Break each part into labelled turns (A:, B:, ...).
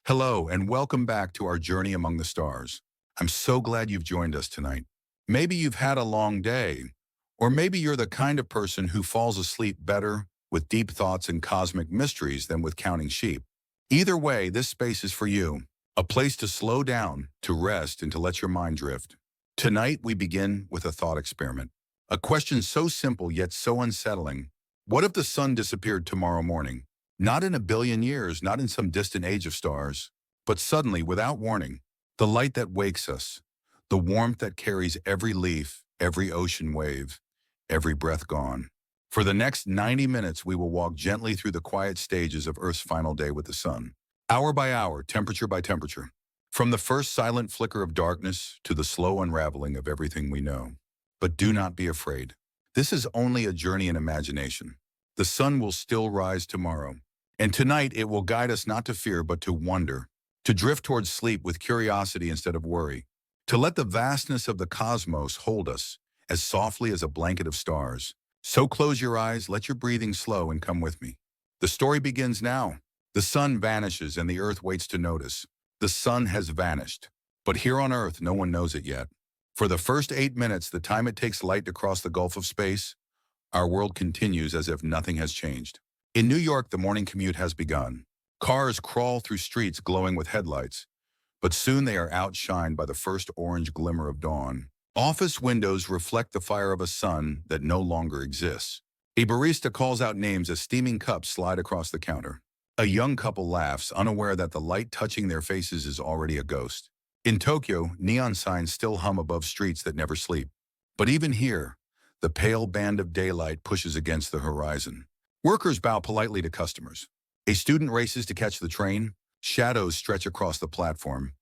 A: Hello, and welcome back to our journey among the stars. I'm so glad you've joined us tonight. Maybe you've had a long day, or maybe you're the kind of person who falls asleep better with deep thoughts and cosmic mysteries than with counting sheep. Either way, this space is for you, a place to slow down, to rest, and to let your mind drift. Tonight, we begin with a thought experiment. A question so simple yet so unsettling. What if the sun disappeared tomorrow morning? Not in a billion years, not in some distant age of stars, but suddenly, without warning, the light that wakes us, the warmth that carries every leaf, every ocean wave, every breath gone. For the next 90 minutes, we will walk gently through the quiet stages of Earth's final day with the sun, hour by hour, temperature by temperature, from the first silent flicker of darkness to the slow unraveling of everything we know. But do not be afraid. This is only a journey in imagination. The sun will still rise tomorrow. And tonight it will guide us not to fear but to wonder, to drift towards sleep with curiosity instead of worry, to let the vastness of the cosmos hold us as softly as a blanket of stars. So close your eyes, let your breathing slow, and come with me. The story begins now. The sun vanishes and the earth waits to notice. The sun has vanished. But here on Earth, no one knows it yet. For the first 8 minutes, the time it takes light to cross the gulf of space, our world continues as if nothing has changed. In New York, the morning commute has begun. Cars crawl through streets glowing with headlights, but soon they are outshined by the first orange glimmer of dawn. Office windows reflect the fire of a sun that no longer exists. A barista calls out names as steaming cups slide across the counter. A young couple laughs, unaware that the light touching their faces is already a ghost. In Tokyo, neon signs still hum above streets that never sleep. But even here, the pale band of daylight pushes against the horizon. Workers bow politely to customers. A student races to catch the train. Shadows stretch across the platform,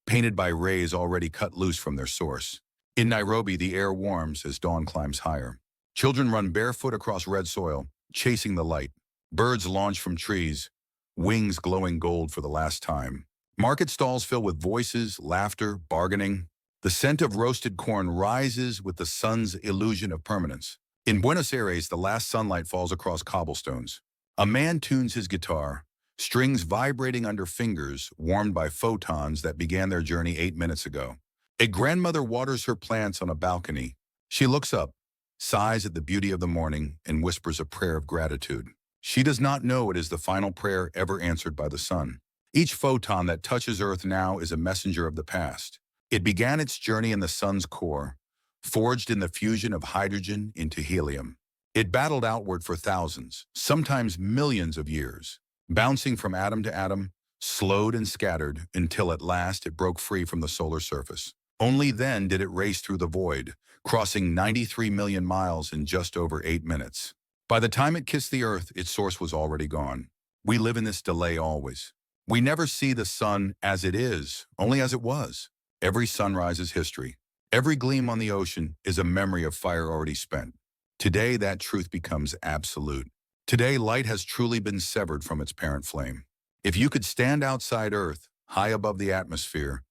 A: painted by rays already cut loose from their source. In Nairobi, the air warms as dawn climbs higher. Children run barefoot across red soil, chasing the light. Birds launch from trees, wings glowing gold for the last time. Market stalls fill with voices, laughter, bargaining. The scent of roasted corn rises with the sun's illusion of permanence. In Buenos Aires, the last sunlight falls across cobblestones. A man tunes his guitar, strings vibrating under fingers warmed by photons that began their journey 8 minutes ago. A grandmother waters her plants on a balcony. She looks up, sighs at the beauty of the morning, and whispers a prayer of gratitude. She does not know it is the final prayer ever answered by the sun. Each photon that touches Earth now is a messenger of the past. It began its journey in the sun's core, forged in the fusion of hydrogen into helium. It battled outward for thousands, sometimes millions of years, bouncing from atom to atom, slowed and scattered, until at last it broke free from the solar surface. Only then did it race through the void, crossing 93 million miles in just over 8 minutes. By the time it kissed the Earth, its source was already gone. We live in this delay always. We never see the sun as it is, only as it was. Every sunrise is history. Every gleam on the ocean is a memory of fire already spent. Today, that truth becomes absolute. Today, light has truly been severed from its parent flame. If you could stand outside Earth, high above the atmosphere,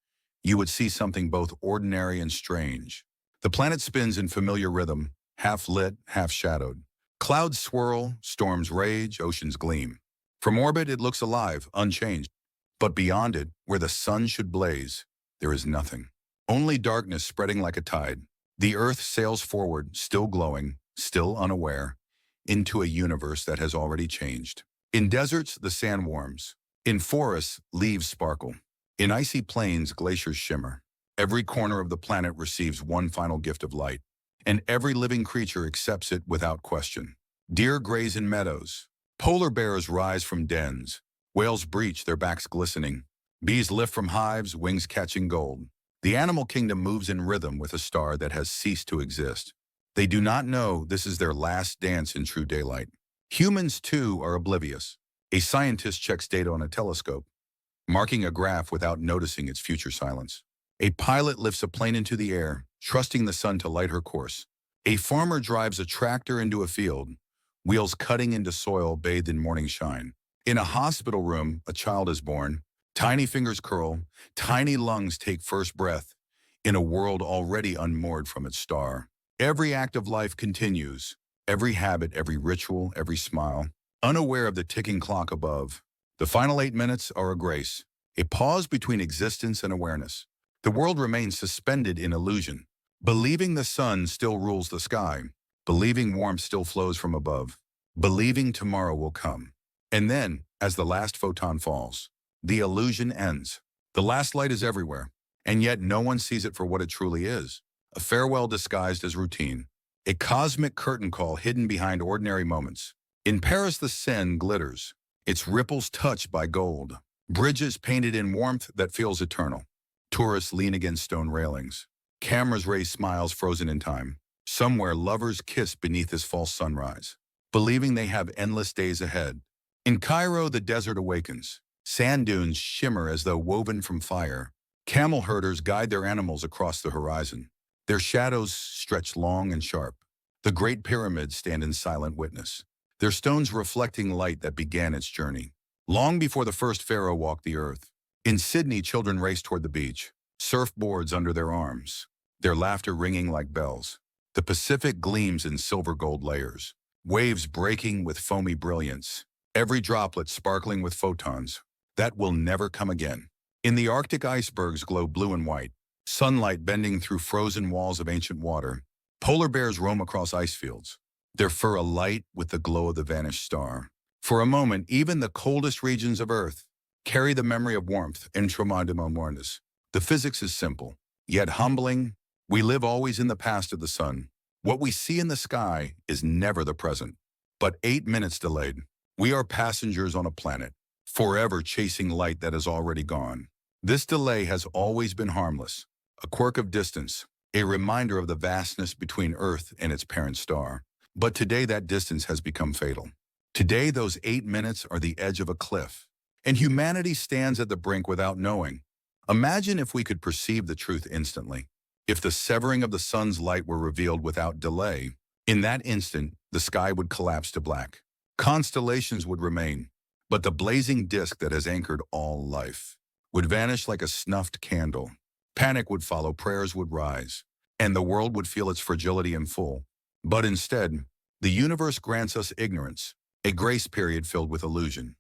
A: you would see something both ordinary and strange. The planet spins in familiar rhythm, half lit, half shadowed. Clouds swirl, storms rage, oceans gleam. From orbit, it looks alive, unchanged. But beyond it, where the sun should blaze, there is nothing. Only darkness spreading like a tide. The Earth sails forward, still glowing, still unaware, into a universe that has already changed. In deserts, the sand warms. In forests, leaves sparkle. In icy plains, glaciers shimmer. Every corner of the planet receives one final gift of light, and every living creature accepts it without question. Deer graze in meadows. Polar bears rise from dens. Whales breach, their backs glistening. Bees lift from hives, wings catching gold. The animal kingdom moves in rhythm with a star that has ceased to exist. They do not know this is their last dance in true daylight. Humans, too, are oblivious. A scientist checks data on a telescope, marking a graph without noticing its future silence. A pilot lifts a plane into the air, trusting the sun to light her course. A farmer drives a tractor into a field, wheels cutting into soil bathed in morning shine. In a hospital room, a child is born. Tiny fingers curl, tiny lungs take first breath in a world already unmoored from its star. Every act of life continues, every habit, every ritual, every smile, unaware of the ticking clock above. The final 8 minutes are a grace, a pause between existence and awareness. The world remains suspended in illusion, believing the sun still rules the sky, believing warmth still flows from above, believing tomorrow will come. And then, as the last photon falls, the illusion ends. The last light is everywhere, and yet no one sees it for what it truly is. A farewell disguised as routine. A cosmic curtain call hidden behind ordinary moments. In Paris, the Seine glitters, its ripples touched by gold. Bridges painted in warmth that feels eternal. Tourists lean against stone railings. Cameras raise smiles frozen in time. Somewhere, lovers kiss beneath this false sunrise, believing they have endless days ahead. In Cairo, the desert awakens. Sand dunes shimmer as though woven from fire. Camel herders guide their animals across the horizon. Their shadows stretch long and sharp. The Great Pyramids stand in silent witness, their stones reflecting light that began its journey, long before the first pharaoh walked the earth. In Sydney, children race toward the beach, surfboards under their arms, their laughter ringing like bells. The Pacific gleams in silver gold layers, waves breaking with foamy brilliance, every droplet sparkling with photons that will never come again. In the Arctic, icebergs glow blue and white, sunlight bending through frozen walls of ancient water. Polar bears roam across ice fields, their fur alight with the glow of the vanished star. For a moment, even the coldest regions of Earth carry the memory of warmth and trauma de memoires. The physics is simple, yet humbling. We live always in the past of the sun. What we see in the sky is never the present, but 8 minutes delayed. We are passengers on a planet, forever chasing light that is already gone. This delay has always been harmless, a quirk of distance, a reminder of the vastness between Earth and its parent star. But today that distance has become fatal. Today those 8 minutes are the edge of a cliff, and humanity stands at the brink without knowing. Imagine if we could perceive the truth instantly. If the severing of the sun's light were revealed without delay, in that instant, the sky would collapse to black. Constellations would remain, but the blazing disk that has anchored all life would vanish like a snuffed candle. Panic would follow, prayers would rise, and the world would feel its fragility in full. But instead, the universe grants us ignorance, a grace period filled with illusion.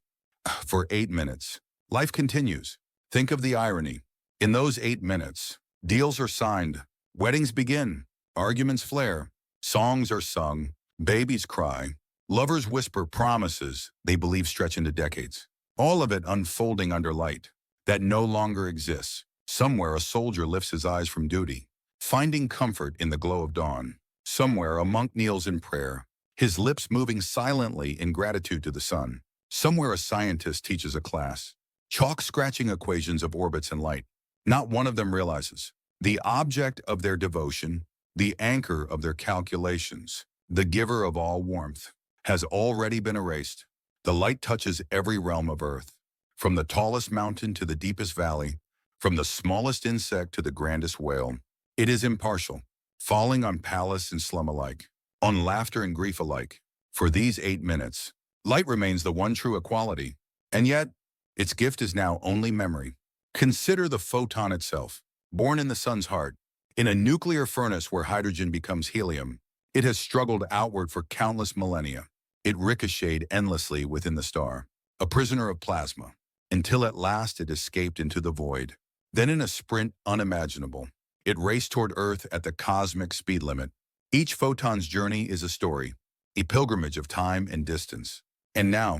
A: For 8 minutes, life continues. Think of the irony. In those 8 minutes, deals are signed, weddings begin, arguments flare, songs are sung, babies cry, lovers whisper promises they believe stretch into decades. All of it unfolding under light that no longer exists. Somewhere a soldier lifts his eyes from duty, finding comfort in the glow of dawn. Somewhere a monk kneels in prayer, his lips moving silently in gratitude to the sun. Somewhere a scientist teaches a class, chalk scratching equations of orbits and light. Not one of them realizes the object of their devotion, the anchor of their calculations, the giver of all warmth, has already been erased. The light touches every realm of Earth, from the tallest mountain to the deepest valley, from the smallest insect to the grandest whale. It is impartial, falling on palace and slum alike, on laughter and grief alike. For these 8 minutes, light remains the one true equality, and yet its gift is now only memory. Consider the photon itself, born in the sun's heart. In a nuclear furnace where hydrogen becomes helium, it has struggled outward for countless millennia. It ricocheted endlessly within the star, a prisoner of plasma, until at last it escaped into the void. Then in a sprint unimaginable, it raced toward Earth at the cosmic speed limit. Each photon's journey is a story, a pilgrimage of time and distance. And now,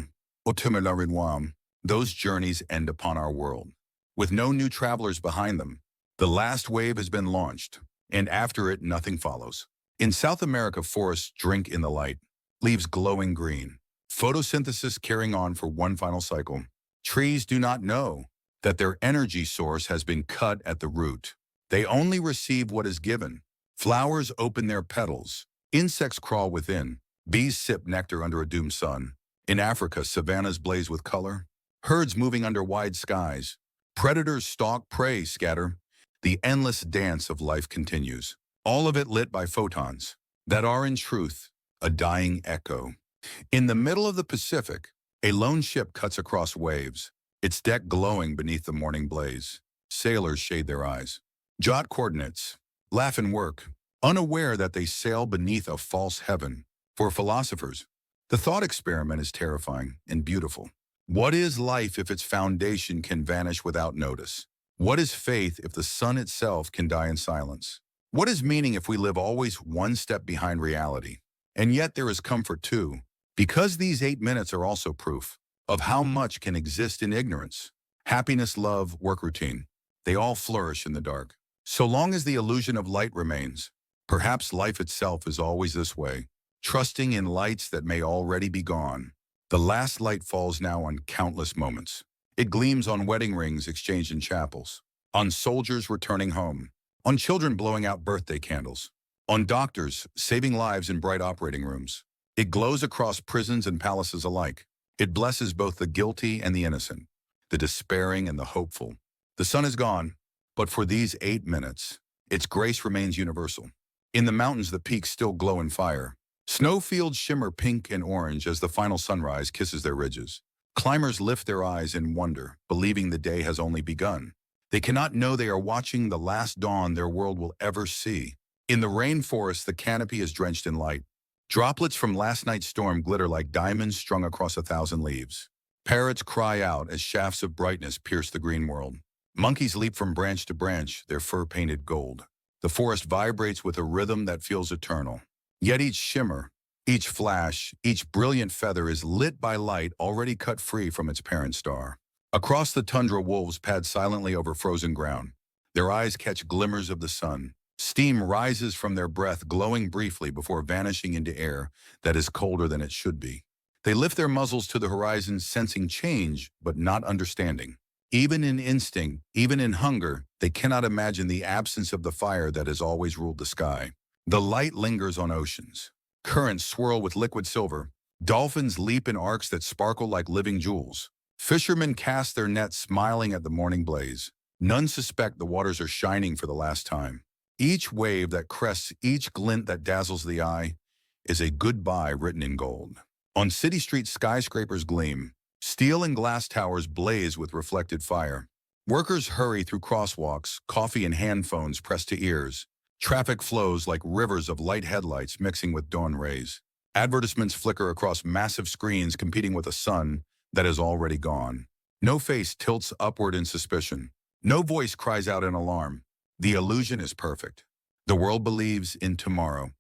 A: those journeys end upon our world. With no new travelers behind them, the last wave has been launched, and after it nothing follows. In South America, forests drink in the light, leaves glowing green, photosynthesis carrying on for one final cycle. Trees do not know that their energy source has been cut at the root. They only receive what is given. Flowers open their petals, insects crawl within, bees sip nectar under a doomed sun. In Africa, savannas blaze with color, herds moving under wide skies, predators stalk, prey scatter. The endless dance of life continues, all of it lit by photons that are in truth a dying echo. In the middle of the Pacific, a lone ship cuts across waves, its deck glowing beneath the morning blaze. Sailors shade their eyes, jot coordinates, laugh and work, unaware that they sail beneath a false heaven. For philosophers, the thought experiment is terrifying and beautiful. What is life if its foundation can vanish without notice? What is faith if the sun itself can die in silence? What is meaning if we live always one step behind reality? And yet there is comfort too, because these 8 minutes are also proof of how much can exist in ignorance. Happiness, love, work routine, they all flourish in the dark. So long as the illusion of light remains, perhaps life itself is always this way, trusting in lights that may already be gone. The last light falls now on countless moments. It gleams on wedding rings exchanged in chapels, on soldiers returning home, on children blowing out birthday candles, on doctors saving lives in bright operating rooms. It glows across prisons and palaces alike. It blesses both the guilty and the innocent, the despairing and the hopeful. The sun is gone, but for these 8 minutes, its grace remains universal. In the mountains, the peaks still glow in fire. Snowfields shimmer pink and orange as the final sunrise kisses their ridges. Climbers lift their eyes in wonder, believing the day has only begun. They cannot know they are watching the last dawn their world will ever see. In the rainforest, the canopy is drenched in light. Droplets from last night's storm glitter like diamonds strung across 1,000 leaves. Parrots cry out as shafts of brightness pierce the green world. Monkeys leap from branch to branch, their fur painted gold. The forest vibrates with a rhythm that feels eternal. Yet each shimmer, each flash, each brilliant feather is lit by light already cut free from its parent star. Across the tundra, wolves pad silently over frozen ground. Their eyes catch glimmers of the sun. Steam rises from their breath, glowing briefly before vanishing into air that is colder than it should be. They lift their muzzles to the horizon, sensing change, but not understanding. Even in instinct, even in hunger, they cannot imagine the absence of the fire that has always ruled the sky. The light lingers on oceans. Currents swirl with liquid silver. Dolphins leap in arcs that sparkle like living jewels. Fishermen cast their nets smiling at the morning blaze. None suspect the waters are shining for the last time. Each wave that crests, each glint that dazzles the eye, is a goodbye written in gold. On city streets, skyscrapers gleam. Steel and glass towers blaze with reflected fire. Workers hurry through crosswalks, coffee and hand phones pressed to ears. Traffic flows like rivers of light headlights mixing with dawn rays. Advertisements flicker across massive screens competing with a sun that is already gone. No face tilts upward in suspicion. No voice cries out in alarm. The illusion is perfect. The world believes in tomorrow.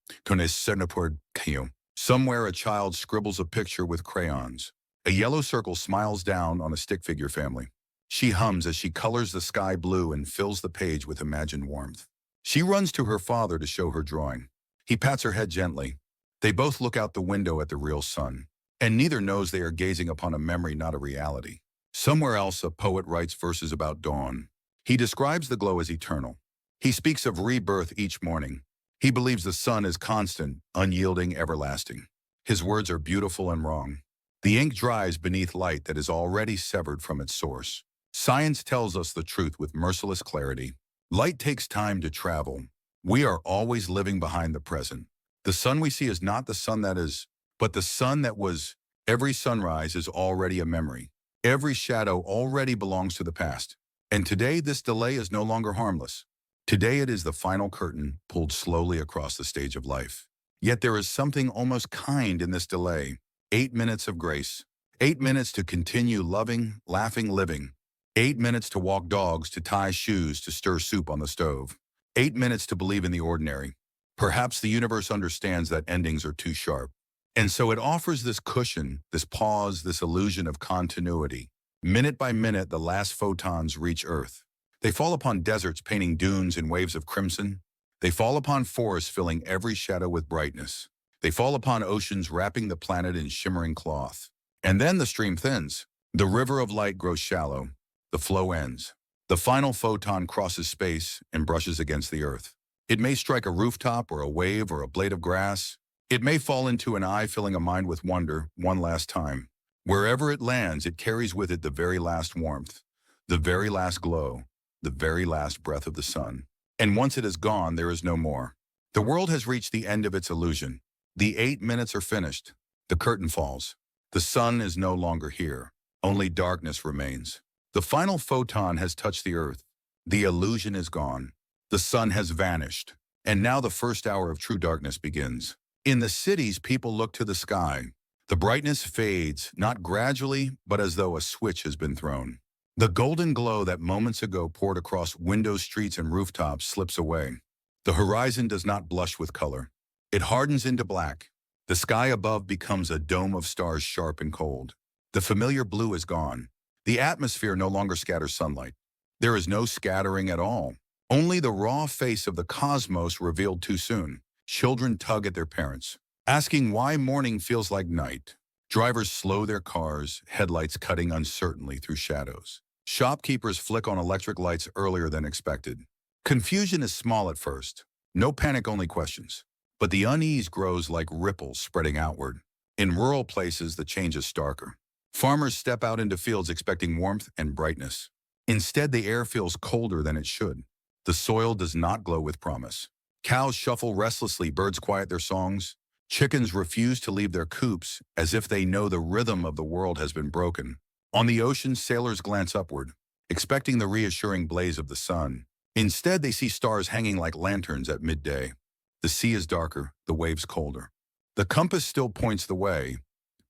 A: Somewhere a child scribbles a picture with crayons. A yellow circle smiles down on a stick figure family. She hums as she colors the sky blue and fills the page with imagined warmth. She runs to her father to show her drawing. He pats her head gently. They both look out the window at the real sun, and neither knows they are gazing upon a memory, not a reality. Somewhere else, a poet writes verses about dawn. He describes the glow as eternal. He speaks of rebirth each morning. He believes the sun is constant, unyielding, everlasting. His words are beautiful and wrong. The ink dries beneath light that is already severed from its source. Science tells us the truth with merciless clarity. Light takes time to travel. We are always living behind the present. The sun we see is not the sun that is, but the sun that was. Every sunrise is already a memory. Every shadow already belongs to the past. And today, this delay is no longer harmless. Today, it is the final curtain pulled slowly across the stage of life. Yet there is something almost kind in this delay. 8 minutes of grace. 8 minutes to continue loving, laughing, living. 8 minutes to walk dogs, to tie shoes, to stir soup on the stove. 8 minutes to believe in the ordinary. Perhaps the universe understands that endings are too sharp. And so it offers this cushion, this pause, this illusion of continuity. Minute by minute, the last photons reach Earth. They fall upon deserts painting dunes in waves of crimson. They fall upon forests filling every shadow with brightness. They fall upon oceans wrapping the planet in shimmering cloth. And then the stream thins. The river of light grows shallow. The flow ends. The final photon crosses space and brushes against the Earth. It may strike a rooftop or a wave or a blade of grass. It may fall into an eye, filling a mind with wonder one last time. Wherever it lands, it carries with it the very last warmth, the very last glow, the very last breath of the sun. And once it is gone, there is no more. The world has reached the end of its illusion. The 8 minutes are finished. The curtain falls. The sun is no longer here. Only darkness remains. The final photon has touched the Earth. The illusion is gone. The sun has vanished. And now the first hour of true darkness begins. In the cities, people look to the sky. The brightness fades, not gradually, but as though a switch has been thrown. The golden glow that moments ago poured across windows, streets, and rooftops slips away. The horizon does not blush with color. It hardens into black. The sky above becomes a dome of stars, sharp and cold. The familiar blue is gone. The atmosphere no longer scatters sunlight. There is no scattering at all. Only the raw face of the cosmos revealed too soon. Children tug at their parents, asking why morning feels like night. Drivers slow their cars, headlights cutting uncertainly through shadows. Shopkeepers flick on electric lights earlier than expected. Confusion is small at first. No panic, only questions. But the unease grows like ripples spreading outward. In rural places, the change is starker. Farmers step out into fields expecting warmth and brightness. Instead, the air feels colder than it should. The soil does not glow with promise. Cows shuffle restlessly, birds quiet their songs. Chickens refuse to leave their coops as if they know the rhythm of the world has been broken. On the ocean, sailors glance upward, expecting the reassuring blaze of the sun. Instead, they see stars hanging like lanterns at midday. The sea is darker, the waves colder. The compass still points the way,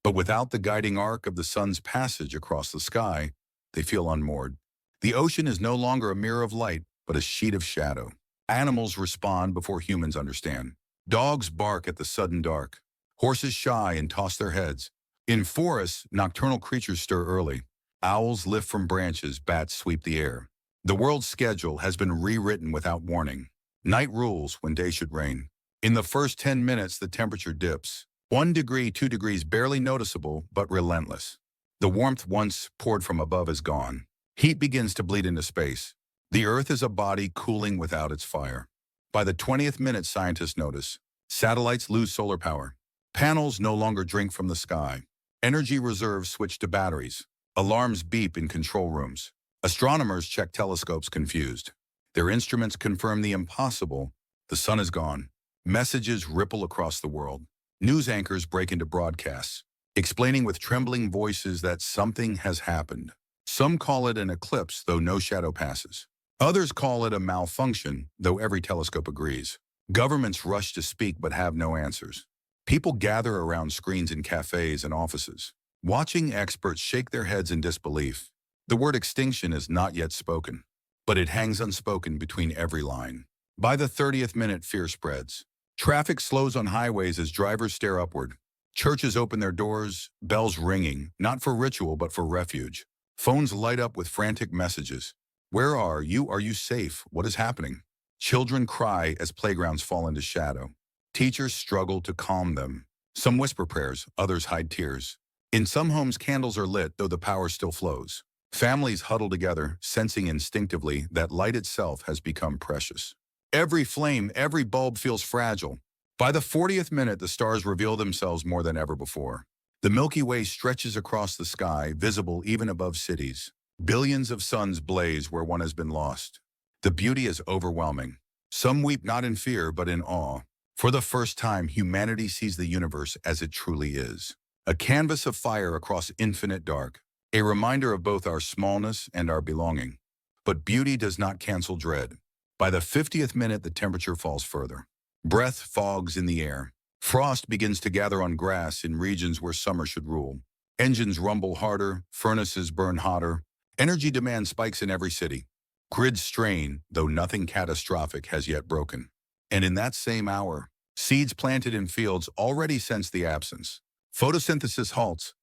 A: but without the guiding arc of the sun's passage across the sky, they feel unmoored. The ocean is no longer a mirror of light, but a sheet of shadow. Animals respond before humans understand. Dogs bark at the sudden dark. Horses shy and toss their heads. In forests, nocturnal creatures stir early. Owls lift from branches, bats sweep the air. The world's schedule has been rewritten without warning. Night rules when day should reign. In the first 10 minutes, the temperature dips. 1 degree, 2 degrees, barely noticeable, but relentless. The warmth once poured from above is gone. Heat begins to bleed into space. The Earth is a body cooling without its fire. By the 20th minute, scientists notice. Satellites lose solar power. Panels no longer drink from the sky. Energy reserves switch to batteries. Alarms beep in control rooms. Astronomers check telescopes confused. Their instruments confirm the impossible. The sun is gone. Messages ripple across the world. News anchors break into broadcasts, explaining with trembling voices that something has happened. Some call it an eclipse, though no shadow passes. Others call it a malfunction, though every telescope agrees. Governments rush to speak but have no answers. People gather around screens in cafes and offices, watching experts shake their heads in disbelief. The word extinction is not yet spoken, but it hangs unspoken between every line. By the 30th minute, fear spreads. Traffic slows on highways as drivers stare upward. Churches open their doors, bells ringing, not for ritual but for refuge. Phones light up with frantic messages. Where are you? Are you safe? What is happening? Children cry as playgrounds fall into shadow. Teachers struggle to calm them. Some whisper prayers, others hide tears. In some homes, candles are lit, though the power still flows. Families huddle together, sensing instinctively that light itself has become precious. Every flame, every bulb feels fragile. By the 40th minute, the stars reveal themselves more than ever before. The Milky Way stretches across the sky, visible even above cities. Billions of suns blaze where one has been lost. The beauty is overwhelming. Some weep not in fear, but in awe. For the first time, humanity sees the universe as it truly is. A canvas of fire across infinite dark. A reminder of both our smallness and our belonging. But beauty does not cancel dread. By the 50th minute, the temperature falls further. Breath fogs in the air. Frost begins to gather on grass in regions where summer should rule. Engines rumble harder, furnaces burn hotter. Energy demand spikes in every city. Grids strain, though nothing catastrophic has yet broken. And in that same hour, seeds planted in fields already sense the absence. Photosynthesis halts.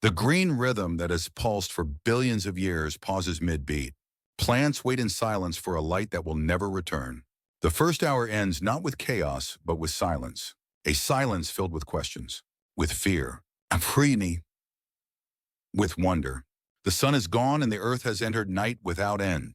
A: The green rhythm that has pulsed for billions of years pauses mid-beat. Plants wait in silence for a light that will never return. The first hour ends not with chaos, but with silence. A silence filled with questions, with fear, with wonder. The sun is gone and the earth has entered night without end.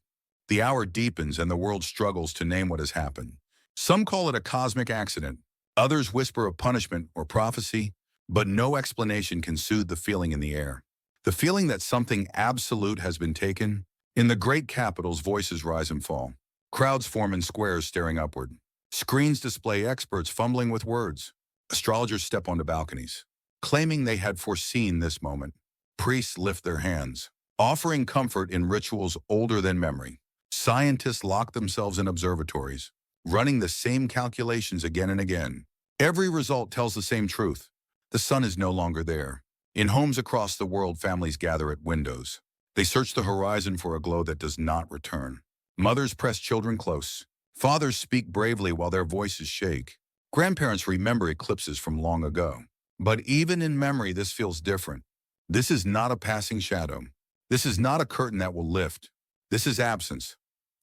A: The hour deepens and the world struggles to name what has happened. Some call it a cosmic accident. Others whisper of punishment or prophecy, but no explanation can soothe the feeling in the air. The feeling that something absolute has been taken. In the great capitals, voices rise and fall. Crowds form in squares staring upward. Screens display experts fumbling with words. Astrologers step onto balconies, claiming they had foreseen this moment. Priests lift their hands, offering comfort in rituals older than memory. Scientists lock themselves in observatories, running the same calculations again and again. Every result tells the same truth. The sun is no longer there. In homes across the world, families gather at windows. They search the horizon for a glow that does not return. Mothers press children close. Fathers speak bravely while their voices shake. Grandparents remember eclipses from long ago. But even in memory, this feels different. This is not a passing shadow. This is not a curtain that will lift. This is absence.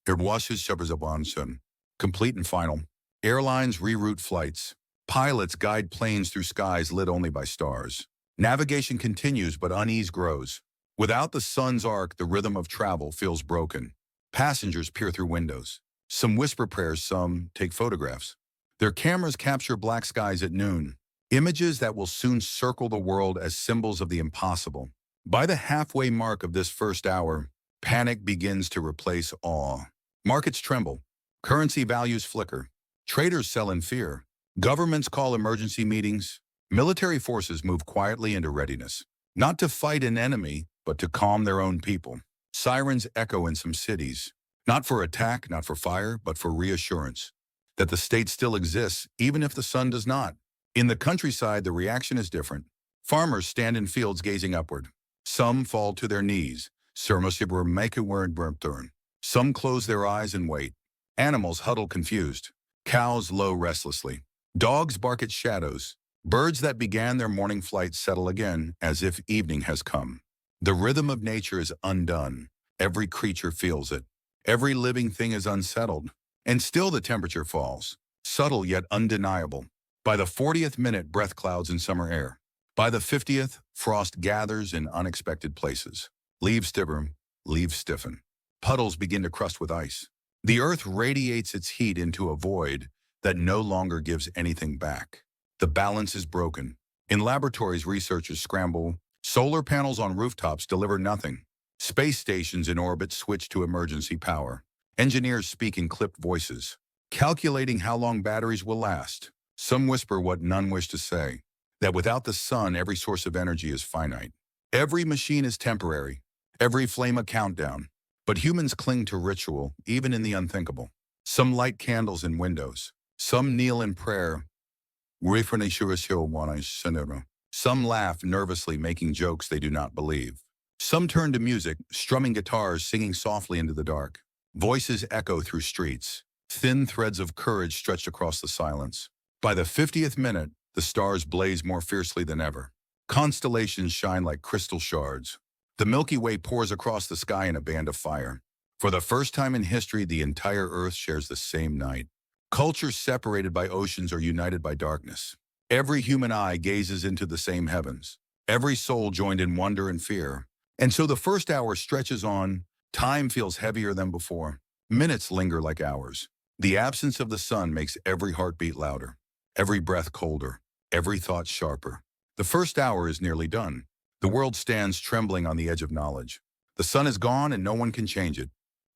A: It washes shivers upon sun. Complete and final. Airlines reroute flights. Pilots guide planes through skies lit only by stars. Navigation continues, but unease grows. Without the sun's arc, the rhythm of travel feels broken. Passengers peer through windows. Some whisper prayers, some take photographs. Their cameras capture black skies at noon, images that will soon circle the world as symbols of the impossible. By the halfway mark of this first hour, panic begins to replace awe. Markets tremble. Currency values flicker. Traders sell in fear. Governments call emergency meetings. Military forces move quietly into readiness, not to fight an enemy, but to calm their own people. Sirens echo in some cities, not for attack, not for fire, but for reassurance that the state still exists, even if the sun does not. In the countryside, the reaction is different. Farmers stand in fields gazing upward. Some fall to their knees. Some close their eyes and wait. Animals huddle confused. Cows low restlessly. Dogs bark at shadows. Birds that began their morning flight settle again as if evening has come. The rhythm of nature is undone. Every creature feels it. Every living thing is unsettled. And still the temperature falls, subtle yet undeniable. By the 40th minute, breath clouds in summer air. By the 50th, frost gathers in unexpected places. Leaves stiffen. Puddles begin to crust with ice. The earth radiates its heat into a void that no longer gives anything back. The balance is broken. In laboratories, researchers scramble. Solar panels on rooftops deliver nothing. Space stations in orbit switch to emergency power. Engineers speak in clipped voices, calculating how long batteries will last. Some whisper what none wish to say, that without the sun, every source of energy is finite. Every machine is temporary, every flame a countdown. But humans cling to ritual, even in the unthinkable. Some light candles in windows. Some kneel in prayer. Some laugh nervously, making jokes they do not believe. Some turn to music, strumming guitars, singing softly into the dark. Voices echo through streets. Thin threads of courage stretched across the silence. By the 50th minute, the stars blaze more fiercely than ever. Constellations shine like crystal shards. The Milky Way pours across the sky in a band of fire. For the first time in history, the entire Earth shares the same night. Cultures separated by oceans are united by darkness. Every human eye gazes into the same heavens. Every soul joined in wonder and fear. And so the first hour stretches on. Time feels heavier than before. Minutes linger like hours. The absence of the sun makes every heartbeat louder, every breath colder, every thought sharper. The first hour is nearly done. The world stands trembling on the edge of knowledge. The sun is gone and no one can change it.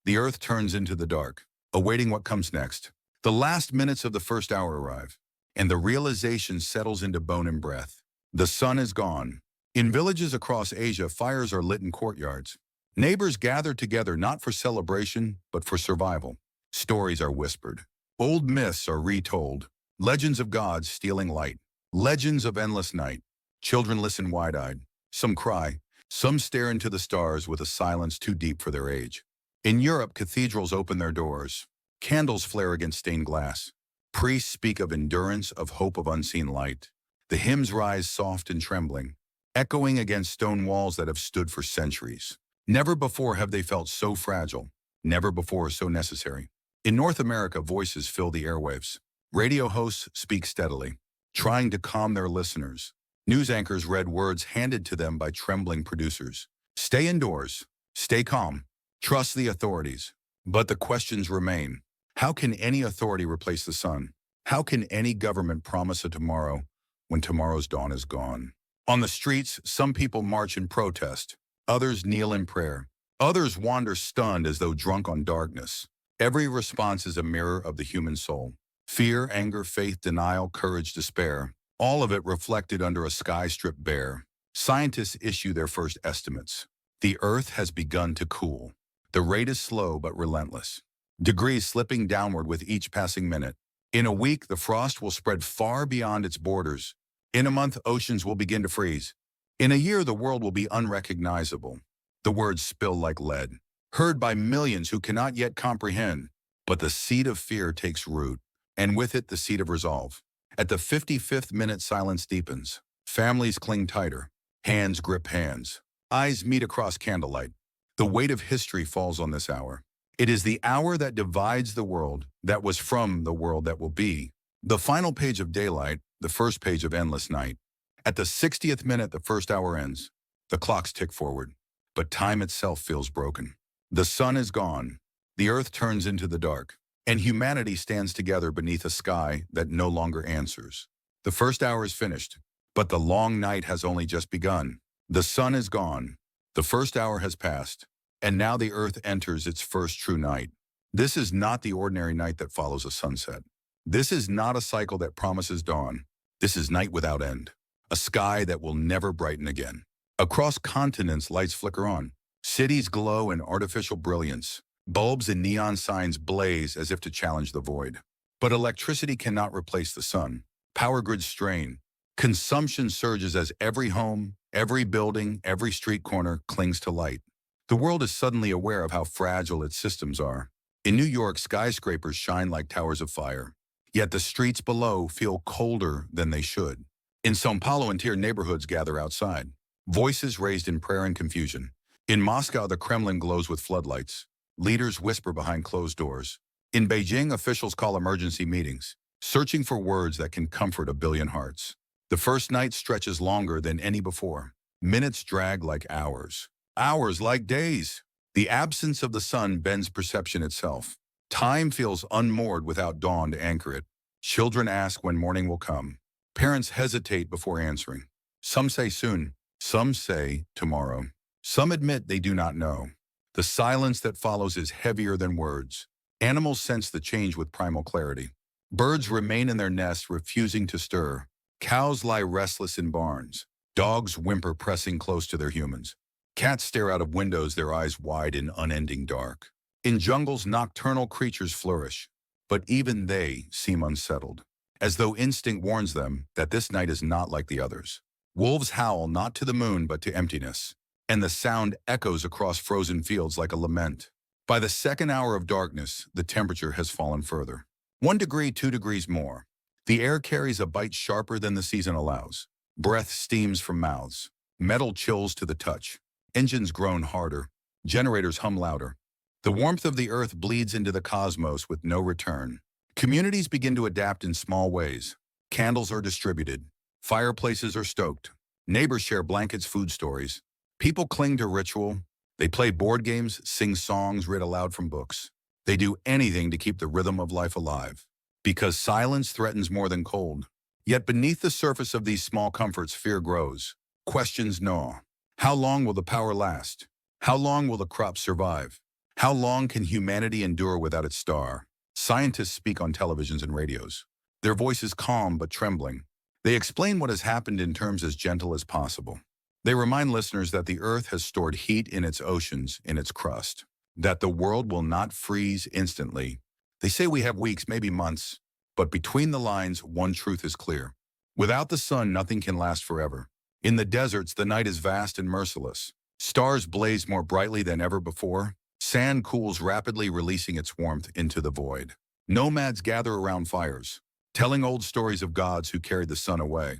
A: The earth turns into the dark, awaiting what comes next. The last minutes of the first hour arrive, and the realization settles into bone and breath. The sun is gone. In villages across Asia, fires are lit in courtyards. Neighbors gather together not for celebration, but for survival. Stories are whispered. Old myths are retold. Legends of gods stealing light. Legends of endless night. Children listen wide-eyed. Some cry. Some stare into the stars with a silence too deep for their age. In Europe, cathedrals open their doors. Candles flare against stained glass. Priests speak of endurance, of hope, of unseen light. The hymns rise soft and trembling, echoing against stone walls that have stood for centuries. Never before have they felt so fragile. Never before so necessary. In North America, voices fill the airwaves. Radio hosts speak steadily, trying to calm their listeners. News anchors read words handed to them by trembling producers. Stay indoors. Stay calm. Trust the authorities. But the questions remain. How can any authority replace the sun? How can any government promise a tomorrow when tomorrow's dawn is gone? On the streets, some people march in protest. Others kneel in prayer. Others wander stunned as though drunk on darkness. Every response is a mirror of the human soul. Fear, anger, faith, denial, courage, despair. All of it reflected under a sky stripped bare. Scientists issue their first estimates. The Earth has begun to cool. The rate is slow but relentless. Degrees slipping downward with each passing minute. In a week, the frost will spread far beyond its borders, In a month, oceans will begin to freeze. In a year, the world will be unrecognizable. The words spill like lead, heard by millions who cannot yet comprehend. But the seed of fear takes root, and with it the seed of resolve. At the 55th minute, silence deepens. Families cling tighter. Hands grip hands. Eyes meet across candlelight. The weight of history falls on this hour. It is the hour that divides the world that was from the world that will be. The final page of daylight, the first page of endless night. At the 60th minute, the first hour ends. The clocks tick forward, but time itself feels broken. The sun is gone. The earth turns into the dark, and humanity stands together beneath a sky that no longer answers. The first hour is finished, but the long night has only just begun. The sun is gone. The first hour has passed, and now the earth enters its first true night. This is not the ordinary night that follows a sunset. This is not a cycle that promises dawn. This is night without end, a sky that will never brighten again. Across continents, lights flicker on. Cities glow in artificial brilliance. Bulbs and neon signs blaze as if to challenge the void. But electricity cannot replace the sun. Power grids strain. Consumption surges as every home, every building, every street corner clings to light. The world is suddenly aware of how fragile its systems are. In New York, skyscrapers shine like towers of fire. Yet the streets below feel colder than they should. In São Paulo, entire neighborhoods gather outside, voices raised in prayer and confusion. In Moscow, the Kremlin glows with floodlights. Leaders whisper behind closed doors. In Beijing, officials call emergency meetings, searching for words that can comfort a billion hearts. The first night stretches longer than any before. Minutes drag like hours. Hours like days. The absence of the sun bends perception itself. Time feels unmoored without dawn to anchor it. Children ask when morning will come. Parents hesitate before answering. Some say soon. Some say tomorrow. Some admit they do not know. The silence that follows is heavier than words. Animals sense the change with primal clarity. Birds remain in their nests, refusing to stir. Cows lie restless in barns. Dogs whimper, pressing close to their humans. Cats stare out of windows, their eyes wide in unending dark. In jungles, nocturnal creatures flourish, but even they seem unsettled, as though instinct warns them that this night is not like the others. Wolves howl not to the moon but to emptiness, and the sound echoes across frozen fields like a lament. By the second hour of darkness, the temperature has fallen further. 1 degree, 2 degrees more. The air carries a bite sharper than the season allows. Breath steams from mouths. Metal chills to the touch. Engines groan harder. Generators hum louder. The warmth of the earth bleeds into the cosmos with no return. Communities begin to adapt in small ways. Candles are distributed. Fireplaces are stoked. Neighbors share blankets, food stories. People cling to ritual. They play board games, sing songs read aloud from books. They do anything to keep the rhythm of life alive. Because silence threatens more than cold. Yet beneath the surface of these small comforts, fear grows. Questions gnaw. How long will the power last? How long will the crops survive? How long can humanity endure without its star? Scientists speak on televisions and radios. Their voices calm but trembling. They explain what has happened in terms as gentle as possible. They remind listeners that the Earth has stored heat in its oceans, in its crust, that the world will not freeze instantly. They say we have weeks, maybe months, but between the lines, one truth is clear. Without the sun, nothing can last forever. In the deserts, the night is vast and merciless. Stars blaze more brightly than ever before. Sand cools rapidly, releasing its warmth into the void. Nomads gather around fires, telling old stories of gods who carried the sun away.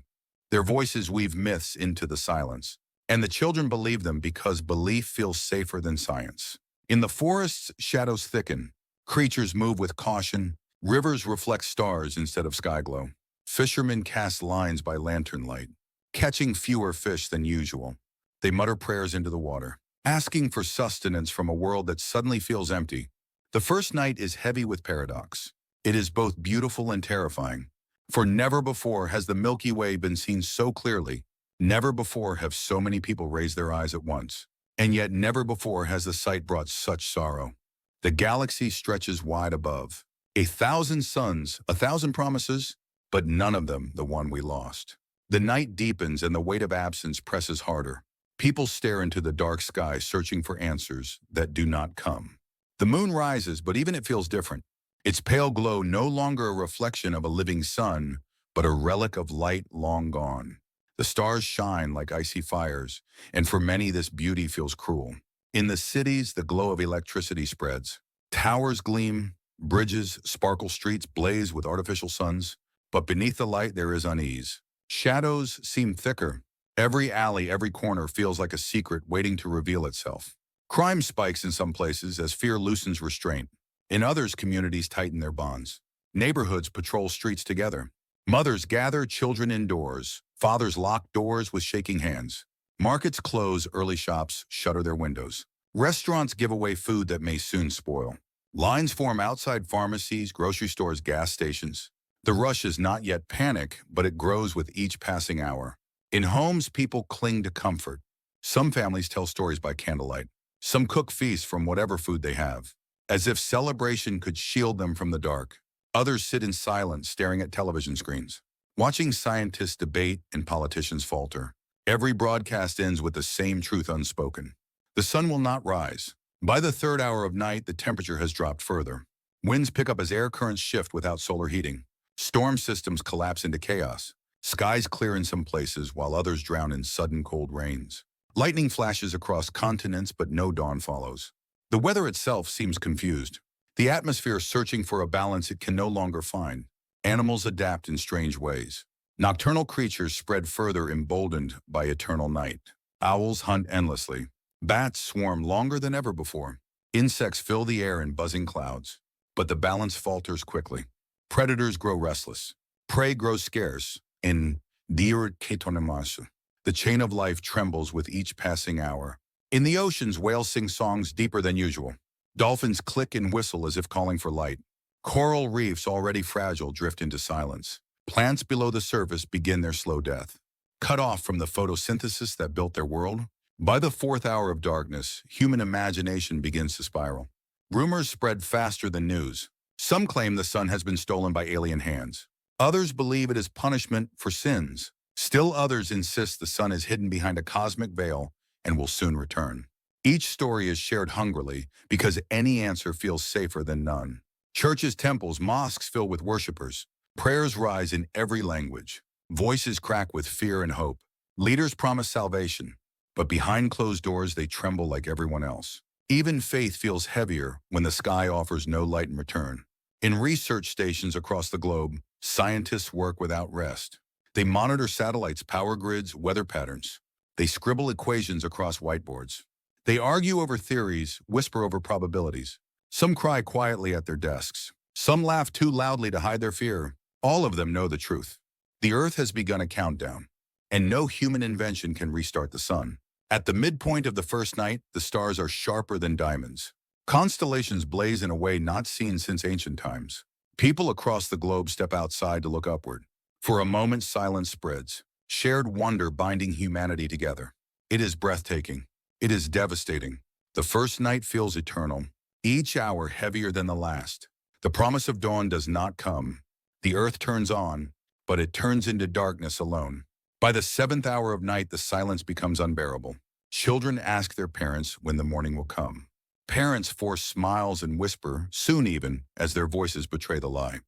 A: Their voices weave myths into the silence, and the children believe them because belief feels safer than science. In the forests, shadows thicken. Creatures move with caution. Rivers reflect stars instead of sky glow. Fishermen cast lines by lantern light, catching fewer fish than usual. They mutter prayers into the water, asking for sustenance from a world that suddenly feels empty. The first night is heavy with paradox. It is both beautiful and terrifying. For never before has the Milky Way been seen so clearly. Never before have so many people raised their eyes at once. And yet never before has the sight brought such sorrow. The galaxy stretches wide above. 1,000 suns, 1,000 promises, but none of them the one we lost. The night deepens and the weight of absence presses harder. People stare into the dark sky, searching for answers that do not come. The moon rises, but even it feels different. Its pale glow no longer a reflection of a living sun, but a relic of light long gone. The stars shine like icy fires, and for many this beauty feels cruel. In the cities, the glow of electricity spreads. Towers gleam, bridges sparkle, streets blaze with artificial suns, but beneath the light there is unease. Shadows seem thicker. Every alley, every corner feels like a secret waiting to reveal itself. Crime spikes in some places as fear loosens restraint. In others, communities tighten their bonds. Neighborhoods patrol streets together. Mothers gather children indoors. Fathers lock doors with shaking hands. Markets close, early shops shutter their windows. Restaurants give away food that may soon spoil. Lines form outside pharmacies, grocery stores, gas stations. The rush is not yet panic, but it grows with each passing hour. In homes, people cling to comfort. Some families tell stories by candlelight. Some cook feasts from whatever food they have, as if celebration could shield them from the dark. Others sit in silence, staring at television screens, watching scientists debate and politicians falter. Every broadcast ends with the same truth unspoken. The sun will not rise. By the third hour of night, the temperature has dropped further. Winds pick up as air currents shift without solar heating. Storm systems collapse into chaos. Skies clear in some places while others drown in sudden cold rains. Lightning flashes across continents, but no dawn follows. The weather itself seems confused. The atmosphere searching for a balance it can no longer find. Animals adapt in strange ways. Nocturnal creatures spread further, emboldened by eternal night. Owls hunt endlessly. Bats swarm longer than ever before. Insects fill the air in buzzing clouds. But the balance falters quickly. Predators grow restless. Prey grows scarce. In Diur Ketonemasu, the chain of life trembles with each passing hour. In the oceans, whales sing songs deeper than usual. Dolphins click and whistle as if calling for light. Coral reefs, already fragile, drift into silence. Plants below the surface begin their slow death, cut off from the photosynthesis that built their world. By the fourth hour of darkness, human imagination begins to spiral. Rumors spread faster than news. Some claim the sun has been stolen by alien hands. Others believe it is punishment for sins. Still others insist the sun is hidden behind a cosmic veil and will soon return. Each story is shared hungrily because any answer feels safer than none. Churches, temples, mosques fill with worshipers. Prayers rise in every language. Voices crack with fear and hope. Leaders promise salvation, but behind closed doors they tremble like everyone else. Even faith feels heavier when the sky offers no light in return. In research stations across the globe, scientists work without rest. They monitor satellites, power grids, weather patterns. They scribble equations across whiteboards. They argue over theories, whisper over probabilities. Some cry quietly at their desks. Some laugh too loudly to hide their fear. All of them know the truth. The Earth has begun a countdown, and no human invention can restart the sun. At the midpoint of the first night, the stars are sharper than diamonds. Constellations blaze in a way not seen since ancient times. People across the globe step outside to look upward. For a moment, silence spreads, shared wonder binding humanity together. It is breathtaking. It is devastating. The first night feels eternal, each hour heavier than the last. The promise of dawn does not come. The earth turns on, but it turns into darkness alone. By the seventh hour of night, the silence becomes unbearable. Children ask their parents when the morning will come. Parents force smiles and whisper, soon even, as their voices betray the lie.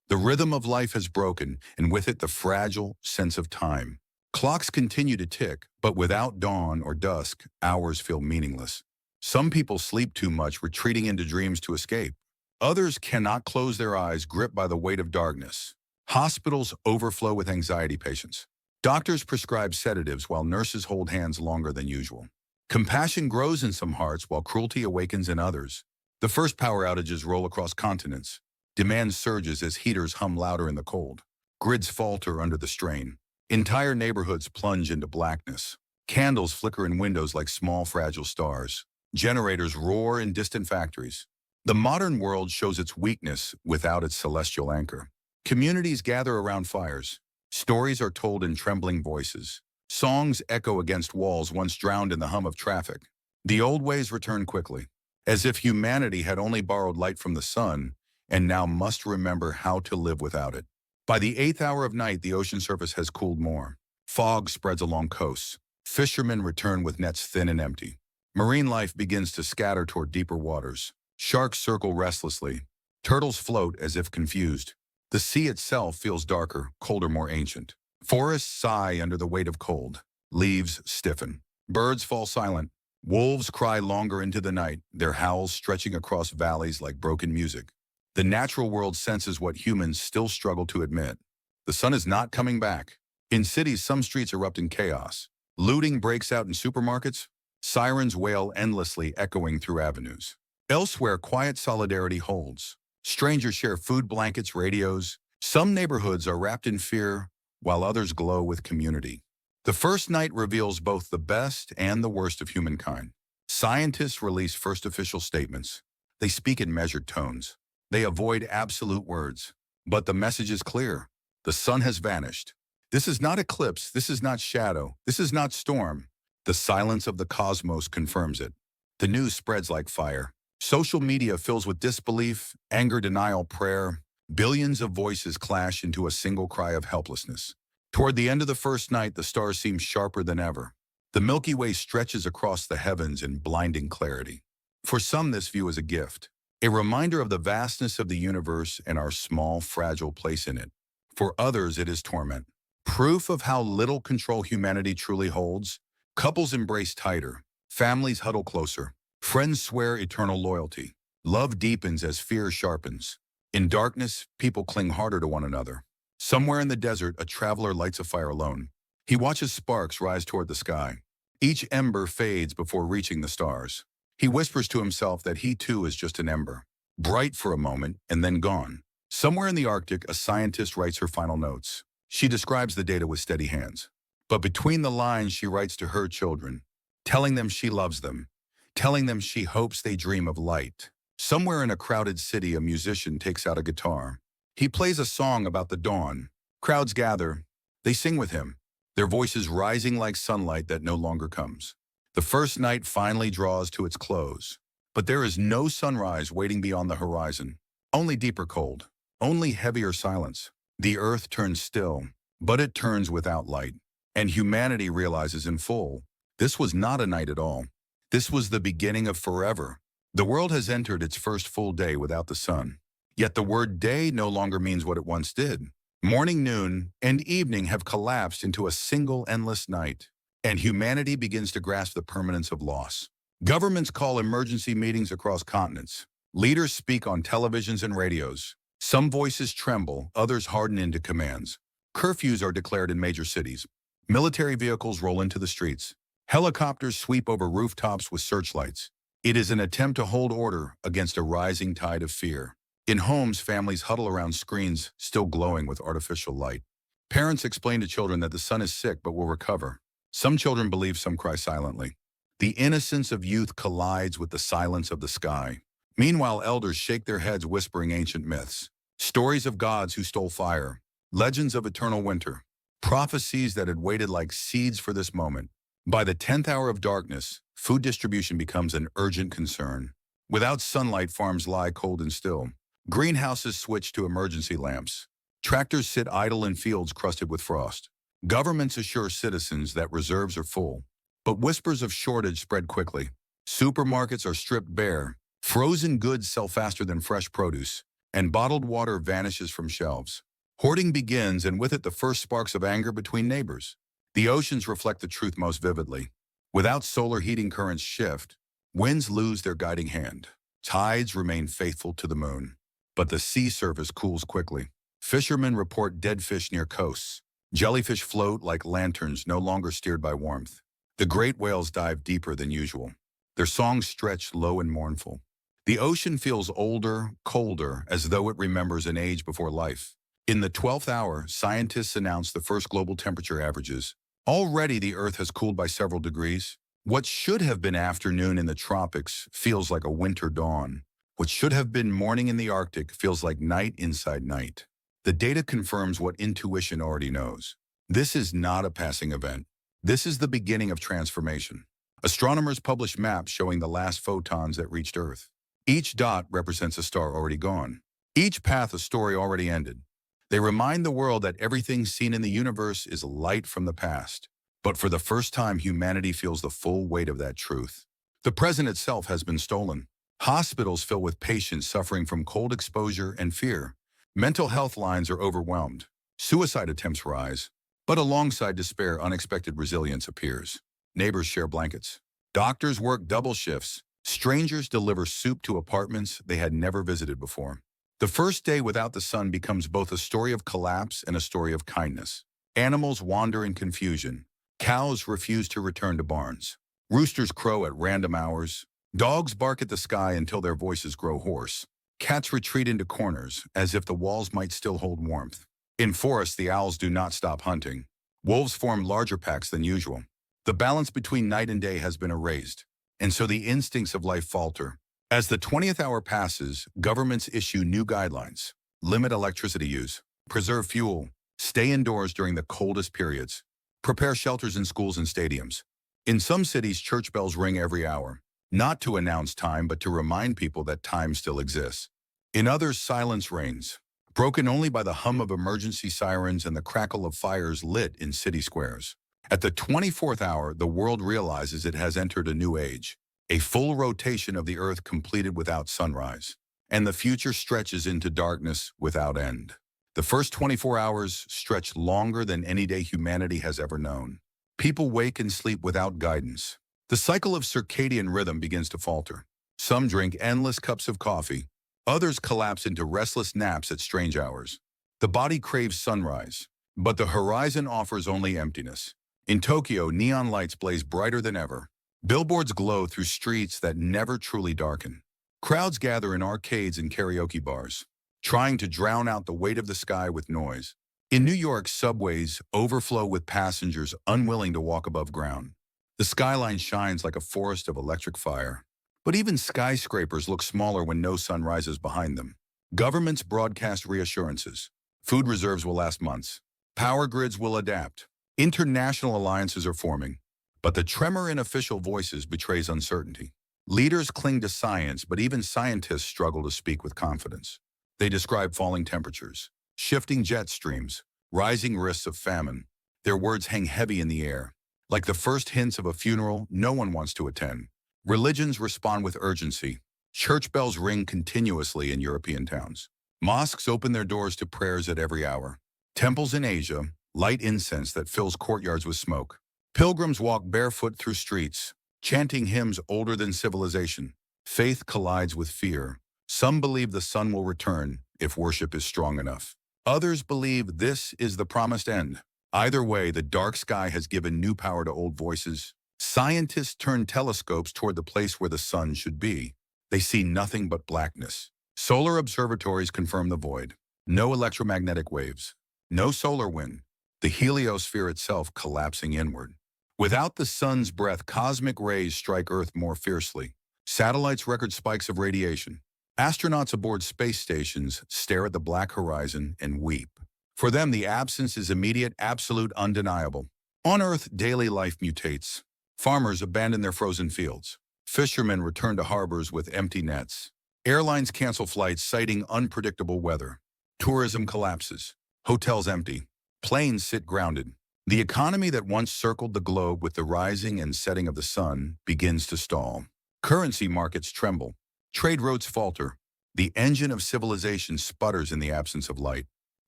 A: The rhythm of life has broken, and with it the fragile sense of time. Clocks continue to tick, but without dawn or dusk, hours feel meaningless. Some people sleep too much, retreating into dreams to escape. Others cannot close their eyes, gripped by the weight of darkness. Hospitals overflow with anxiety patients. Doctors prescribe sedatives while nurses hold hands longer than usual. Compassion grows in some hearts while cruelty awakens in others. The first power outages roll across continents. Demand surges as heaters hum louder in the cold. Grids falter under the strain. Entire neighborhoods plunge into blackness. Candles flicker in windows like small fragile stars. Generators roar in distant factories. The modern world shows its weakness without its celestial anchor. Communities gather around fires. Stories are told in trembling voices. Songs echo against walls once drowned in the hum of traffic. The old ways return quickly, as if humanity had only borrowed light from the sun and now must remember how to live without it. By the eighth hour of night, the ocean surface has cooled more. Fog spreads along coasts. Fishermen return with nets thin and empty. Marine life begins to scatter toward deeper waters. Sharks circle restlessly. Turtles float as if confused. The sea itself feels darker, colder, more ancient. Forests sigh under the weight of cold. Leaves stiffen. Birds fall silent. Wolves cry longer into the night, their howls stretching across valleys like broken music. The natural world senses what humans still struggle to admit. The sun is not coming back. In cities, some streets erupt in chaos. Looting breaks out in supermarkets. Sirens wail endlessly, echoing through avenues. Elsewhere, quiet solidarity holds. Strangers share food blankets, radios. Some neighborhoods are wrapped in fear, while others glow with community. The first night reveals both the best and the worst of humankind. Scientists release first official statements. They speak in measured tones. They avoid absolute words. But the message is clear. The sun has vanished. This is not eclipse. This is not shadow. This is not storm. The silence of the cosmos confirms it. The news spreads like fire. Social media fills with disbelief, anger, denial, prayer. Billions of voices clash into a single cry of helplessness. Toward the end of the first night, the stars seem sharper than ever. The Milky Way stretches across the heavens in blinding clarity. For some, this view is a gift, a reminder of the vastness of the universe and our small, fragile place in it. For others, it is torment, proof of how little control humanity truly holds. Couples embrace tighter, families huddle closer, friends swear eternal loyalty. Love deepens as fear sharpens. In darkness, people cling harder to one another. Somewhere in the desert, a traveler lights a fire alone. He watches sparks rise toward the sky. Each ember fades before reaching the stars. He whispers to himself that he too is just an ember, bright for a moment and then gone. Somewhere in the Arctic, a scientist writes her final notes. She describes the data with steady hands. But between the lines, she writes to her children, telling them she loves them, telling them she hopes they dream of light. Somewhere in a crowded city, a musician takes out a guitar. He plays a song about the dawn. Crowds gather. They sing with him, their voices rising like sunlight that no longer comes. The first night finally draws to its close. But there is no sunrise waiting beyond the horizon. Only deeper cold. Only heavier silence. The earth turns still, but it turns without light. And humanity realizes in full, this was not a night at all. This was the beginning of forever. The world has entered its first full day without the sun. Yet the word day no longer means what it once did. Morning, noon, and evening have collapsed into a single endless night, and humanity begins to grasp the permanence of loss. Governments call emergency meetings across continents. Leaders speak on televisions and radios. Some voices tremble, others harden into commands. Curfews are declared in major cities. Military vehicles roll into the streets. Helicopters sweep over rooftops with searchlights. It is an attempt to hold order against a rising tide of fear. In homes, families huddle around screens still glowing with artificial light. Parents explain to children that the sun is sick but will recover. Some children believe, some cry silently. The innocence of youth collides with the silence of the sky. Meanwhile, elders shake their heads whispering ancient myths. Stories of gods who stole fire. Legends of eternal winter. Prophecies that had waited like seeds for this moment. By the 10th hour of darkness, food distribution becomes an urgent concern. Without sunlight, farms lie cold and still. Greenhouses switch to emergency lamps. Tractors sit idle in fields crusted with frost. Governments assure citizens that reserves are full. But whispers of shortage spread quickly. Supermarkets are stripped bare. Frozen goods sell faster than fresh produce. And bottled water vanishes from shelves. Hoarding begins, and with it the first sparks of anger between neighbors. The oceans reflect the truth most vividly. Without solar heating, currents shift. Winds lose their guiding hand. Tides remain faithful to the moon. But the sea surface cools quickly. Fishermen report dead fish near coasts. Jellyfish float like lanterns, no longer steered by warmth. The great whales dive deeper than usual. Their songs stretch low and mournful. The ocean feels older, colder, as though it remembers an age before life. In the 12th hour, scientists announce the first global temperature averages. Already the Earth has cooled by several degrees. What should have been afternoon in the tropics feels like a winter dawn. What should have been morning in the Arctic feels like night inside night. The data confirms what intuition already knows. This is not a passing event. This is the beginning of transformation. Astronomers publish maps showing the last photons that reached Earth. Each dot represents a star already gone. Each path a story already ended. They remind the world that everything seen in the universe is light from the past. But for the first time, humanity feels the full weight of that truth. The present itself has been stolen. Hospitals fill with patients suffering from cold exposure and fear. Mental health lines are overwhelmed. Suicide attempts rise. But alongside despair, unexpected resilience appears. Neighbors share blankets. Doctors work double shifts. Strangers deliver soup to apartments they had never visited before. The first day without the sun becomes both a story of collapse and a story of kindness. Animals wander in confusion. Cows refuse to return to barns. Roosters crow at random hours. Dogs bark at the sky until their voices grow hoarse. Cats retreat into corners as if the walls might still hold warmth. In forests, the owls do not stop hunting. Wolves form larger packs than usual. The balance between night and day has been erased, and so the instincts of life falter. As the 20th hour passes, governments issue new guidelines. Limit electricity use. Preserve fuel. Stay indoors during the coldest periods. Prepare shelters in schools and stadiums. In some cities, church bells ring every hour, not to announce time, but to remind people that time still exists. In others, silence reigns, broken only by the hum of emergency sirens and the crackle of fires lit in city squares. At the 24th hour, the world realizes it has entered a new age, a full rotation of the earth completed without sunrise, and the future stretches into darkness without end. The first 24 hours stretch longer than any day humanity has ever known. People wake and sleep without guidance. The cycle of circadian rhythm begins to falter. Some drink endless cups of coffee. Others collapse into restless naps at strange hours. The body craves sunrise, but the horizon offers only emptiness. In Tokyo, neon lights blaze brighter than ever. Billboards glow through streets that never truly darken. Crowds gather in arcades and karaoke bars, trying to drown out the weight of the sky with noise. In New York, subways overflow with passengers unwilling to walk above ground. The skyline shines like a forest of electric fire. But even skyscrapers look smaller when no sun rises behind them. Governments broadcast reassurances. Food reserves will last months. Power grids will adapt. International alliances are forming. But the tremor in official voices betrays uncertainty. Leaders cling to science, but even scientists struggle to speak with confidence. They describe falling temperatures, shifting jet streams, rising risks of famine. Their words hang heavy in the air. Like the first hints of a funeral no one wants to attend. Religions respond with urgency. Church bells ring continuously in European towns. Mosques open their doors to prayers at every hour. Temples in Asia light incense that fills courtyards with smoke. Pilgrims walk barefoot through streets, chanting hymns older than civilization. Faith collides with fear. Some believe the sun will return if worship is strong enough. Others believe this is the promised end. Either way, the dark sky has given new power to old voices. Scientists turn telescopes toward the place where the sun should be. They see nothing but blackness. Solar observatories confirm the void. No electromagnetic waves. No solar wind. The heliosphere itself collapsing inward. Without the sun's breath, cosmic rays strike Earth more fiercely. Satellites record spikes of radiation. Astronauts aboard space stations stare at the black horizon and weep. For them, the absence is immediate, absolute, undeniable. On Earth, daily life mutates. Farmers abandon their frozen fields. Fishermen return to harbors with empty nets. Airlines cancel flights, citing unpredictable weather. Tourism collapses. Hotels empty. Planes sit grounded. The economy that once circled the globe with the rising and setting of the sun begins to stall. Currency markets tremble. Trade routes falter. The engine of civilization sputters in the absence of light.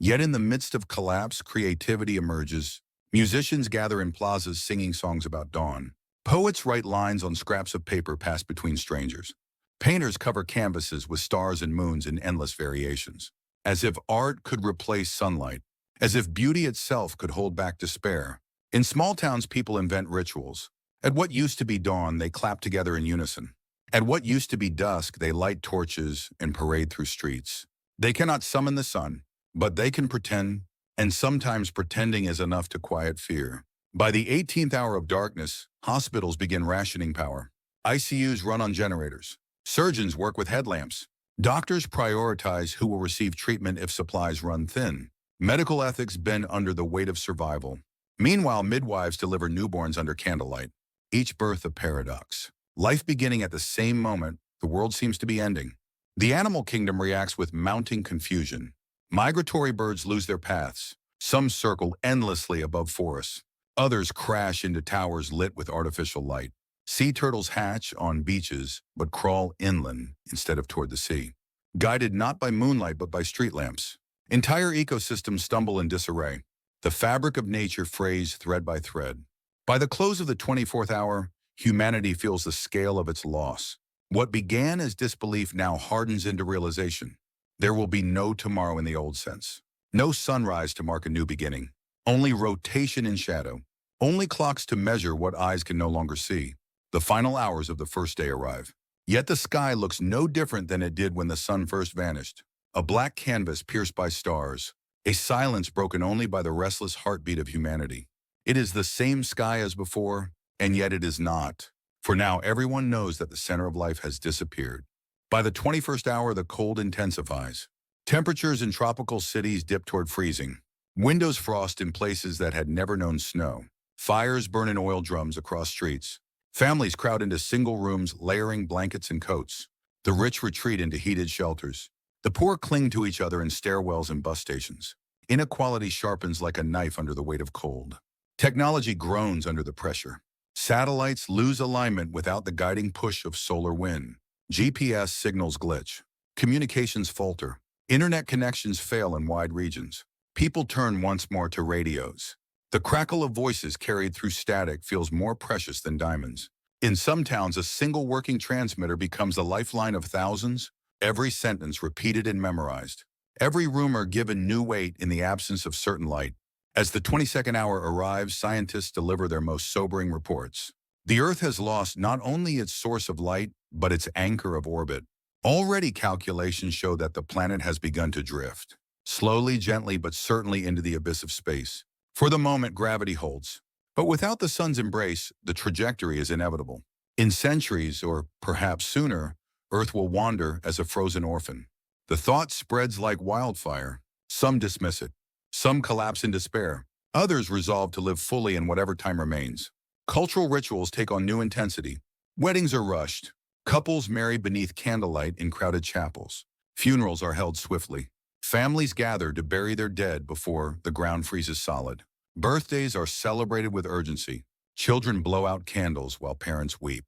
A: Yet in the midst of collapse, creativity emerges. Musicians gather in plazas singing songs about dawn. Poets write lines on scraps of paper passed between strangers. Painters cover canvases with stars and moons in endless variations. As if art could replace sunlight. As if beauty itself could hold back despair. In small towns, people invent rituals. At what used to be dawn, they clap together in unison. At what used to be dusk, they light torches and parade through streets. They cannot summon the sun, but they can pretend, and sometimes pretending is enough to quiet fear. By the 18th hour of darkness, hospitals begin rationing power. ICUs run on generators. Surgeons work with headlamps. Doctors prioritize who will receive treatment if supplies run thin. Medical ethics bend under the weight of survival. Meanwhile, midwives deliver newborns under candlelight. Each birth a paradox. Life beginning at the same moment, the world seems to be ending. The animal kingdom reacts with mounting confusion. Migratory birds lose their paths. Some circle endlessly above forests. Others crash into towers lit with artificial light. Sea turtles hatch on beaches, but crawl inland instead of toward the sea. Guided not by moonlight but by street lamps. Entire ecosystems stumble in disarray, the fabric of nature frays thread by thread. By the close of the 24th hour, humanity feels the scale of its loss. What began as disbelief now hardens into realization. There will be no tomorrow in the old sense. No sunrise to mark a new beginning. Only rotation in shadow. Only clocks to measure what eyes can no longer see. The final hours of the first day arrive. Yet the sky looks no different than it did when the sun first vanished. A black canvas pierced by stars. A silence broken only by the restless heartbeat of humanity. It is the same sky as before, and yet it is not. For now everyone knows that the center of life has disappeared. By the 21st hour, the cold intensifies. Temperatures in tropical cities dip toward freezing. Windows frost in places that had never known snow. Fires burn in oil drums across streets. Families crowd into single rooms, layering blankets and coats. The rich retreat into heated shelters. The poor cling to each other in stairwells and bus stations. Inequality sharpens like a knife under the weight of cold. Technology groans under the pressure. Satellites lose alignment without the guiding push of solar wind. GPS signals glitch. Communications falter. Internet connections fail in wide regions. People turn once more to radios. The crackle of voices carried through static feels more precious than diamonds. In some towns, a single working transmitter becomes the lifeline of thousands, every sentence repeated and memorized. Every rumor given new weight in the absence of certain light. As the 22nd hour arrives, scientists deliver their most sobering reports. The Earth has lost not only its source of light, but its anchor of orbit. Already calculations show that the planet has begun to drift. Slowly, gently, but certainly into the abyss of space. For the moment, gravity holds. But without the sun's embrace, the trajectory is inevitable. In centuries, or perhaps sooner, Earth will wander as a frozen orphan. The thought spreads like wildfire. Some dismiss it. Some collapse in despair. Others resolve to live fully in whatever time remains. Cultural rituals take on new intensity. Weddings are rushed. Couples marry beneath candlelight in crowded chapels. Funerals are held swiftly. Families gather to bury their dead before the ground freezes solid. Birthdays are celebrated with urgency. Children blow out candles while parents weep.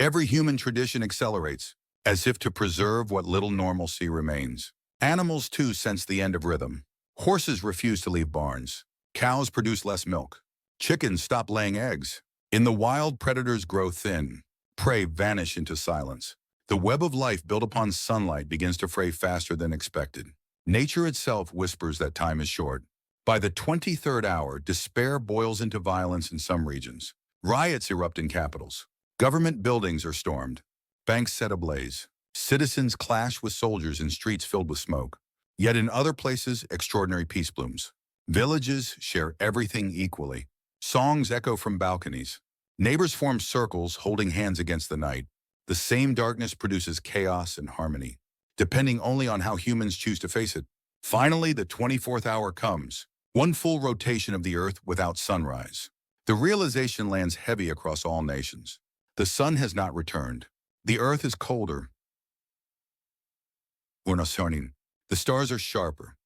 A: Every human tradition accelerates, as if to preserve what little normalcy remains. Animals too sense the end of rhythm. Horses refuse to leave barns. Cows produce less milk. Chickens stop laying eggs. In the wild, predators grow thin. Prey vanish into silence. The web of life built upon sunlight begins to fray faster than expected. Nature itself whispers that time is short. By the 23rd hour, despair boils into violence in some regions. Riots erupt in capitals. Government buildings are stormed. Banks set ablaze. Citizens clash with soldiers in streets filled with smoke. Yet in other places, extraordinary peace blooms. Villages share everything equally. Songs echo from balconies. Neighbors form circles, holding hands against the night. The same darkness produces chaos and harmony, depending only on how humans choose to face it. Finally, the 24th hour comes. One full rotation of the Earth without sunrise. The realization lands heavy across all nations. The sun has not returned. The Earth is colder. The stars are sharper.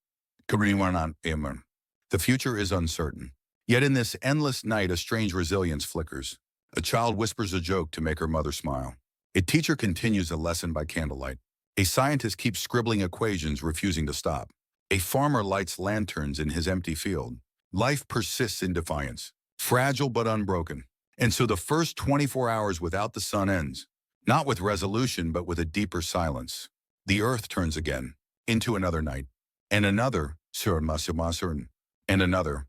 A: The future is uncertain. Yet in this endless night, a strange resilience flickers. A child whispers a joke to make her mother smile. A teacher continues a lesson by candlelight. A scientist keeps scribbling equations, refusing to stop. A farmer lights lanterns in his empty field. Life persists in defiance, fragile but unbroken. And so the first 24 hours without the sun ends, not with resolution, but with a deeper silence. The Earth turns again, into another night, and another, and another,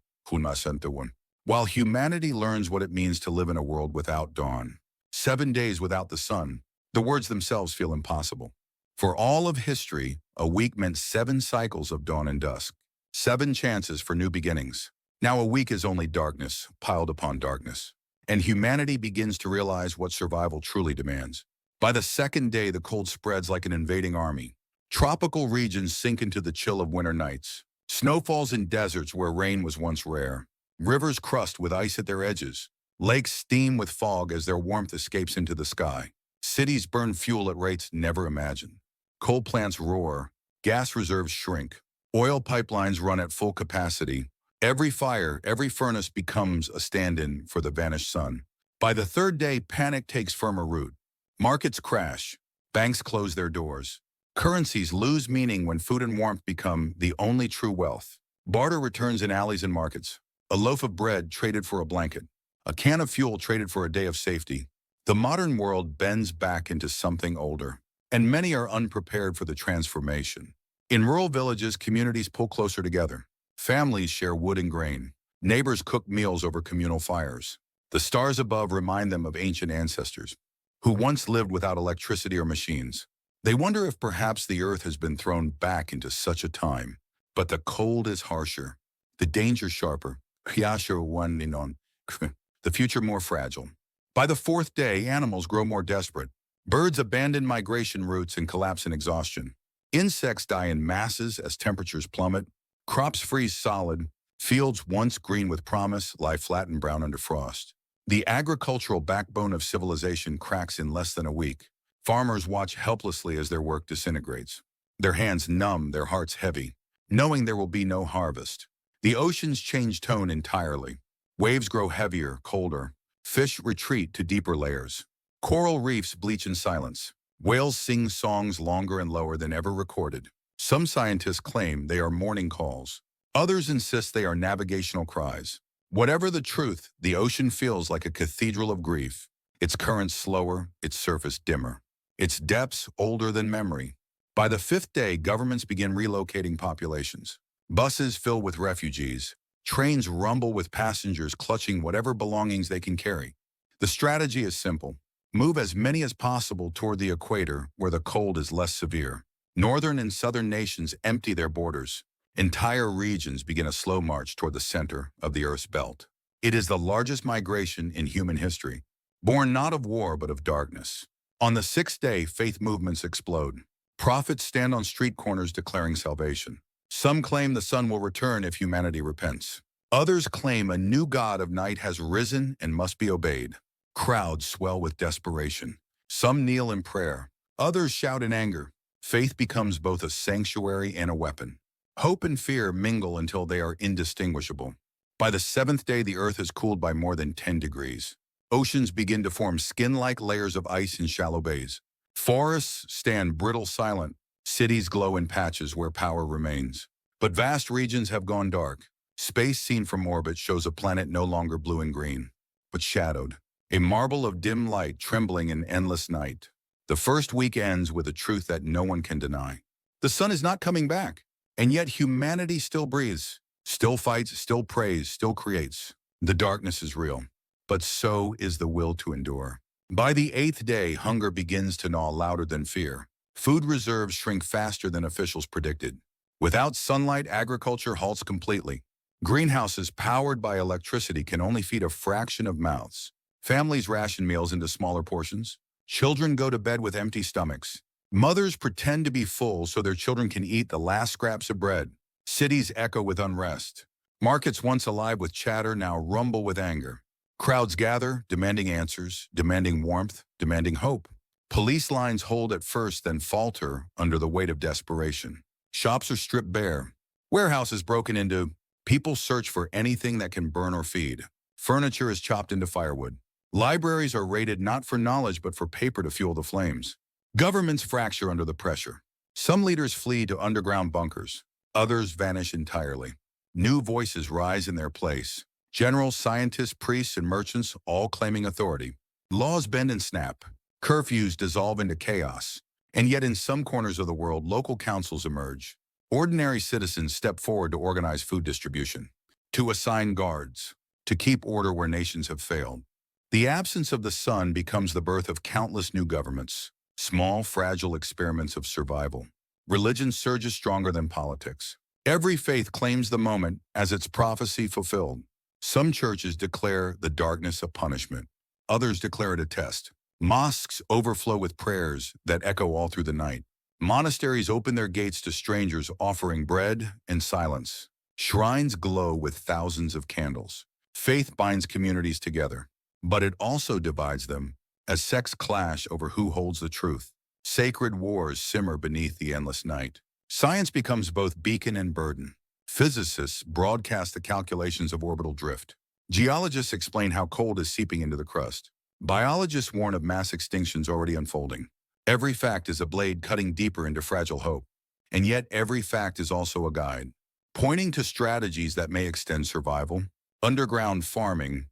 A: while humanity learns what it means to live in a world without dawn. 7 days without the sun, the words themselves feel impossible. For all of history, a week meant 7 cycles of dawn and dusk, 7 chances for new beginnings. Now a week is only darkness, piled upon darkness. And humanity begins to realize what survival truly demands. By the second day, the cold spreads like an invading army. Tropical regions sink into the chill of winter nights. Snow falls in deserts where rain was once rare. Rivers crust with ice at their edges. Lakes steam with fog as their warmth escapes into the sky. Cities burn fuel at rates never imagined. Coal plants roar. Gas reserves shrink. Oil pipelines run at full capacity. Every fire, every furnace becomes a stand-in for the vanished sun. By the third day, panic takes firmer root. Markets crash. Banks close their doors. Currencies lose meaning when food and warmth become the only true wealth. Barter returns in alleys and markets. A loaf of bread traded for a blanket. A can of fuel traded for a day of safety. The modern world bends back into something older, and many are unprepared for the transformation. In rural villages, communities pull closer together. Families share wood and grain. Neighbors cook meals over communal fires. The stars above remind them of ancient ancestors who once lived without electricity or machines. They wonder if perhaps the earth has been thrown back into such a time. But the cold is harsher, the danger sharper, the future more fragile. By the fourth day, animals grow more desperate. Birds abandon migration routes and collapse in exhaustion. Insects die in masses as temperatures plummet. Crops freeze solid. Fields once green with promise lie flat and brown under frost. The agricultural backbone of civilization cracks in less than a week. Farmers watch helplessly as their work disintegrates. Their hands numb, their hearts heavy, knowing there will be no harvest. The oceans change tone entirely. Waves grow heavier, colder. Fish retreat to deeper layers. Coral reefs bleach in silence. Whales sing songs longer and lower than ever recorded. Some scientists claim they are morning calls. Others insist they are navigational cries. Whatever the truth, the ocean feels like a cathedral of grief. Its currents slower, its surface dimmer. Its depths older than memory. By the fifth day, governments begin relocating populations. Buses fill with refugees. Trains rumble with passengers clutching whatever belongings they can carry. The strategy is simple. Move as many as possible toward the equator, where the cold is less severe. Northern and southern nations empty their borders. Entire regions begin a slow march toward the center of the Earth's belt. It is the largest migration in human history, born not of war but of darkness. On the sixth day, faith movements explode. Prophets stand on street corners declaring salvation. Some claim the sun will return if humanity repents. Others claim a new god of night has risen and must be obeyed. Crowds swell with desperation. Some kneel in prayer. Others shout in anger. Faith becomes both a sanctuary and a weapon. Hope and fear mingle until they are indistinguishable. By the seventh day, the earth is cooled by more than 10 degrees. Oceans begin to form skin-like layers of ice in shallow bays. Forests stand brittle silent. Cities glow in patches where power remains. But vast regions have gone dark. Space seen from orbit shows a planet no longer blue and green, but shadowed. A marble of dim light trembling in endless night. The first week ends with a truth that no one can deny. The sun is not coming back, and yet humanity still breathes, still fights, still prays, still creates. The darkness is real, but so is the will to endure. By the eighth day, hunger begins to gnaw louder than fear. Food reserves shrink faster than officials predicted. Without sunlight, agriculture halts completely. Greenhouses powered by electricity can only feed a fraction of mouths. Families ration meals into smaller portions. Children go to bed with empty stomachs. Mothers pretend to be full so their children can eat the last scraps of bread. Cities echo with unrest. Markets once alive with chatter now rumble with anger. Crowds gather, demanding answers, demanding warmth, demanding hope. Police lines hold at first, then falter under the weight of desperation. Shops are stripped bare. Warehouses broken into. People search for anything that can burn or feed. Furniture is chopped into firewood. Libraries are raided not for knowledge but for paper to fuel the flames. Governments fracture under the pressure. Some leaders flee to underground bunkers. Others vanish entirely. New voices rise in their place. Generals, scientists, priests, and merchants all claiming authority. Laws bend and snap. Curfews dissolve into chaos. And yet in some corners of the world, local councils emerge. Ordinary citizens step forward to organize food distribution, to assign guards, to keep order where nations have failed. The absence of the sun becomes the birth of countless new governments, small, fragile experiments of survival. Religion surges stronger than politics. Every faith claims the moment as its prophecy fulfilled. Some churches declare the darkness a punishment. Others declare it a test. Mosques overflow with prayers that echo all through the night. Monasteries open their gates to strangers offering bread and silence. Shrines glow with thousands of candles. Faith binds communities together, but it also divides them as sects clash over who holds the truth. Sacred wars simmer beneath the endless night. Science becomes both beacon and burden. Physicists broadcast the calculations of orbital drift. Geologists explain how cold is seeping into the crust. Biologists warn of mass extinctions already unfolding. Every fact is a blade cutting deeper into fragile hope. And yet every fact is also a guide, pointing to strategies that may extend survival. Underground farming,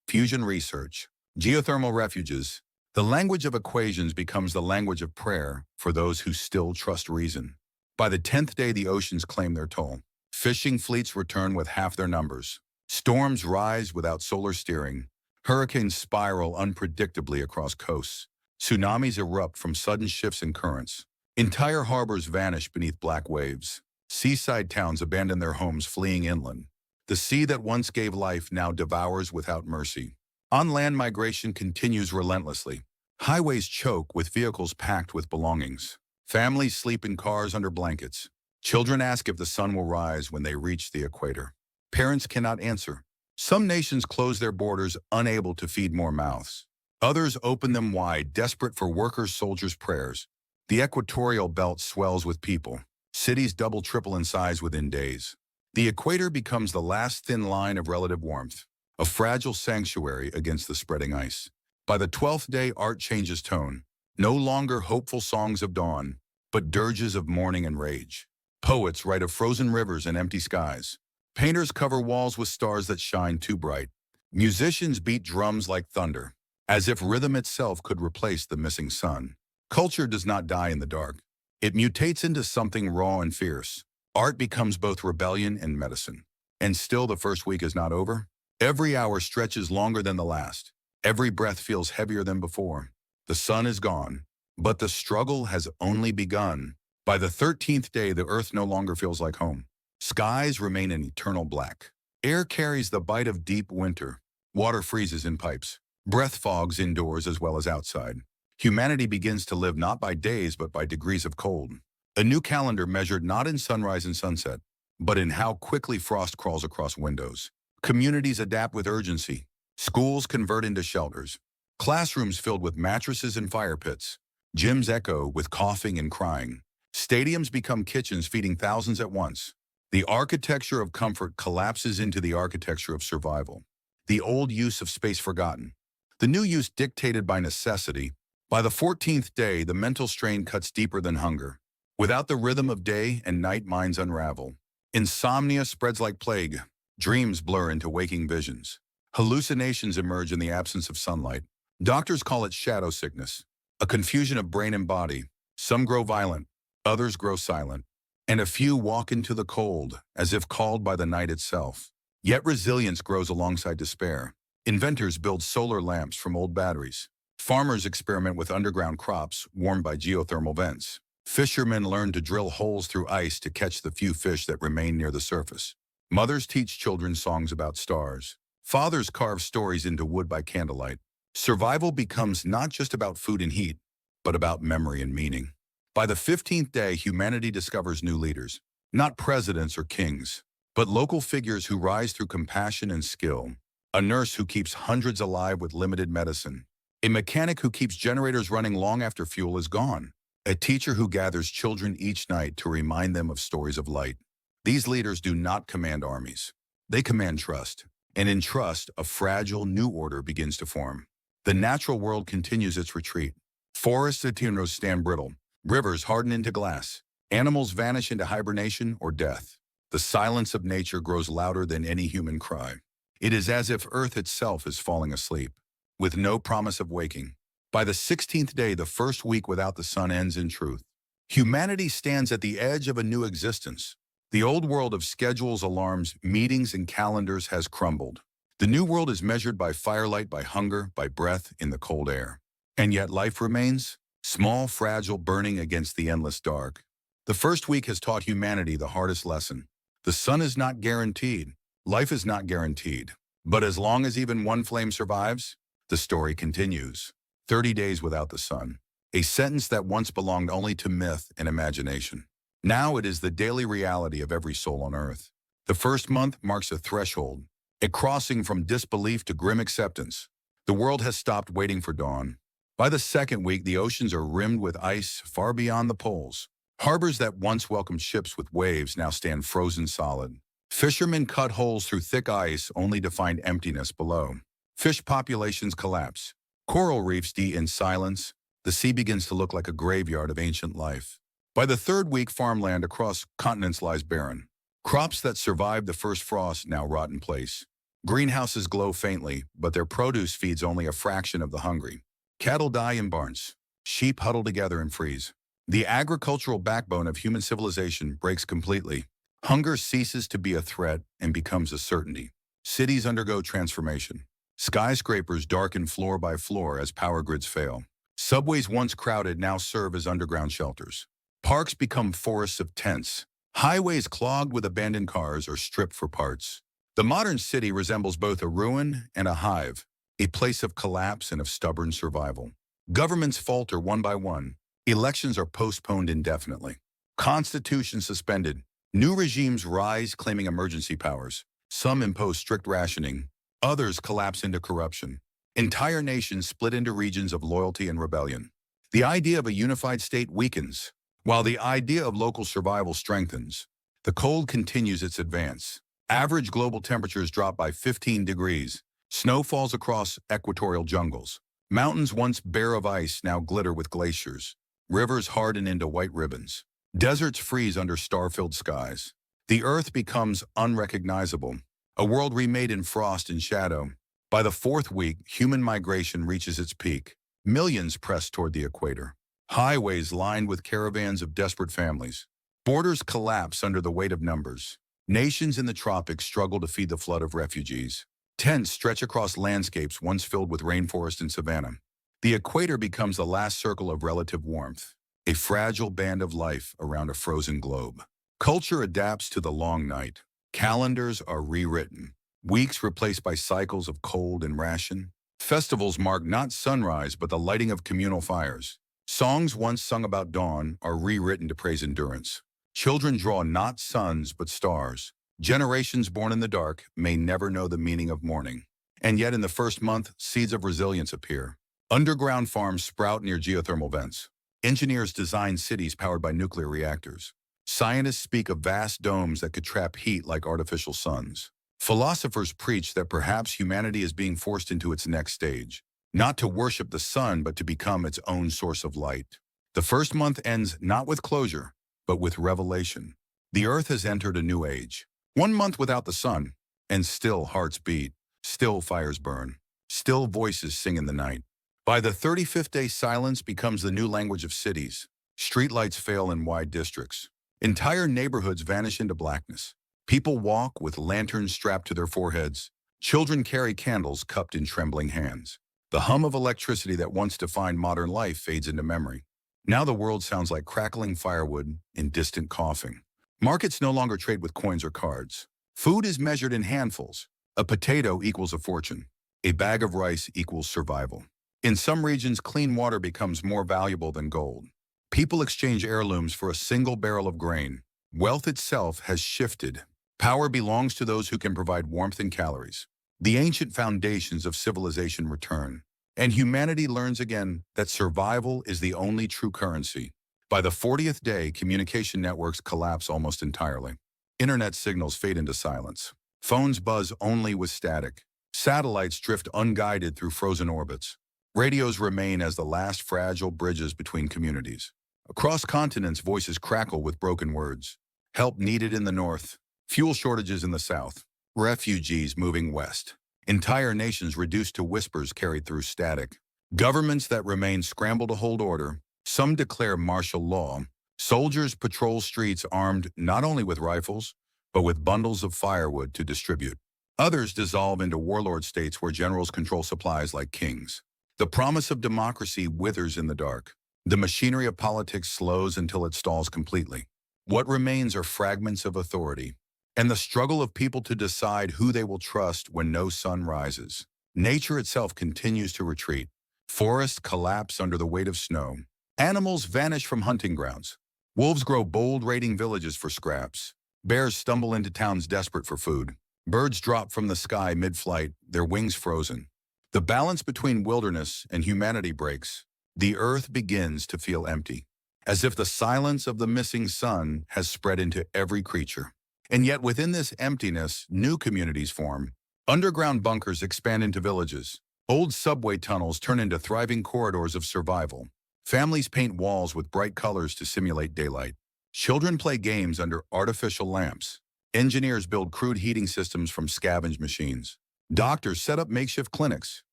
A: fusion research, geothermal refuges. The language of equations becomes the language of prayer for those who still trust reason. By the 10th day, the oceans claim their toll. Fishing fleets return with half their numbers. Storms rise without solar steering. Hurricanes spiral unpredictably across coasts. Tsunamis erupt from sudden shifts in currents. Entire harbors vanish beneath black waves. Seaside towns abandon their homes, fleeing inland. The sea that once gave life now devours without mercy. On land, migration continues relentlessly. Highways choke with vehicles packed with belongings. Families sleep in cars under blankets. Children ask if the sun will rise when they reach the equator. Parents cannot answer. Some nations close their borders, unable to feed more mouths. Others open them wide, desperate for workers' soldiers' prayers. The equatorial belt swells with people. Cities double, triple in size within days. The equator becomes the last thin line of relative warmth, a fragile sanctuary against the spreading ice. By the 12th day, art changes tone. No longer hopeful songs of dawn, but dirges of mourning and rage. Poets write of frozen rivers and empty skies. Painters cover walls with stars that shine too bright. Musicians beat drums like thunder, as if rhythm itself could replace the missing sun. Culture does not die in the dark. It mutates into something raw and fierce. Art becomes both rebellion and medicine. And still the first week is not over. Every hour stretches longer than the last. Every breath feels heavier than before. The sun is gone, but the struggle has only begun. By the 13th day, the earth no longer feels like home. Skies remain in eternal black. Air carries the bite of deep winter. Water freezes in pipes. Breath fogs indoors as well as outside. Humanity begins to live not by days but by degrees of cold. A new calendar measured not in sunrise and sunset, but in how quickly frost crawls across windows. Communities adapt with urgency. Schools convert into shelters. Classrooms filled with mattresses and fire pits. Gyms echo with coughing and crying. Stadiums become kitchens feeding thousands at once. The architecture of comfort collapses into the architecture of survival. The old use of space forgotten. The new use dictated by necessity. By the 14th day, the mental strain cuts deeper than hunger. Without the rhythm of day and night, minds unravel. Insomnia spreads like plague. Dreams blur into waking visions. Hallucinations emerge in the absence of sunlight. Doctors call it shadow sickness, a confusion of brain and body. Some grow violent, others grow silent, and a few walk into the cold, as if called by the night itself. Yet resilience grows alongside despair. Inventors build solar lamps from old batteries. Farmers experiment with underground crops warmed by geothermal vents. Fishermen learn to drill holes through ice to catch the few fish that remain near the surface. Mothers teach children songs about stars. Fathers carve stories into wood by candlelight. Survival becomes not just about food and heat, but about memory and meaning. By the 15th day, humanity discovers new leaders, not presidents or kings, but local figures who rise through compassion and skill. A nurse who keeps hundreds alive with limited medicine. A mechanic who keeps generators running long after fuel is gone. A teacher who gathers children each night to remind them of stories of light. These leaders do not command armies. They command trust. And in trust, a fragile new order begins to form. The natural world continues its retreat. Forests and tundras stand brittle. Rivers harden into glass. Animals vanish into hibernation or death. The silence of nature grows louder than any human cry. It is as if Earth itself is falling asleep, with no promise of waking. By the 16th day, the first week without the sun ends in truth. Humanity stands at the edge of a new existence. The old world of schedules, alarms, meetings, and calendars has crumbled. The new world is measured by firelight, by hunger, by breath in the cold air. And yet life remains, small, fragile, burning against the endless dark. The first week has taught humanity the hardest lesson. The sun is not guaranteed. Life is not guaranteed. But as long as even one flame survives, the story continues. 30 days without the sun. A sentence that once belonged only to myth and imagination. Now it is the daily reality of every soul on earth. The first month marks a threshold, a crossing from disbelief to grim acceptance. The world has stopped waiting for dawn. By the second week, the oceans are rimmed with ice far beyond the poles. Harbors that once welcomed ships with waves now stand frozen solid. Fishermen cut holes through thick ice only to find emptiness below. Fish populations collapse. Coral reefs die in silence. the sea begins to look like a graveyard of ancient life. By the third week, farmland across continents lies barren. Crops that survived the first frost now rot in place. Greenhouses glow faintly, but their produce feeds only a fraction of the hungry. Cattle die in barns. Sheep huddle together and freeze. The agricultural backbone of human civilization breaks completely. Hunger ceases to be a threat and becomes a certainty. Cities undergo transformation. Skyscrapers darken floor by floor as power grids fail. Subways once crowded now serve as underground shelters. Parks become forests of tents. Highways clogged with abandoned cars are stripped for parts. The modern city resembles both a ruin and a hive, a place of collapse and of stubborn survival. Governments falter one by one. Elections are postponed indefinitely. Constitutions suspended. New regimes rise claiming emergency powers. Some impose strict rationing. Others collapse into corruption. Entire nations split into regions of loyalty and rebellion. The idea of a unified state weakens, while the idea of local survival strengthens. The cold continues its advance. Average global temperatures drop by 15 degrees. Snow falls across equatorial jungles. Mountains once bare of ice now glitter with glaciers. Rivers harden into white ribbons. Deserts freeze under star-filled skies. The earth becomes unrecognizable, a world remade in frost and shadow. By the fourth week, human migration reaches its peak. Millions press toward the equator. Highways lined with caravans of desperate families. Borders collapse under the weight of numbers. Nations in the tropics struggle to feed the flood of refugees. Tents stretch across landscapes once filled with rainforest and savanna. The equator becomes the last circle of relative warmth, a fragile band of life around a frozen globe. Culture adapts to the long night. Calendars are rewritten. Weeks replaced by cycles of cold and ration. Festivals mark not sunrise but the lighting of communal fires. Songs once sung about dawn are rewritten to praise endurance. Children draw not suns but stars. Generations born in the dark may never know the meaning of morning. And yet in the first month, seeds of resilience appear. Underground farms sprout near geothermal vents. Engineers design cities powered by nuclear reactors. Scientists speak of vast domes that could trap heat like artificial suns. Philosophers preach that perhaps humanity is being forced into its next stage, not to worship the sun but to become its own source of light. The first month ends not with closure, but with revelation. The earth has entered a new age. 1 month without the sun, and still hearts beat, still fires burn, still voices sing in the night. By the 35th day, silence becomes the new language of cities. Streetlights fail in wide districts. Entire neighborhoods vanish into blackness. People walk with lanterns strapped to their foreheads. Children carry candles cupped in trembling hands. The hum of electricity that once defined modern life fades into memory. Now the world sounds like crackling firewood and distant coughing. Markets no longer trade with coins or cards. Food is measured in handfuls. A potato equals a fortune. A bag of rice equals survival. In some regions, clean water becomes more valuable than gold. People exchange heirlooms for a single barrel of grain. Wealth itself has shifted. Power belongs to those who can provide warmth and calories. The ancient foundations of civilization return, and humanity learns again that survival is the only true currency. By the 40th day, communication networks collapse almost entirely. Internet signals fade into silence. Phones buzz only with static. Satellites drift unguided through frozen orbits. Radios remain as the last fragile bridges between communities. Across continents, voices crackle with broken words. Help needed in the north. Fuel shortages in the south. Refugees moving west. Entire nations reduced to whispers carried through static. Governments that remain scramble to hold order. Some declare martial law. Soldiers patrol streets armed not only with rifles, but with bundles of firewood to distribute. Others dissolve into warlord states where generals control supplies like kings. The promise of democracy withers in the dark. The machinery of politics slows until it stalls completely. What remains are fragments of authority, and the struggle of people to decide who they will trust when no sun rises. Nature itself continues to retreat. Forests collapse under the weight of snow. Animals vanish from hunting grounds. Wolves grow bold, raiding villages for scraps. Bears stumble into towns desperate for food. Birds drop from the sky mid-flight, their wings frozen. The balance between wilderness and humanity breaks. The earth begins to feel empty, as if the silence of the missing sun has spread into every creature. And yet within this emptiness, new communities form. Underground bunkers expand into villages. Old subway tunnels turn into thriving corridors of survival. Families paint walls with bright colors to simulate daylight. Children play games under artificial lamps. Engineers build crude heating systems from scavenged machines. Doctors set up makeshift clinics.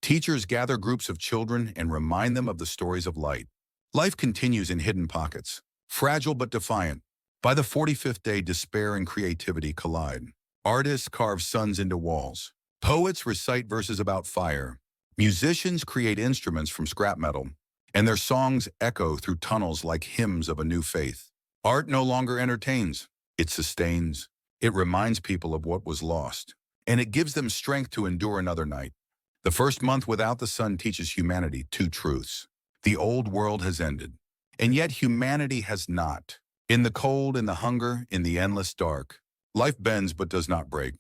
A: Teachers gather groups of children and remind them of the stories of light. Life continues in hidden pockets, fragile but defiant. By the 45th day, despair and creativity collide. Artists carve suns into walls. Poets recite verses about fire. Musicians create instruments from scrap metal, and their songs echo through tunnels like hymns of a new faith. Art no longer entertains, it sustains. It reminds people of what was lost, and it gives them strength to endure another night. The first month without the sun teaches humanity two truths. The old world has ended, and yet humanity has not. In the cold, in the hunger, in the endless dark, life bends but does not break.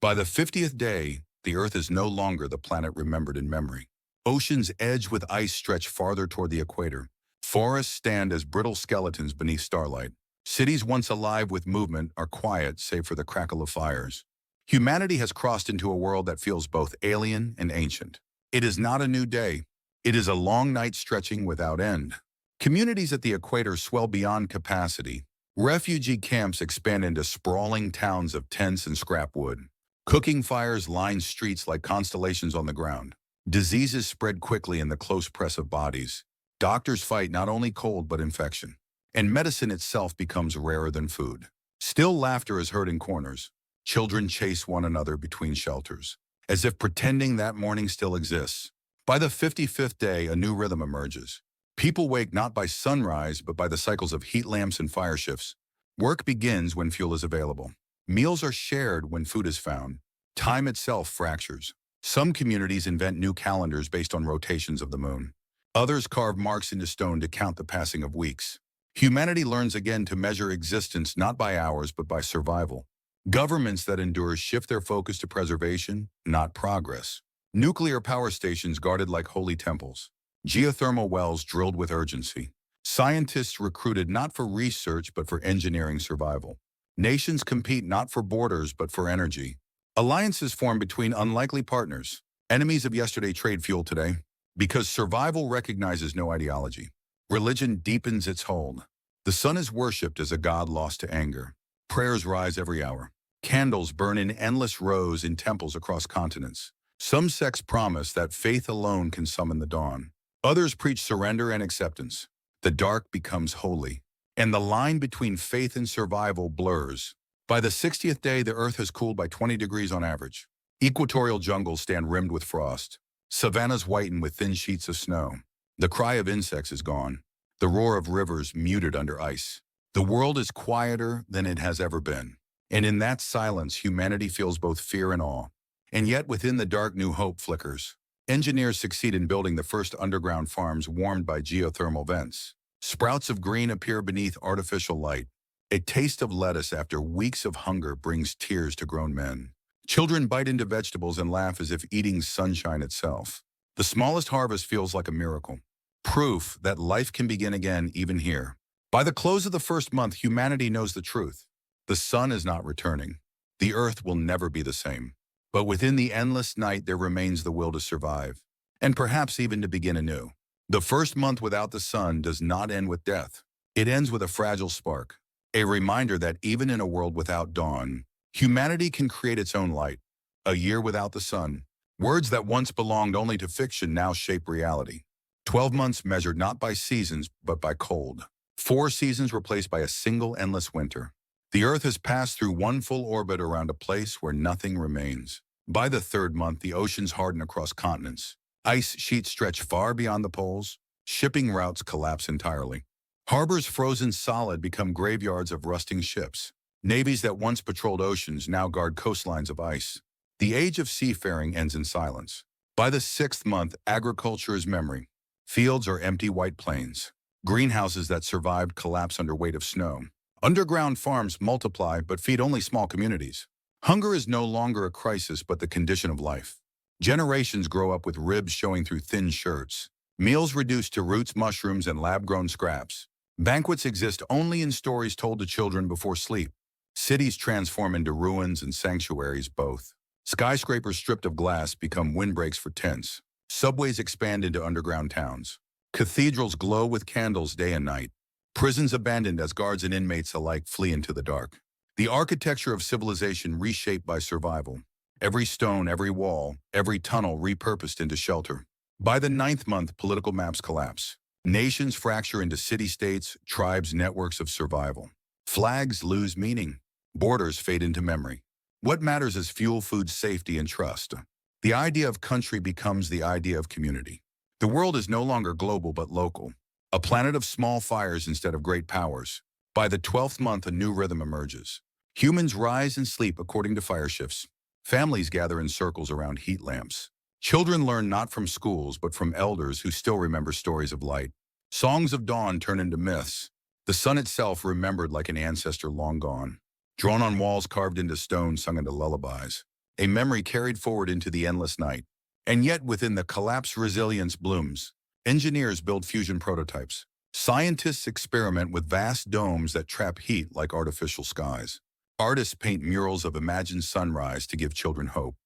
A: By the 50th day, the Earth is no longer the planet remembered in memory. Oceans edged with ice stretch farther toward the equator. Forests stand as brittle skeletons beneath starlight. Cities once alive with movement are quiet save for the crackle of fires. Humanity has crossed into a world that feels both alien and ancient. It is not a new day. It is a long night stretching without end. Communities at the equator swell beyond capacity. Refugee camps expand into sprawling towns of tents and scrap wood. Cooking fires line streets like constellations on the ground. Diseases spread quickly in the close press of bodies. Doctors fight not only cold but infection. And medicine itself becomes rarer than food. Still, laughter is heard in corners. Children chase one another between shelters, as if pretending that morning still exists. By the 55th day, a new rhythm emerges. People wake not by sunrise, but by the cycles of heat lamps and fire shifts. Work begins when fuel is available. Meals are shared when food is found. Time itself fractures. Some communities invent new calendars based on rotations of the moon. Others carve marks into stone to count the passing of weeks. Humanity learns again to measure existence not by hours but by survival. Governments that endure shift their focus to preservation, not progress. Nuclear power stations guarded like holy temples. Geothermal wells drilled with urgency. Scientists recruited not for research but for engineering survival. Nations compete not for borders but for energy. Alliances form between unlikely partners. Enemies of yesterday trade fuel today. Because survival recognizes no ideology. Religion deepens its hold. The sun is worshipped as a god lost to anger. Prayers rise every hour. Candles burn in endless rows in temples across continents. Some sects promise that faith alone can summon the dawn. Others preach surrender and acceptance. The dark becomes holy, and the line between faith and survival blurs. By the 60th day, the earth has cooled by 20 degrees on average. Equatorial jungles stand rimmed with frost. Savannas whiten with thin sheets of snow. The cry of insects is gone. The roar of rivers muted under ice. The world is quieter than it has ever been. And in that silence, humanity feels both fear and awe. And yet within the dark, new hope flickers. Engineers succeed in building the first underground farms warmed by geothermal vents. Sprouts of green appear beneath artificial light. A taste of lettuce after weeks of hunger brings tears to grown men. Children bite into vegetables and laugh as if eating sunshine itself. The smallest harvest feels like a miracle. Proof that life can begin again even here. By the close of the first month, humanity knows the truth. The sun is not returning. The earth will never be the same. But within the endless night, there remains the will to survive, and perhaps even to begin anew. The first month without the sun does not end with death. It ends with a fragile spark, a reminder that even in a world without dawn, humanity can create its own light. A year without the sun. Words that once belonged only to fiction now shape reality. 12 months measured not by seasons, but by cold. 4 seasons replaced by a single endless winter. The Earth has passed through one full orbit around a place where nothing remains. By the 3rd month, the oceans harden across continents. Ice sheets stretch far beyond the poles. Shipping routes collapse entirely. Harbors frozen solid become graveyards of rusting ships. Navies that once patrolled oceans now guard coastlines of ice. The age of seafaring ends in silence. By the 6th month, agriculture is memory. Fields are empty white plains. Greenhouses that survived collapse under weight of snow. Underground farms multiply but feed only small communities. Hunger is no longer a crisis but the condition of life. Generations grow up with ribs showing through thin shirts. Meals reduced to roots, mushrooms, and lab-grown scraps. Banquets exist only in stories told to children before sleep. Cities transform into ruins and sanctuaries both. Skyscrapers stripped of glass become windbreaks for tents. Subways expand into underground towns. Cathedrals glow with candles day and night. Prisons abandoned as guards and inmates alike flee into the dark. The architecture of civilization reshaped by survival. Every stone, every wall, every tunnel repurposed into shelter. By the ninth month, political maps collapse. Nations fracture into city-states, tribes, networks of survival. Flags lose meaning. Borders fade into memory. What matters is fuel, food, safety, and trust. The idea of country becomes the idea of community. The world is no longer global but local, a planet of small fires instead of great powers. By the 12th month, a new rhythm emerges. Humans rise and sleep according to fire shifts. Families gather in circles around heat lamps. Children learn not from schools but from elders who still remember stories of light. Songs of dawn turn into myths. The sun itself remembered like an ancestor long gone. Drawn on walls carved into stone, sung into lullabies. A memory carried forward into the endless night. And yet within the collapse, resilience blooms. Engineers build fusion prototypes. Scientists experiment with vast domes that trap heat like artificial skies. Artists paint murals of imagined sunrise to give children hope.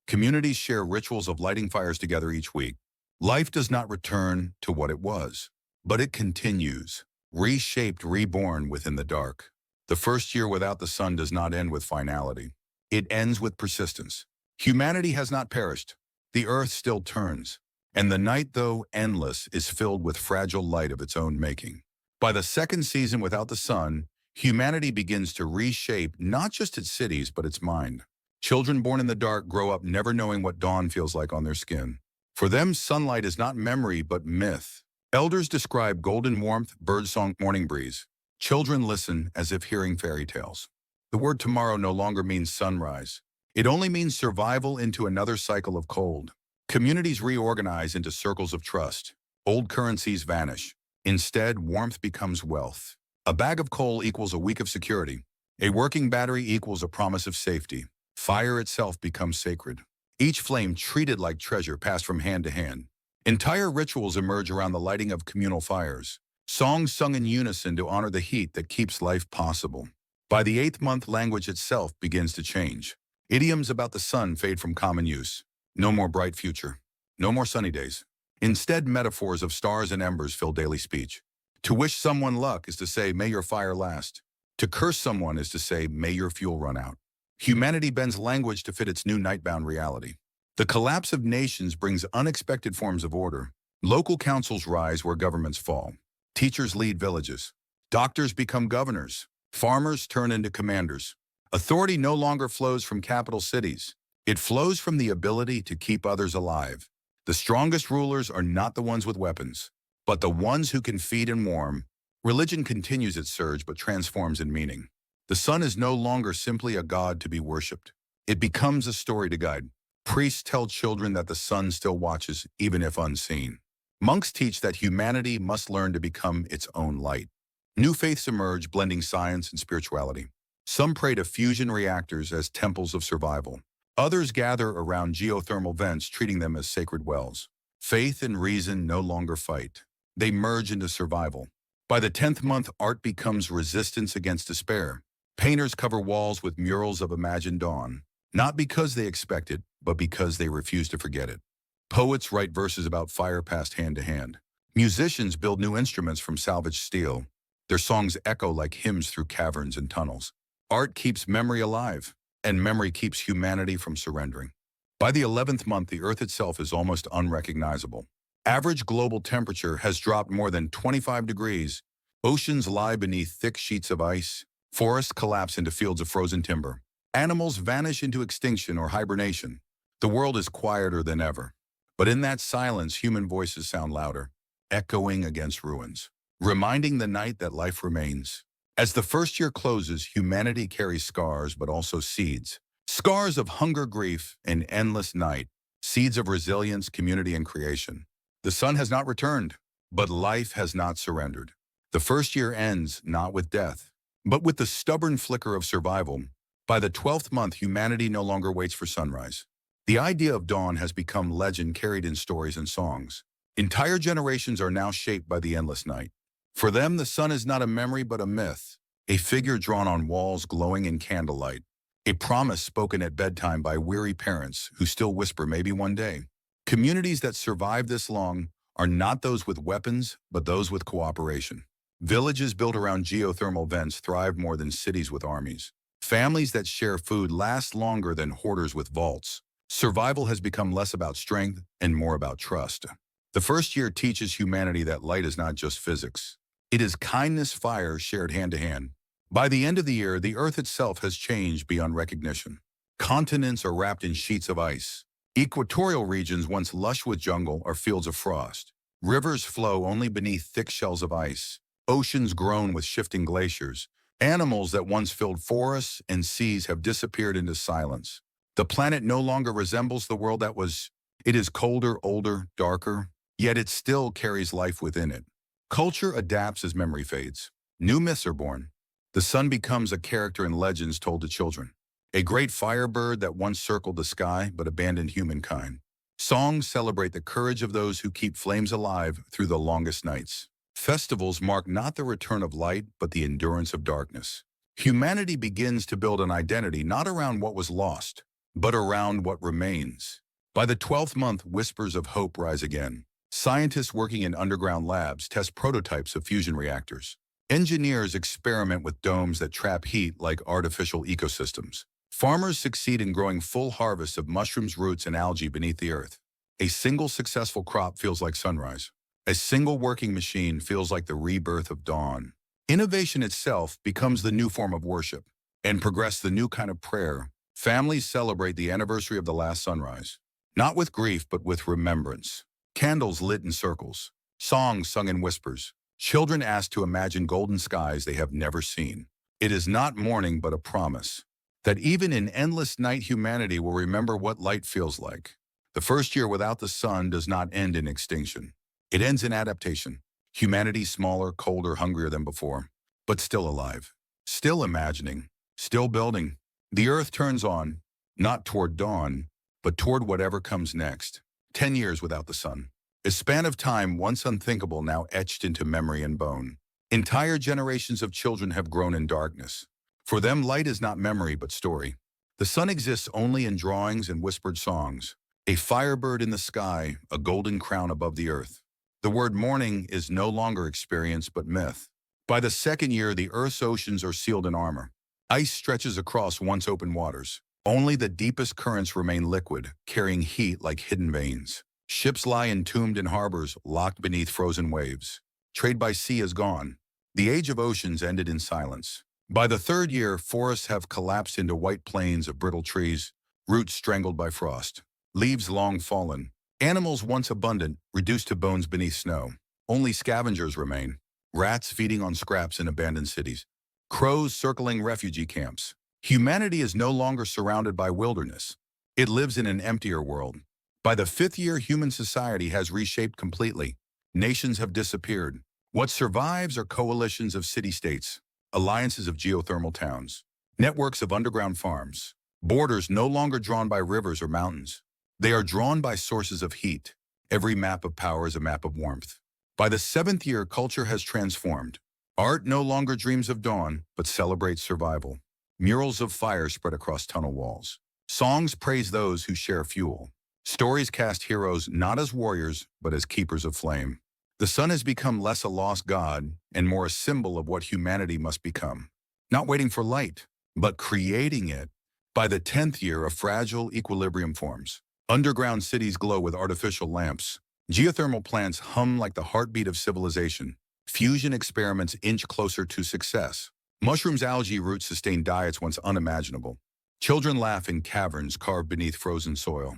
A: Communities share rituals of lighting fires together each week. Life does not return to what it was, but it continues, reshaped, reborn within the dark. The first year without the sun does not end with finality. It ends with persistence. Humanity has not perished. The earth still turns. And the night, though endless, is filled with fragile light of its own making. By the second season without the sun, humanity begins to reshape not just its cities, but its mind. Children born in the dark grow up never knowing what dawn feels like on their skin. For them, sunlight is not memory, but myth. Elders describe golden warmth, birdsong, morning breeze. Children listen as if hearing fairy tales. The word tomorrow no longer means sunrise. It only means survival into another cycle of cold. Communities reorganize into circles of trust. Old currencies vanish. Instead, warmth becomes wealth. A bag of coal equals a week of security. A working battery equals a promise of safety. Fire itself becomes sacred. Each flame treated like treasure passed from hand to hand. Entire rituals emerge around the lighting of communal fires. Songs sung in unison to honor the heat that keeps life possible. By the 8th month, language itself begins to change. Idioms about the sun fade from common use. No more bright future. No more sunny days. Instead, metaphors of stars and embers fill daily speech. To wish someone luck is to say, may your fire last. To curse someone is to say, may your fuel run out. Humanity bends language to fit its new nightbound reality. The collapse of nations brings unexpected forms of order. Local councils rise where governments fall. Teachers lead villages. Doctors become governors. Farmers turn into commanders. Authority no longer flows from capital cities. It flows from the ability to keep others alive. The strongest rulers are not the ones with weapons, but the ones who can feed and warm. Religion continues its surge but transforms in meaning. The sun is no longer simply a god to be worshipped. It becomes a story to guide. Priests tell children that the sun still watches, even if unseen. Monks teach that humanity must learn to become its own light. New faiths emerge, blending science and spirituality. Some pray to fusion reactors as temples of survival. Others gather around geothermal vents, treating them as sacred wells. Faith and reason no longer fight. They merge into survival. By the 10th month, art becomes resistance against despair. Painters cover walls with murals of imagined dawn, not because they expect it, but because they refuse to forget it. Poets write verses about fire passed hand to hand. Musicians build new instruments from salvaged steel. Their songs echo like hymns through caverns and tunnels. Art keeps memory alive, and memory keeps humanity from surrendering. By the 11th month, the Earth itself is almost unrecognizable. Average global temperature has dropped more than 25 degrees. Oceans lie beneath thick sheets of ice. Forests collapse into fields of frozen timber. Animals vanish into extinction or hibernation. The world is quieter than ever. But in that silence, human voices sound louder, echoing against ruins, reminding the night that life remains. As the first year closes, humanity carries scars, but also seeds. Scars of hunger, grief, and endless night. Seeds of resilience, community, and creation. The sun has not returned, but life has not surrendered. The first year ends not with death, but with the stubborn flicker of survival. By the 12th month, humanity no longer waits for sunrise. The idea of dawn has become legend carried in stories and songs. Entire generations are now shaped by the endless night. For them, the sun is not a memory but a myth, a figure drawn on walls glowing in candlelight, a promise spoken at bedtime by weary parents who still whisper maybe one day. Communities that survive this long are not those with weapons, but those with cooperation. Villages built around geothermal vents thrive more than cities with armies. Families that share food last longer than hoarders with vaults. Survival has become less about strength and more about trust. The first year teaches humanity that light is not just physics. It is kindness fire shared hand to hand. By the end of the year, the Earth itself has changed beyond recognition. Continents are wrapped in sheets of ice. Equatorial regions once lush with jungle are fields of frost. Rivers flow only beneath thick shells of ice. Oceans groan with shifting glaciers. Animals that once filled forests and seas have disappeared into silence. The planet no longer resembles the world that was. It is colder, older, darker, yet it still carries life within it. Culture adapts as memory fades. New myths are born. The sun becomes a character in legends told to children. A great firebird that once circled the sky but abandoned humankind. Songs celebrate the courage of those who keep flames alive through the longest nights. Festivals mark not the return of light, but the endurance of darkness. Humanity begins to build an identity not around what was lost, but around what remains. By the 12th month, whispers of hope rise again. Scientists working in underground labs test prototypes of fusion reactors. Engineers experiment with domes that trap heat like artificial ecosystems. Farmers succeed in growing full harvests of mushrooms, roots, and algae beneath the earth. A single successful crop feels like sunrise. A single working machine feels like the rebirth of dawn. Innovation itself becomes the new form of worship, and progress the new kind of prayer. Families celebrate the anniversary of the last sunrise, not with grief, but with remembrance. Candles lit in circles, songs sung in whispers. Children asked to imagine golden skies they have never seen. It is not mourning, but a promise that even in endless night, humanity will remember what light feels like. The first year without the sun does not end in extinction. It ends in adaptation. Humanity smaller, colder, hungrier than before, but still alive, still imagining, still building. The earth turns on, not toward dawn, but toward whatever comes next. 10 years without the sun. A span of time once unthinkable, now etched into memory and bone. Entire generations of children have grown in darkness. For them, light is not memory, but story. The sun exists only in drawings and whispered songs. A firebird in the sky, a golden crown above the earth. The word morning is no longer experience, but myth. By the second year, the Earth's oceans are sealed in armor. Ice stretches across once open waters. Only the deepest currents remain liquid, carrying heat like hidden veins. Ships lie entombed in harbors, locked beneath frozen waves. Trade by sea is gone. The age of oceans ended in silence. By the third year, forests have collapsed into white plains of brittle trees, roots strangled by frost, leaves long fallen. Animals once abundant, reduced to bones beneath snow. Only scavengers remain. Rats feeding on scraps in abandoned cities. Crows circling refugee camps. Humanity is no longer surrounded by wilderness. It lives in an emptier world. By the fifth year, human society has reshaped completely. Nations have disappeared. What survives are coalitions of city-states, alliances of geothermal towns, networks of underground farms, borders no longer drawn by rivers or mountains. They are drawn by sources of heat. Every map of power is a map of warmth. By the seventh year, culture has transformed. Art no longer dreams of dawn, but celebrates survival. Murals of fire spread across tunnel walls. Songs praise those who share fuel. Stories cast heroes not as warriors, but as keepers of flame. The sun has become less a lost god and more a symbol of what humanity must become. Not waiting for light, but creating it. By the 10th year, a fragile equilibrium forms. Underground cities glow with artificial lamps. Geothermal plants hum like the heartbeat of civilization. Fusion experiments inch closer to success. Mushrooms, algae, roots sustain diets once unimaginable. Children laugh in caverns carved beneath frozen soil.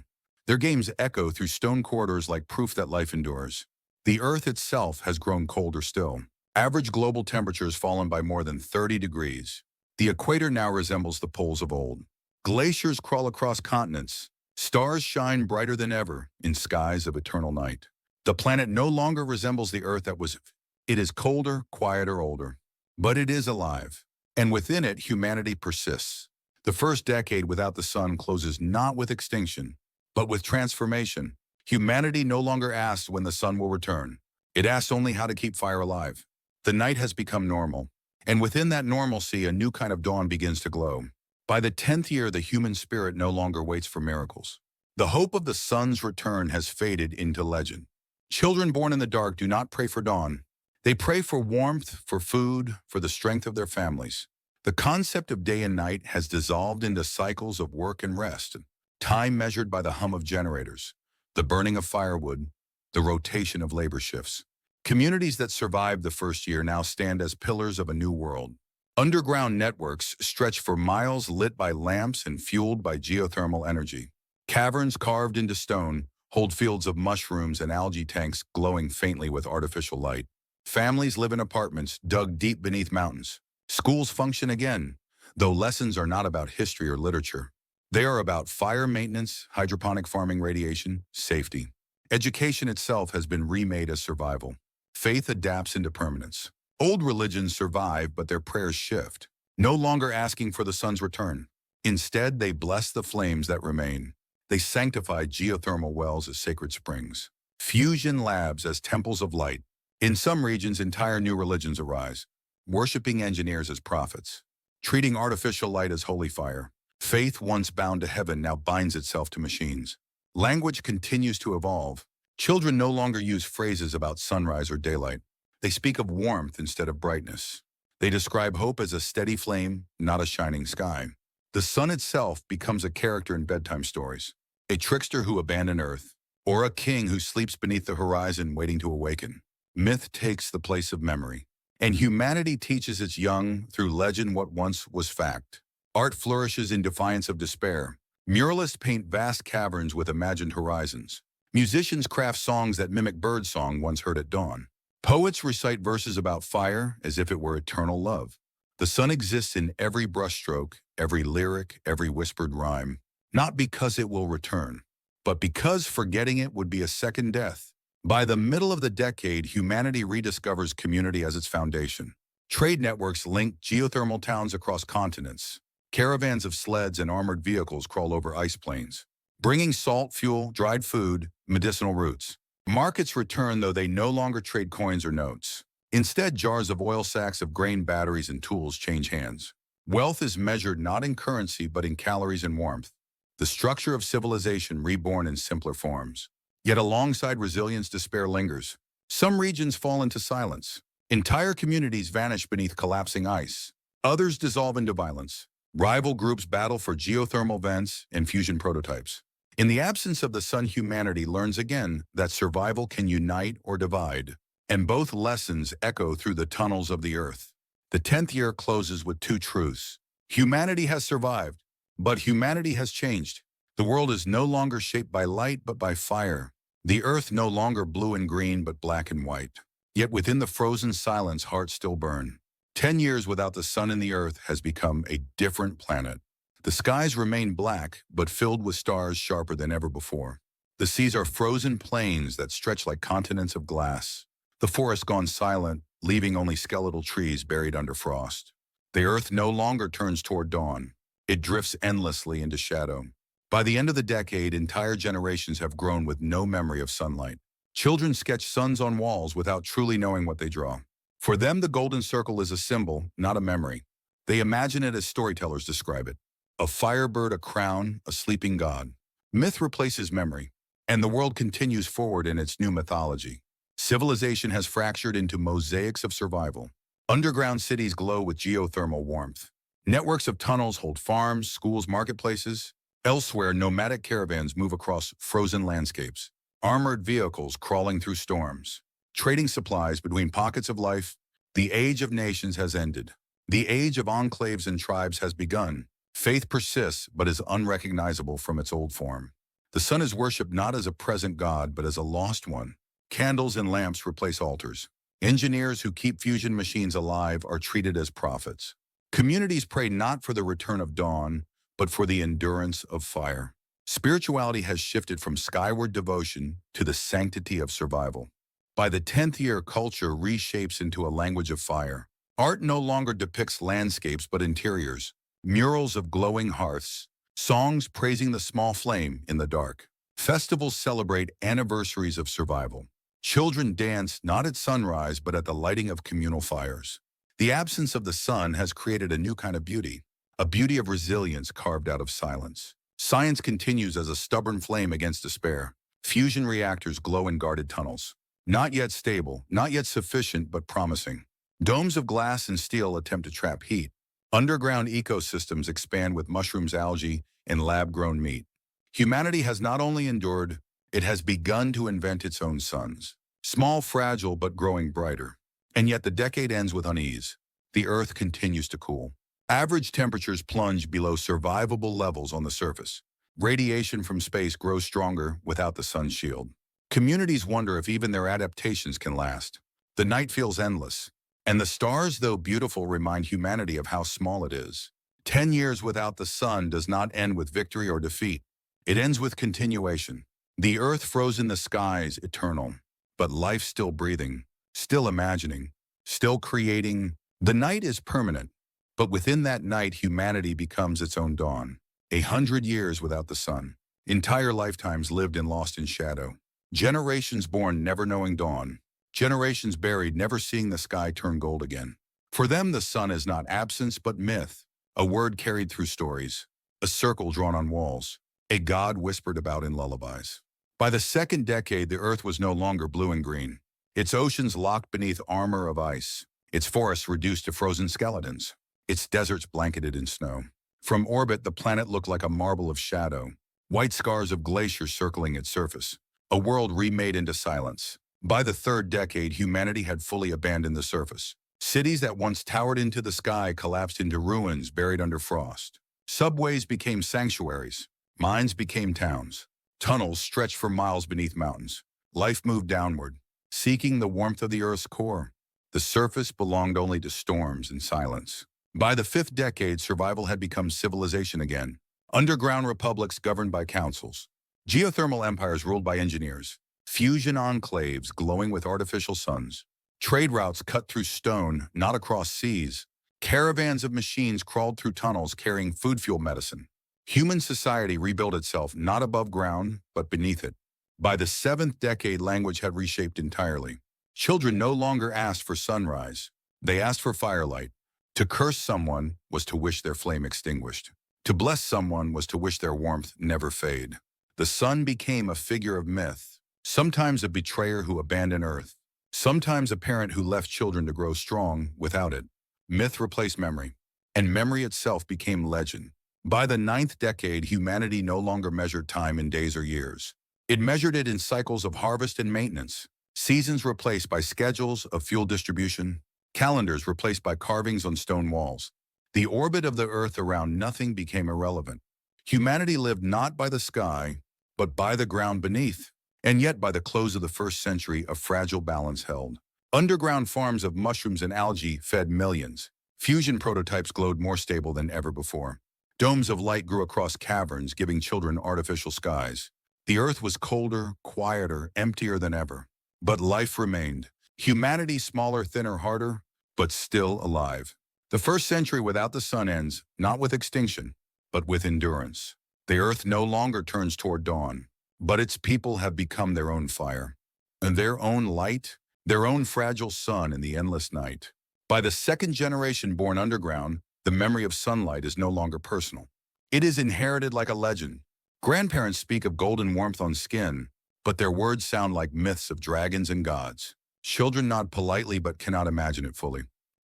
A: Their games echo through stone corridors like proof that life endures. The Earth itself has grown colder still. Average global temperatures fallen by more than 30 degrees. The equator now resembles the poles of old. Glaciers crawl across continents. Stars shine brighter than ever in skies of eternal night. The planet no longer resembles the Earth that was. It is colder, quieter, older. But it is alive. And within it, humanity persists. The first decade without the sun closes not with extinction, but with transformation. Humanity no longer asks when the sun will return. It asks only how to keep fire alive. The night has become normal, and within that normalcy, a new kind of dawn begins to glow. By the 10th year, the human spirit no longer waits for miracles. The hope of the sun's return has faded into legend. Children born in the dark do not pray for dawn. They pray for warmth, for food, for the strength of their families. The concept of day and night has dissolved into cycles of work and rest, time measured by the hum of generators, the burning of firewood, the rotation of labor shifts. Communities that survived the first year now stand as pillars of a new world. Underground networks stretch for miles, lit by lamps and fueled by geothermal energy. Caverns carved into stone hold fields of mushrooms and algae tanks glowing faintly with artificial light. Families live in apartments dug deep beneath mountains. Schools function again, though lessons are not about history or literature. They are about fire maintenance, hydroponic farming, radiation, safety. Education itself has been remade as survival. Faith adapts into permanence. Old religions survive, but their prayers shift, no longer asking for the sun's return. Instead, they bless the flames that remain. They sanctify geothermal wells as sacred springs, fusion labs as temples of light. In some regions, entire new religions arise, worshiping engineers as prophets, treating artificial light as holy fire. Faith, once bound to heaven, now binds itself to machines. Language continues to evolve. Children no longer use phrases about sunrise or daylight. They speak of warmth instead of brightness. They describe hope as a steady flame, not a shining sky. The sun itself becomes a character in bedtime stories, a trickster who abandoned Earth, or a king who sleeps beneath the horizon waiting to awaken. Myth takes the place of memory, and humanity teaches its young through legend what once was fact. Art flourishes in defiance of despair. Muralists paint vast caverns with imagined horizons. Musicians craft songs that mimic birdsong once heard at dawn. Poets recite verses about fire as if it were eternal love. The sun exists in every brushstroke, every lyric, every whispered rhyme, not because it will return, but because forgetting it would be a second death. By the middle of the decade, humanity rediscovers community as its foundation. Trade networks link geothermal towns across continents. Caravans of sleds and armored vehicles crawl over ice plains, bringing salt, fuel, dried food, medicinal roots. Markets return, though they no longer trade coins or notes. Instead, jars of oil, sacks of grain, batteries, and tools change hands. Wealth is measured not in currency but in calories and warmth. The structure of civilization reborn in simpler forms. Yet alongside resilience, despair lingers. Some regions fall into silence. Entire communities vanish beneath collapsing ice. Others dissolve into violence. Rival groups battle for geothermal vents and fusion prototypes. In the absence of the sun, humanity learns again that survival can unite or divide, and both lessons echo through the tunnels of the earth. The 10th year closes with two truths. Humanity has survived, but humanity has changed. The world is no longer shaped by light but by fire. The earth no longer blue and green but black and white. Yet within the frozen silence, hearts still burn. 10 years without the sun and the earth has become a different planet. The skies remain black, but filled with stars sharper than ever before. The seas are frozen plains that stretch like continents of glass. The forest gone silent, leaving only skeletal trees buried under frost. The earth no longer turns toward dawn. It drifts endlessly into shadow. By the end of the decade, entire generations have grown with no memory of sunlight. Children sketch suns on walls without truly knowing what they draw. For them, the golden circle is a symbol, not a memory. They imagine it as storytellers describe it. A firebird, a crown, a sleeping god. Myth replaces memory, and the world continues forward in its new mythology. Civilization has fractured into mosaics of survival. Underground cities glow with geothermal warmth. Networks of tunnels hold farms, schools, marketplaces. Elsewhere, nomadic caravans move across frozen landscapes. Armored vehicles crawling through storms. Trading supplies between pockets of life. The age of nations has ended. The age of enclaves and tribes has begun. Faith persists, but is unrecognizable from its old form. The sun is worshipped not as a present god, but as a lost one. Candles and lamps replace altars. Engineers who keep fusion machines alive are treated as prophets. Communities pray not for the return of dawn, but for the endurance of fire. Spirituality has shifted from skyward devotion to the sanctity of survival. By the 10th year, culture reshapes into a language of fire. Art no longer depicts landscapes but interiors, murals of glowing hearths, songs praising the small flame in the dark. Festivals celebrate anniversaries of survival. Children dance not at sunrise but at the lighting of communal fires. The absence of the sun has created a new kind of beauty, a beauty of resilience carved out of silence. Science continues as a stubborn flame against despair. Fusion reactors glow in guarded tunnels. Not yet stable, not yet sufficient, but promising. Domes of glass and steel attempt to trap heat. Underground ecosystems expand with mushrooms, algae, and lab-grown meat. Humanity has not only endured, it has begun to invent its own suns. Small, fragile, but growing brighter. And yet the decade ends with unease. The Earth continues to cool. Average temperatures plunge below survivable levels on the surface. Radiation from space grows stronger without the sun's shield. Communities wonder if even their adaptations can last. The night feels endless, and the stars, though beautiful, remind humanity of how small it is. 10 years without the sun does not end with victory or defeat. It ends with continuation. The Earth frozen, the skies eternal, but life still breathing, still imagining, still creating. The night is permanent, but within that night humanity becomes its own dawn. 100 years without the sun. Entire lifetimes lived and lost in shadow. Generations born never knowing dawn. Generations buried never seeing the sky turn gold again. For them the sun is not absence but myth, a word carried through stories, a circle drawn on walls, a god whispered about in lullabies. By the second decade the Earth was no longer blue and green. Its oceans locked beneath armor of ice, its forests reduced to frozen skeletons, its deserts blanketed in snow. From orbit the planet looked like a marble of shadow, white scars of glaciers circling its surface, a world remade into silence. By the third decade humanity had fully abandoned the surface. Cities that once towered into the sky collapsed into ruins buried under frost. Subways became sanctuaries. Mines became towns. Tunnels stretched for miles beneath mountains. Life moved downward, seeking the warmth of the Earth's core. The surface belonged only to storms and silence. By the fifth decade, survival had become civilization again. Underground republics governed by councils. Geothermal empires ruled by engineers. Fusion enclaves glowing with artificial suns. Trade routes cut through stone, not across seas. Caravans of machines crawled through tunnels carrying food, fuel, medicine. Human society rebuilt itself not above ground, but beneath it. By the seventh decade, language had reshaped entirely. Children no longer asked for sunrise. They asked for firelight. To curse someone was to wish their flame extinguished. To bless someone was to wish their warmth never fade. The sun became a figure of myth, sometimes a betrayer who abandoned Earth, sometimes a parent who left children to grow strong without it. Myth replaced memory, and memory itself became legend. By the ninth decade, humanity no longer measured time in days or years. It measured it in cycles of harvest and maintenance, seasons replaced by schedules of fuel distribution, calendars replaced by carvings on stone walls. The orbit of the Earth around nothing became irrelevant. Humanity lived not by the sky, but by the ground beneath. And yet by the close of the first century, a fragile balance held. Underground farms of mushrooms and algae fed millions. Fusion prototypes glowed more stable than ever before. Domes of light grew across caverns, giving children artificial skies. The Earth was colder, quieter, emptier than ever. But life remained. Humanity smaller, thinner, harder, but still alive. The first century without the sun ends, not with extinction, but with endurance. The Earth no longer turns toward dawn, but its people have become their own fire, and their own light, their own fragile sun in the endless night. By the second generation born underground, the memory of sunlight is no longer personal. It is inherited like a legend. Grandparents speak of golden warmth on skin, but their words sound like myths of dragons and gods. Children nod politely but cannot imagine it fully.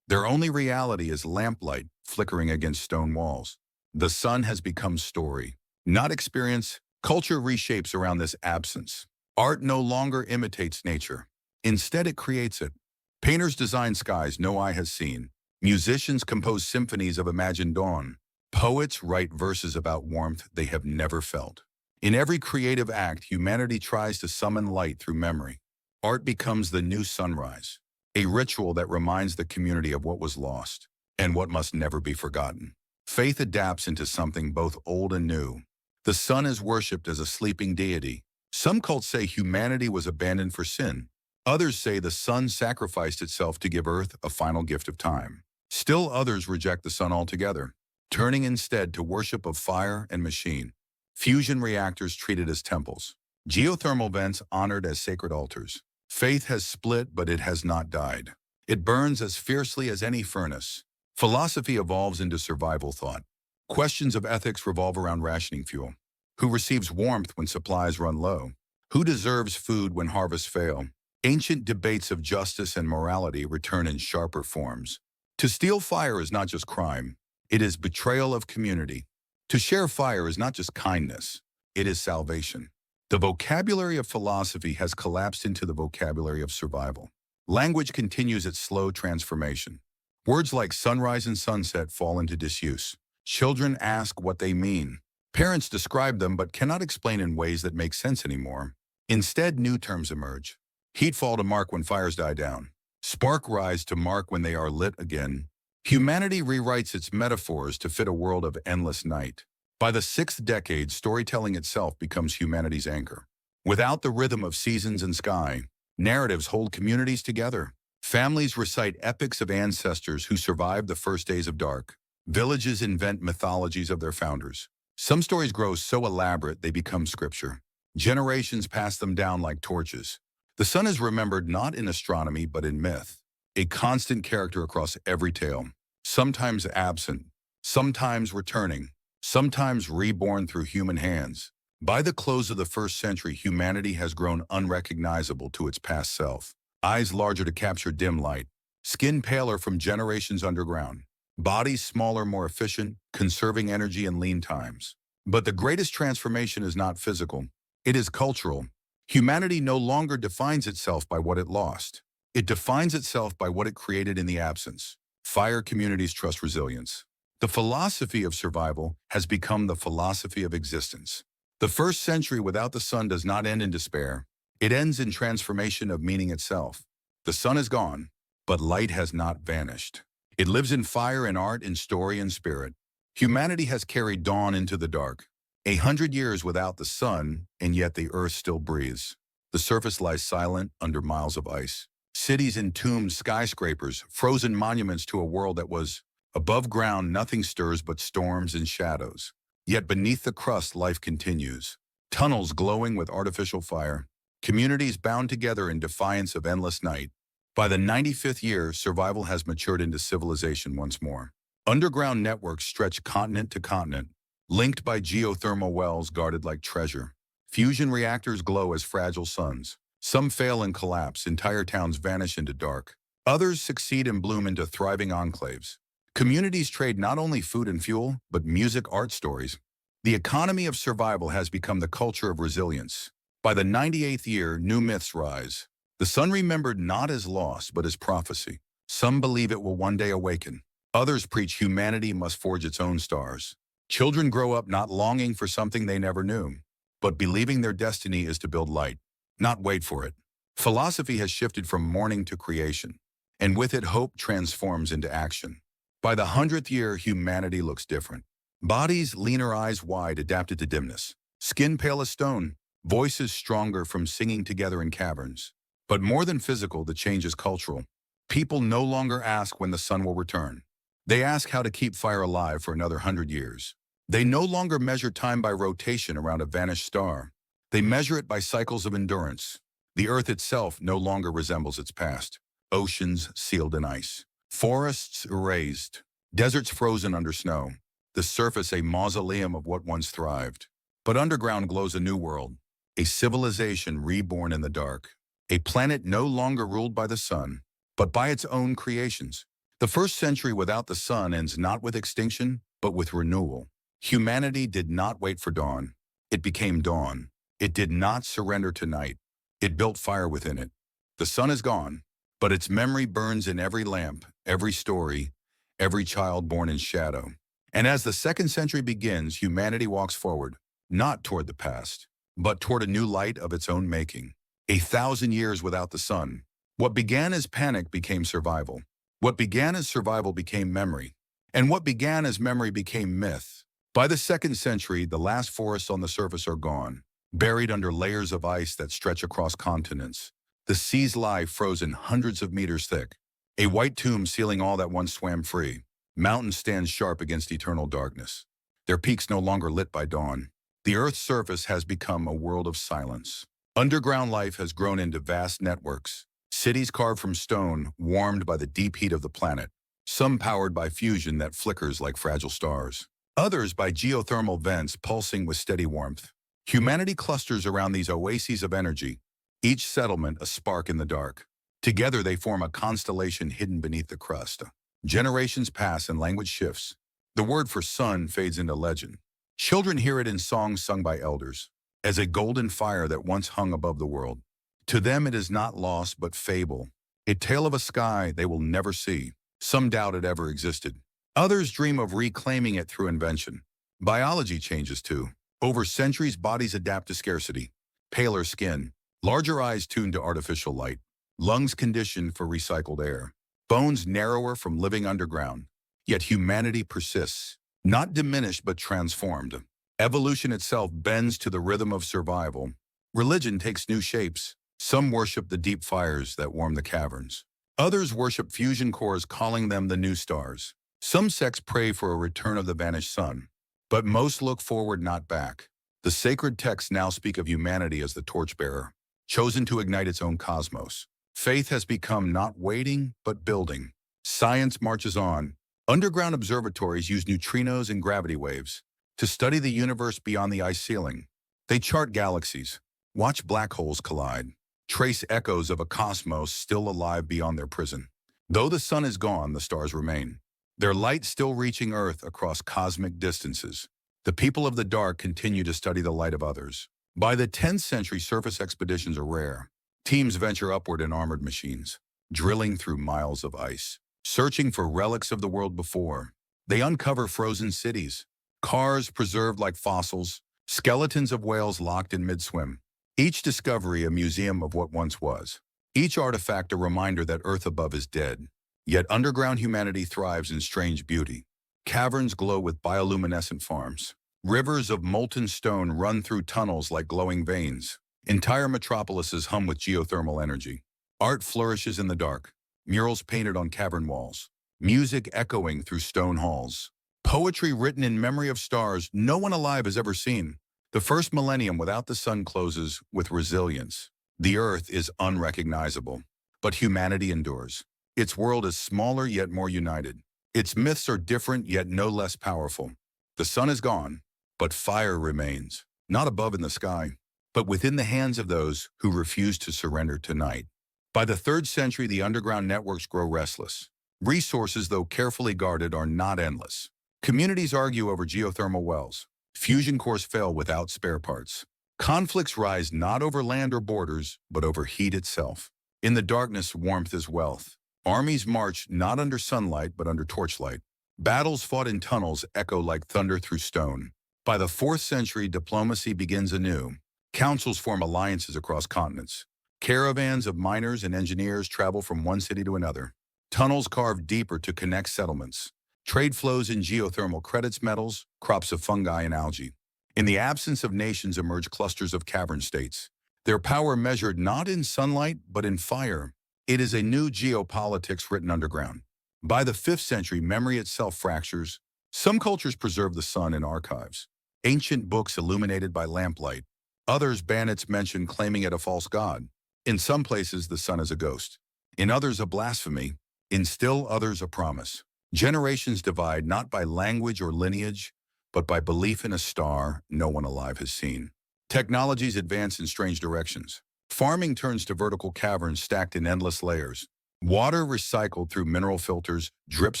A: Their only reality is lamplight flickering against stone walls. The sun has become story, not experience. Culture reshapes around this absence. Art no longer imitates nature. Instead, it creates it. Painters design skies no eye has seen. Musicians compose symphonies of imagined dawn. Poets write verses about warmth they have never felt. In every creative act, humanity tries to summon light through memory. Art becomes the new sunrise, a ritual that reminds the community of what was lost and what must never be forgotten. Faith adapts into something both old and new. The sun is worshipped as a sleeping deity. Some cults say humanity was abandoned for sin. Others say the sun sacrificed itself to give Earth a final gift of time. Still others reject the sun altogether, turning instead to worship of fire and machine. Fusion reactors treated as temples. Geothermal vents honored as sacred altars. Faith has split, but it has not died. It burns as fiercely as any furnace. Philosophy evolves into survival thought. Questions of ethics revolve around rationing fuel. Who receives warmth when supplies run low? Who deserves food when harvests fail? Ancient debates of justice and morality return in sharper forms. To steal fire is not just crime, it is betrayal of community. To share fire is not just kindness, it is salvation. The vocabulary of philosophy has collapsed into the vocabulary of survival. Language continues its slow transformation. Words like sunrise and sunset fall into disuse. Children ask what they mean. Parents describe them but cannot explain in ways that make sense anymore. Instead, new terms emerge. Heat fall to mark when fires die down. Spark rise to mark when they are lit again. Humanity rewrites its metaphors to fit a world of endless night. By the sixth decade, storytelling itself becomes humanity's anchor. Without the rhythm of seasons and sky, narratives hold communities together. Families recite epics of ancestors who survived the first days of dark. Villages invent mythologies of their founders. Some stories grow so elaborate they become scripture. Generations pass them down like torches. The sun is remembered not in astronomy but in myth, a constant character across every tale, sometimes absent, sometimes returning, sometimes reborn through human hands. By the close of the first century, humanity has grown unrecognizable to its past self. Eyes larger to capture dim light, skin paler from generations underground, bodies smaller, more efficient, conserving energy in lean times. But the greatest transformation is not physical, it is cultural. Humanity no longer defines itself by what it lost. It defines itself by what it created in the absence. Fire communities trust resilience. The philosophy of survival has become the philosophy of existence. The first century without the sun does not end in despair. It ends in transformation of meaning itself. The sun is gone, but light has not vanished. It lives in fire and art, in story and spirit. Humanity has carried dawn into the dark. 100 years without the sun, and yet the earth still breathes. The surface lies silent under miles of ice. Cities entombed, skyscrapers, frozen monuments to a world that was above ground. Nothing stirs but storms and shadows. Yet beneath the crust, life continues. Tunnels glowing with artificial fire. Communities bound together in defiance of endless night. By the 95th year, survival has matured into civilization once more. Underground networks stretch continent to continent, linked by geothermal wells guarded like treasure. Fusion reactors glow as fragile suns. Some fail and collapse, entire towns vanish into dark. Others succeed and bloom into thriving enclaves. Communities trade not only food and fuel, but music, art, stories. The economy of survival has become the culture of resilience. By the 98th year, new myths rise. The sun remembered not as lost, but as prophecy. Some believe it will one day awaken. Others preach humanity must forge its own stars. Children grow up not longing for something they never knew, but believing their destiny is to build light, not wait for it. Philosophy has shifted from mourning to creation, and with it hope transforms into action. By the 100th year, humanity looks different. Bodies leaner, eyes wide, adapted to dimness. Skin pale as stone, voices stronger from singing together in caverns. But more than physical, the change is cultural. People no longer ask when the sun will return. They ask how to keep fire alive for another 100 years. They no longer measure time by rotation around a vanished star. They measure it by cycles of endurance. The earth itself no longer resembles its past. Oceans sealed in ice. Forests erased. Deserts frozen under snow. The surface a mausoleum of what once thrived. But underground glows a new world. A civilization reborn in the dark. A planet no longer ruled by the sun, but by its own creations. The first century without the sun ends not with extinction, but with renewal. Humanity did not wait for dawn. It became dawn. It did not surrender to night. It built fire within it. The sun is gone, but its memory burns in every lamp, every story, every child born in shadow. And as the second century begins, humanity walks forward, not toward the past, but toward a new light of its own making. 1,000 years without the sun. What began as panic became survival. What began as survival became memory. And what began as memory became myth. By the second century, the last forests on the surface are gone, buried under layers of ice that stretch across continents. The seas lie frozen hundreds of meters thick, a white tomb sealing all that once swam free. Mountains stand sharp against eternal darkness, their peaks no longer lit by dawn. The Earth's surface has become a world of silence. Underground life has grown into vast networks, cities carved from stone, warmed by the deep heat of the planet, some powered by fusion that flickers like fragile stars, others by geothermal vents pulsing with steady warmth. Humanity clusters around these oases of energy, each settlement a spark in the dark. Together they form a constellation hidden beneath the crust. Generations pass and language shifts. The word for sun fades into legend. Children hear it in songs sung by elders, as a golden fire that once hung above the world. To them it is not lost but fable, a tale of a sky they will never see. Some doubt it ever existed. Others dream of reclaiming it through invention. Biology changes too. Over centuries, bodies adapt to scarcity. Paler skin, larger eyes tuned to artificial light, lungs conditioned for recycled air, bones narrower from living underground. Yet humanity persists, not diminished but transformed. Evolution itself bends to the rhythm of survival. Religion takes new shapes. Some worship the deep fires that warm the caverns. Others worship fusion cores, calling them the new stars. Some sects pray for a return of the vanished sun, but most look forward, not back. The sacred texts now speak of humanity as the torchbearer, chosen to ignite its own cosmos. Faith has become not waiting, but building. Science marches on. Underground observatories use neutrinos and gravity waves to study the universe beyond the ice ceiling. They chart galaxies, watch black holes collide, trace echoes of a cosmos still alive beyond their prison. Though the sun is gone, the stars remain, their light still reaching Earth across cosmic distances. The people of the dark continue to study the light of others. By the 10th century, surface expeditions are rare. Teams venture upward in armored machines, drilling through miles of ice, searching for relics of the world before. They uncover frozen cities, cars preserved like fossils, skeletons of whales locked in mid-swim. Each discovery a museum of what once was. Each artifact a reminder that Earth above is dead. Yet underground humanity thrives in strange beauty. Caverns glow with bioluminescent farms. Rivers of molten stone run through tunnels like glowing veins. Entire metropolises hum with geothermal energy. Art flourishes in the dark. Murals painted on cavern walls. Music echoing through stone halls. Poetry written in memory of stars no one alive has ever seen. The first millennium without the sun closes with resilience. The Earth is unrecognizable, but humanity endures. Its world is smaller yet more united. Its myths are different yet no less powerful. The sun is gone, but fire remains, not above in the sky, but within the hands of those who refuse to surrender tonight. By the 3rd century, the underground networks grow restless. Resources, though carefully guarded, are not endless. Communities argue over geothermal wells. Fusion cores fail without spare parts. Conflicts rise not over land or borders, but over heat itself. In the darkness, warmth is wealth. Armies march not under sunlight, but under torchlight. Battles fought in tunnels echo like thunder through stone. By the 4th century, diplomacy begins anew. Councils form alliances across continents. Caravans of miners and engineers travel from one city to another. Tunnels carve deeper to connect settlements. Trade flows in geothermal credits, metals, crops of fungi and algae. In the absence of nations emerge clusters of cavern states. Their power measured not in sunlight, but in fire. It is a new geopolitics written underground. By the 5th century, memory itself fractures. Some cultures preserve the sun in archives. Ancient books illuminated by lamplight. Others ban its mention, claiming it a false god. In some places, the sun is a ghost. In others, a blasphemy. In still others, a promise. Generations divide not by language or lineage, but by belief in a star no one alive has seen. Technologies advance in strange directions. Farming turns to vertical caverns stacked in endless layers. Water recycled through mineral filters drips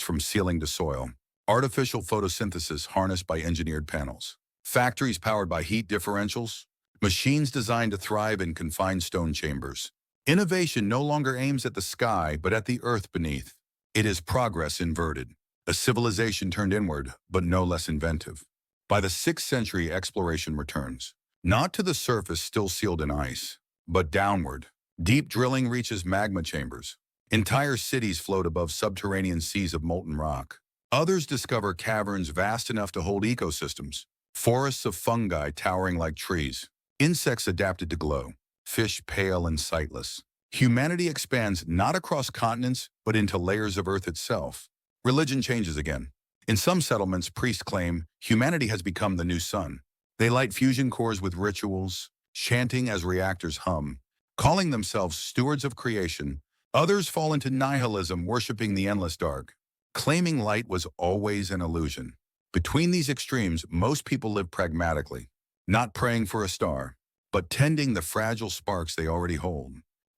A: from ceiling to soil. Artificial photosynthesis harnessed by engineered panels. Factories powered by heat differentials. Machines designed to thrive in confined stone chambers. Innovation no longer aims at the sky, but at the earth beneath. It is progress inverted. A civilization turned inward, but no less inventive. By the 6th century, exploration returns. Not to the surface still sealed in ice, but downward. Deep drilling reaches magma chambers. Entire cities float above subterranean seas of molten rock. Others discover caverns vast enough to hold ecosystems. Forests of fungi towering like trees. Insects adapted to glow. Fish pale and sightless. Humanity expands not across continents, but into layers of Earth itself. Religion changes again. In some settlements, priests claim humanity has become the new sun. They light fusion cores with rituals, chanting as reactors hum, calling themselves stewards of creation. Others fall into nihilism, worshiping the endless dark, claiming light was always an illusion. Between these extremes, most people live pragmatically, not praying for a star, but tending the fragile sparks they already hold.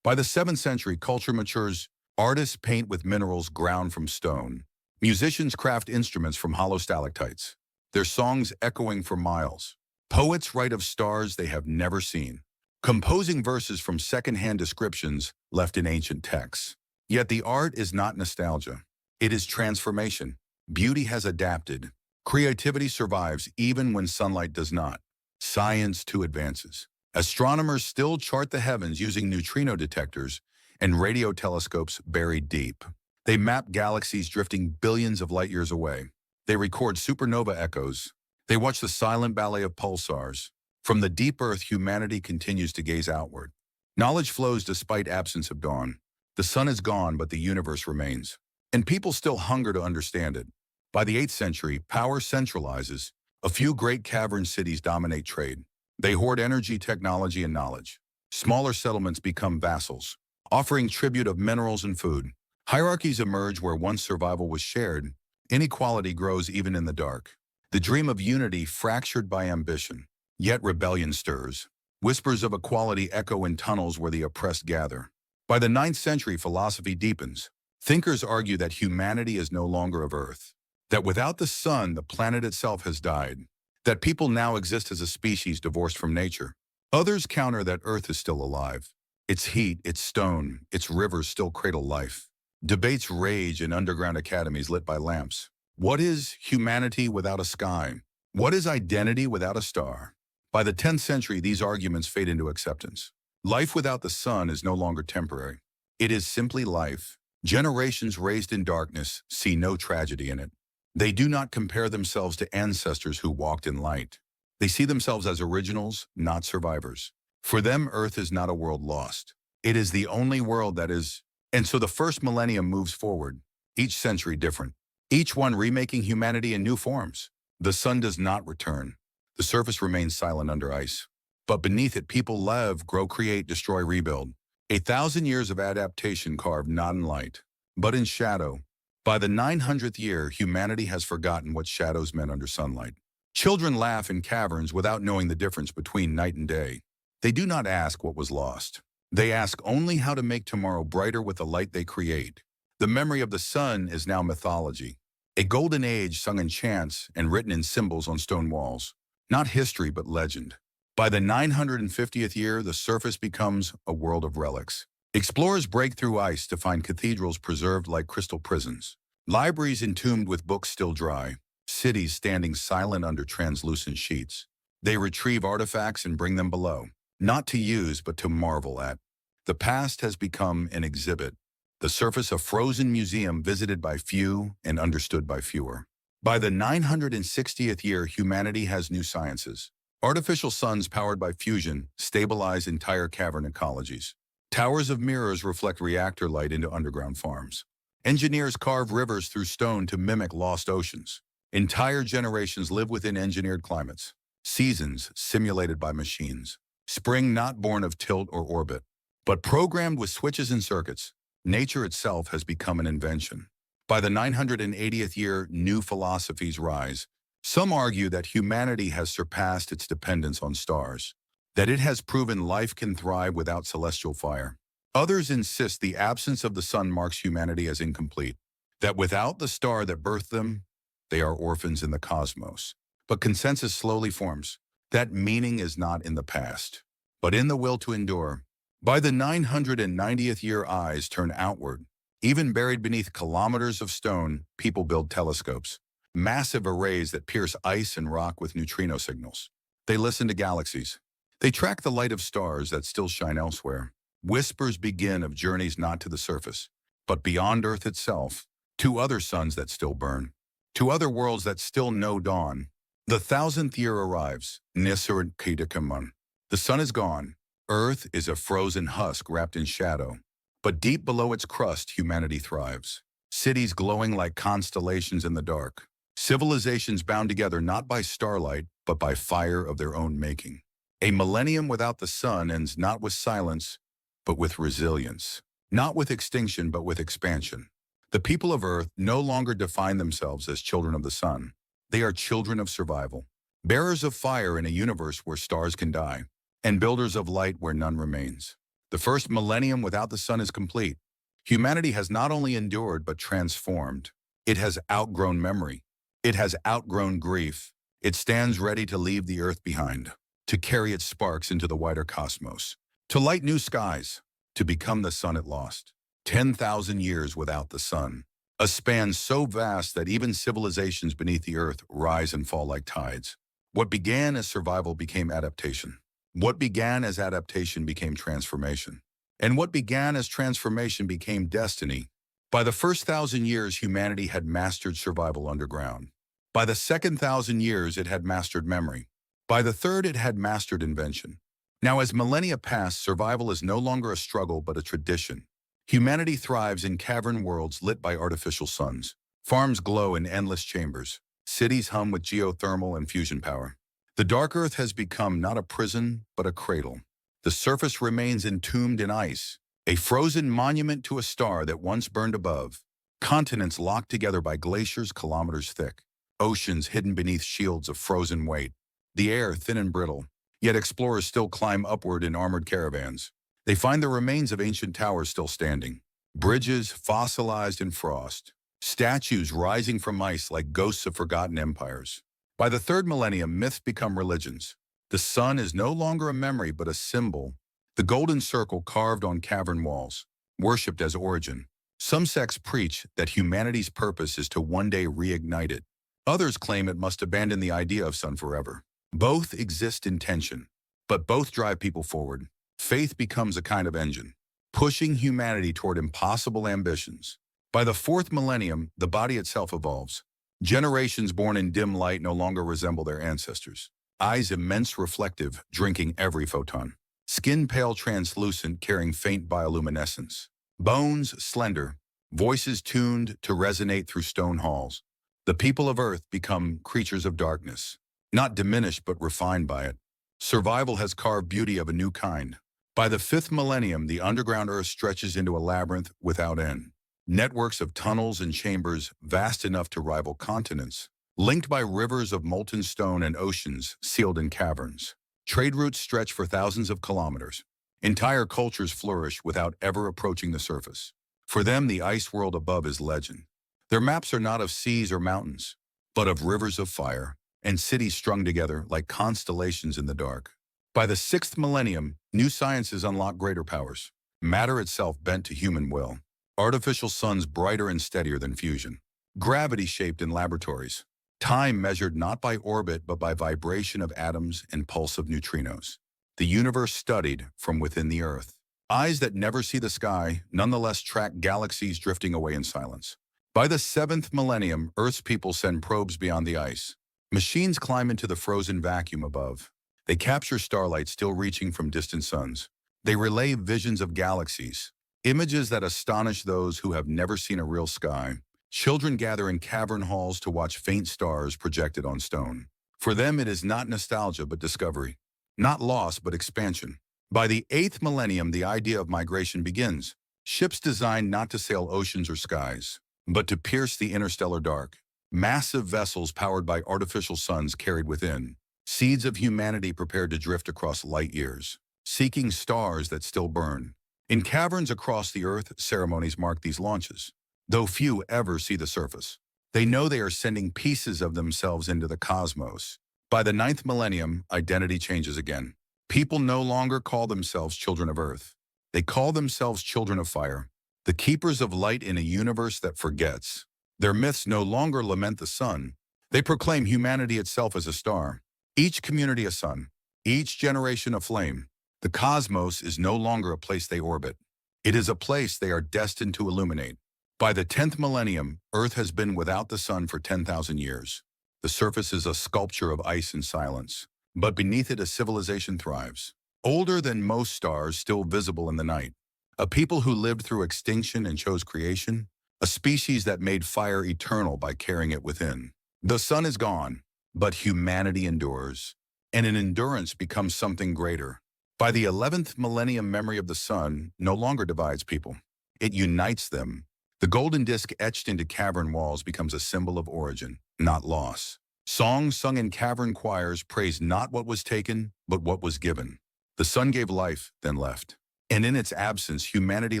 A: By the 7th century, culture matures. Artists paint with minerals ground from stone. Musicians craft instruments from hollow stalactites, their songs echoing for miles. Poets write of stars they have never seen, composing verses from second-hand descriptions left in ancient texts. Yet the art is not nostalgia. It is transformation. Beauty has adapted. Creativity survives even when sunlight does not. Science too advances. Astronomers still chart the heavens using neutrino detectors and radio telescopes buried deep. They map galaxies drifting billions of light years away. They record supernova echoes. They watch the silent ballet of pulsars. From the deep earth, humanity continues to gaze outward. Knowledge flows despite absence of dawn. The sun is gone, but the universe remains. And people still hunger to understand it. By the 8th century, power centralizes. A few great cavern cities dominate trade. They hoard energy, technology, and knowledge. Smaller settlements become vassals, offering tribute of minerals and food. Hierarchies emerge where once survival was shared. Inequality grows even in the dark. The dream of unity fractured by ambition. Yet rebellion stirs. Whispers of equality echo in tunnels where the oppressed gather. By the 9th century, philosophy deepens. Thinkers argue that humanity is no longer of Earth, that without the sun, the planet itself has died, that people now exist as a species divorced from nature. Others counter that Earth is still alive. Its heat, its stone, its rivers still cradle life. Debates rage in underground academies lit by lamps. What is humanity without a sky? What is identity without a star? By the 10th century, these arguments fade into acceptance. Life without the sun is no longer temporary. It is simply life. Generations raised in darkness see no tragedy in it. They do not compare themselves to ancestors who walked in light. They see themselves as originals, not survivors. For them, Earth is not a world lost. It is the only world that is. And so the first millennium moves forward, each century different, each one remaking humanity in new forms. The sun does not return. The surface remains silent under ice. But beneath it, people live, grow, create, destroy, rebuild. 1,000 years of adaptation carved not in light, but in shadow. By the 900th year, humanity has forgotten what shadows meant under sunlight. Children laugh in caverns without knowing the difference between night and day. They do not ask what was lost. They ask only how to make tomorrow brighter with the light they create. The memory of the sun is now mythology, a golden age sung in chants and written in symbols on stone walls. Not history, but legend. By the 950th year, the surface becomes a world of relics. Explorers break through ice to find cathedrals preserved like crystal prisons, libraries entombed with books still dry, cities standing silent under translucent sheets. They retrieve artifacts and bring them below, not to use but to marvel at. The past has become an exhibit, the surface a frozen museum visited by few and understood by fewer. By the 960th year, humanity has new sciences. Artificial suns powered by fusion stabilize entire cavern ecologies. Towers of mirrors reflect reactor light into underground farms. Engineers carve rivers through stone to mimic lost oceans. Entire generations live within engineered climates. Seasons simulated by machines. Spring not born of tilt or orbit, but programmed with switches and circuits. Nature itself has become an invention. By the 980th year, new philosophies rise. Some argue that humanity has surpassed its dependence on stars, that it has proven life can thrive without celestial fire. Others insist the absence of the sun marks humanity as incomplete, that without the star that birthed them, they are orphans in the cosmos. But consensus slowly forms. That meaning is not in the past, but in the will to endure. By the 990th year, eyes turn outward. Even buried beneath kilometers of stone, people build telescopes, massive arrays that pierce ice and rock with neutrino signals. They listen to galaxies. They track the light of stars that still shine elsewhere. Whispers begin of journeys not to the surface, but beyond Earth itself, to other suns that still burn, to other worlds that still know dawn. The 1000th year arrives, Nisar Kidakaman. The sun is gone. Earth is a frozen husk wrapped in shadow. But deep below its crust, humanity thrives. Cities glowing like constellations in the dark. Civilizations bound together not by starlight, but by fire of their own making. A millennium without the sun ends not with silence, but with resilience. Not with extinction, but with expansion. The people of Earth no longer define themselves as children of the sun. They are children of survival, bearers of fire in a universe where stars can die. and builders of light where none remains. The first millennium without the sun is complete. Humanity has not only endured but transformed. It has outgrown memory. It has outgrown grief. It stands ready to leave the earth behind, to carry its sparks into the wider cosmos, to light new skies, to become the sun it lost. 10,000 years without the sun. A span so vast that even civilizations beneath the earth rise and fall like tides. What began as survival became adaptation. What began as adaptation became transformation. And what began as transformation became destiny. By the first 1,000 years, humanity had mastered survival underground. By the second 1,000 years, it had mastered memory. By the third, it had mastered invention. Now, as millennia pass, survival is no longer a struggle but a tradition. Humanity thrives in cavern worlds lit by artificial suns. Farms glow in endless chambers. Cities hum with geothermal and fusion power. The dark earth has become not a prison, but a cradle. The surface remains entombed in ice, a frozen monument to a star that once burned above. Continents locked together by glaciers kilometers thick. Oceans hidden beneath shields of frozen weight. The air thin and brittle. Yet explorers still climb upward in armored caravans. They find the remains of ancient towers still standing. Bridges fossilized in frost. Statues rising from ice like ghosts of forgotten empires. By the third millennium, myths become religions. The sun is no longer a memory but a symbol. The golden circle carved on cavern walls, worshipped as origin. Some sects preach that humanity's purpose is to one day reignite it. Others claim it must abandon the idea of sun forever. Both exist in tension, but both drive people forward. Faith becomes a kind of engine, pushing humanity toward impossible ambitions. By the fourth millennium, the body itself evolves. Generations born in dim light no longer resemble their ancestors. Eyes immense reflective, drinking every photon. Skin pale translucent, carrying faint bioluminescence. Bones slender, voices tuned to resonate through stone halls. The people of Earth become creatures of darkness, not diminished but refined by it. Survival has carved beauty of a new kind. By the fifth millennium, the underground Earth stretches into a labyrinth without end. Networks of tunnels and chambers vast enough to rival continents, linked by rivers of molten stone and oceans sealed in caverns. Trade routes stretch for thousands of kilometers. Entire cultures flourish without ever approaching the surface. For them, the ice world above is legend. Their maps are not of seas or mountains, but of rivers of fire and cities strung together like constellations in the dark. By the sixth millennium, new sciences unlock greater powers. Matter itself bent to human will. Artificial suns brighter and steadier than fusion. Gravity shaped in laboratories. Time measured not by orbit but by vibration of atoms and pulse of neutrinos. The universe studied from within the Earth. Eyes that never see the sky nonetheless track galaxies drifting away in silence. By the seventh millennium, Earth's people send probes beyond the ice. Machines climb into the frozen vacuum above. They capture starlight still reaching from distant suns. They relay visions of galaxies, images that astonish those who have never seen a real sky. Children gather in cavern halls to watch faint stars projected on stone. For them, it is not nostalgia but discovery, not loss but expansion. By the eighth millennium, the idea of migration begins. Ships designed not to sail oceans or skies, but to pierce the interstellar dark. Massive vessels powered by artificial suns carried within. Seeds of humanity prepared to drift across light years, seeking stars that still burn. In caverns across the earth, ceremonies mark these launches. Though few ever see the surface, they know they are sending pieces of themselves into the cosmos. By the ninth millennium, identity changes again. People no longer call themselves children of earth. They call themselves children of fire, the keepers of light in a universe that forgets. Their myths no longer lament the sun. They proclaim humanity itself as a star. Each community a sun, each generation a flame. The cosmos is no longer a place they orbit. It is a place they are destined to illuminate. By the 10th millennium, Earth has been without the sun for 10,000 years. The surface is a sculpture of ice and silence, but beneath it a civilization thrives. Older than most stars, still visible in the night. A people who lived through extinction and chose creation. A species that made fire eternal by carrying it within. The sun is gone, but humanity endures, and an endurance becomes something greater. By the 11th millennium, memory of the sun no longer divides people. It unites them. The golden disk etched into cavern walls becomes a symbol of origin, not loss. Songs sung in cavern choirs praise not what was taken, but what was given. The sun gave life, then left. And in its absence, humanity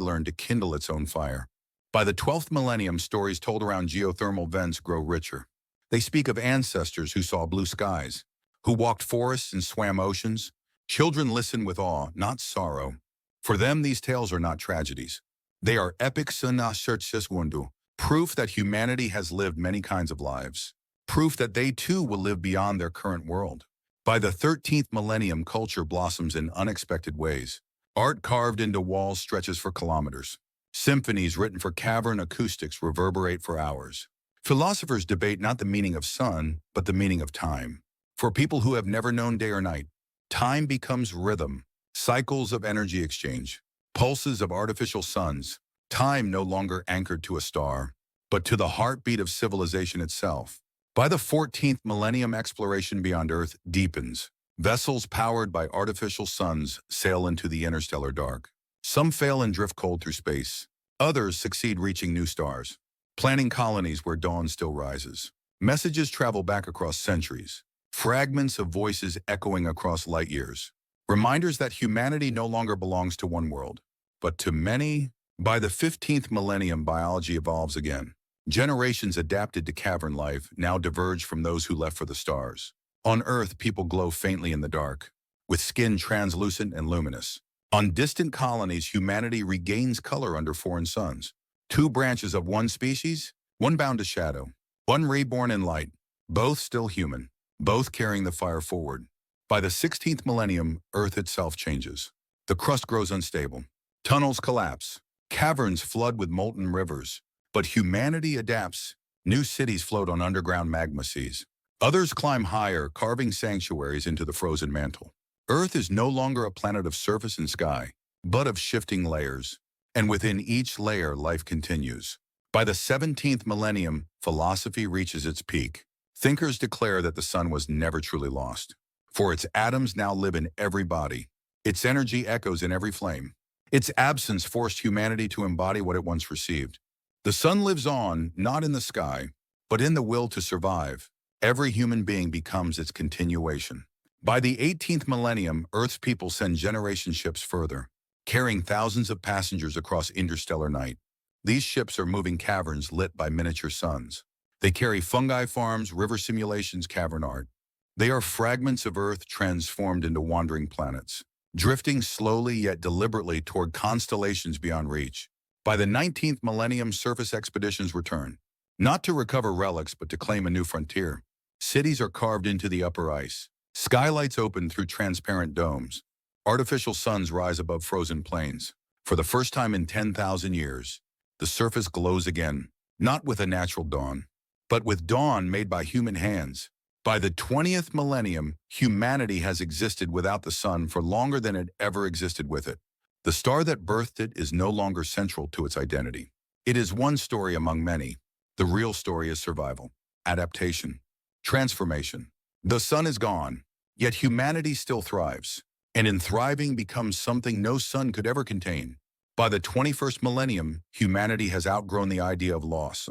A: learned to kindle its own fire. By the 12th millennium, stories told around geothermal vents grow richer. They speak of ancestors who saw blue skies, who walked forests and swam oceans. Children listen with awe, not sorrow. For them, these tales are not tragedies. They are epics wundu, proof that humanity has lived many kinds of lives, proof that they too will live beyond their current world. By the 13th millennium, culture blossoms in unexpected ways. Art carved into walls stretches for kilometers. Symphonies written for cavern acoustics reverberate for hours. Philosophers debate not the meaning of sun, but the meaning of time. For people who have never known day or night, time becomes rhythm, cycles of energy exchange, pulses of artificial suns, time no longer anchored to a star, but to the heartbeat of civilization itself. By the 14th millennium, exploration beyond Earth deepens. Vessels powered by artificial suns sail into the interstellar dark. Some fail and drift cold through space. Others succeed reaching new stars, planting colonies where dawn still rises. Messages travel back across centuries, fragments of voices echoing across light years. Reminders that humanity no longer belongs to one world, but to many. By the 15th millennium, biology evolves again. Generations adapted to cavern life now diverge from those who left for the stars. On Earth, people glow faintly in the dark, with skin translucent and luminous. On distant colonies, humanity regains color under foreign suns. Two branches of one species, one bound to shadow, one reborn in light, both still human, both carrying the fire forward. By the 16th millennium, Earth itself changes. The crust grows unstable. Tunnels collapse. Caverns flood with molten rivers. But humanity adapts. New cities float on underground magma seas. Others climb higher, carving sanctuaries into the frozen mantle. Earth is no longer a planet of surface and sky, but of shifting layers. And within each layer, life continues. By the 17th millennium, philosophy reaches its peak. Thinkers declare that the sun was never truly lost, for its atoms now live in every body. Its energy echoes in every flame. Its absence forced humanity to embody what it once received. The sun lives on, not in the sky, but in the will to survive. Every human being becomes its continuation. By the 18th millennium, Earth's people send generation ships further, carrying thousands of passengers across interstellar night. These ships are moving caverns lit by miniature suns. They carry fungi farms, river simulations, cavern art. They are fragments of Earth transformed into wandering planets, drifting slowly yet deliberately toward constellations beyond reach. By the 19th millennium, surface expeditions return, not to recover relics, but to claim a new frontier. Cities are carved into the upper ice. Skylights open through transparent domes. Artificial suns rise above frozen plains. For the first time in 10,000 years, the surface glows again, not with a natural dawn, but with dawn made by human hands. By the 20th millennium, humanity has existed without the sun for longer than it ever existed with it. The star that birthed it is no longer central to its identity. It is one story among many. The real story is survival, adaptation, transformation. The sun is gone, yet humanity still thrives, and in thriving becomes something no sun could ever contain. By the 21st millennium, humanity has outgrown the idea of loss.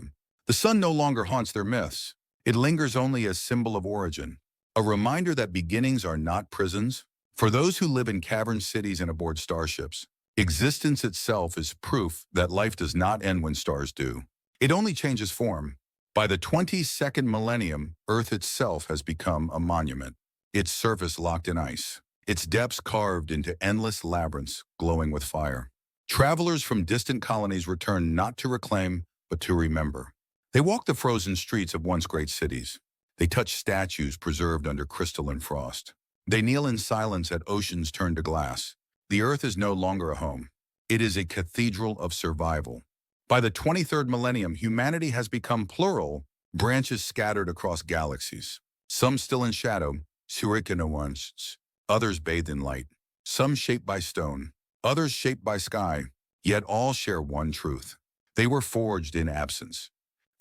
A: The sun no longer haunts their myths. It lingers only as symbol of origin, a reminder that beginnings are not prisons. For those who live in cavern cities and aboard starships, existence itself is proof that life does not end when stars do. It only changes form. By the 22nd millennium, Earth itself has become a monument, its surface locked in ice, its depths carved into endless labyrinths glowing with fire. Travelers from distant colonies return not to reclaim, but to remember. They walk the frozen streets of once great cities. They touch statues preserved under crystalline frost. They kneel in silence at oceans turned to glass. The Earth is no longer a home. It is a cathedral of survival. By the 23rd millennium, humanity has become plural, branches scattered across galaxies. Some still in shadow, ones, others bathed in light. Some shaped by stone, others shaped by sky, yet all share one truth. They were forged in absence.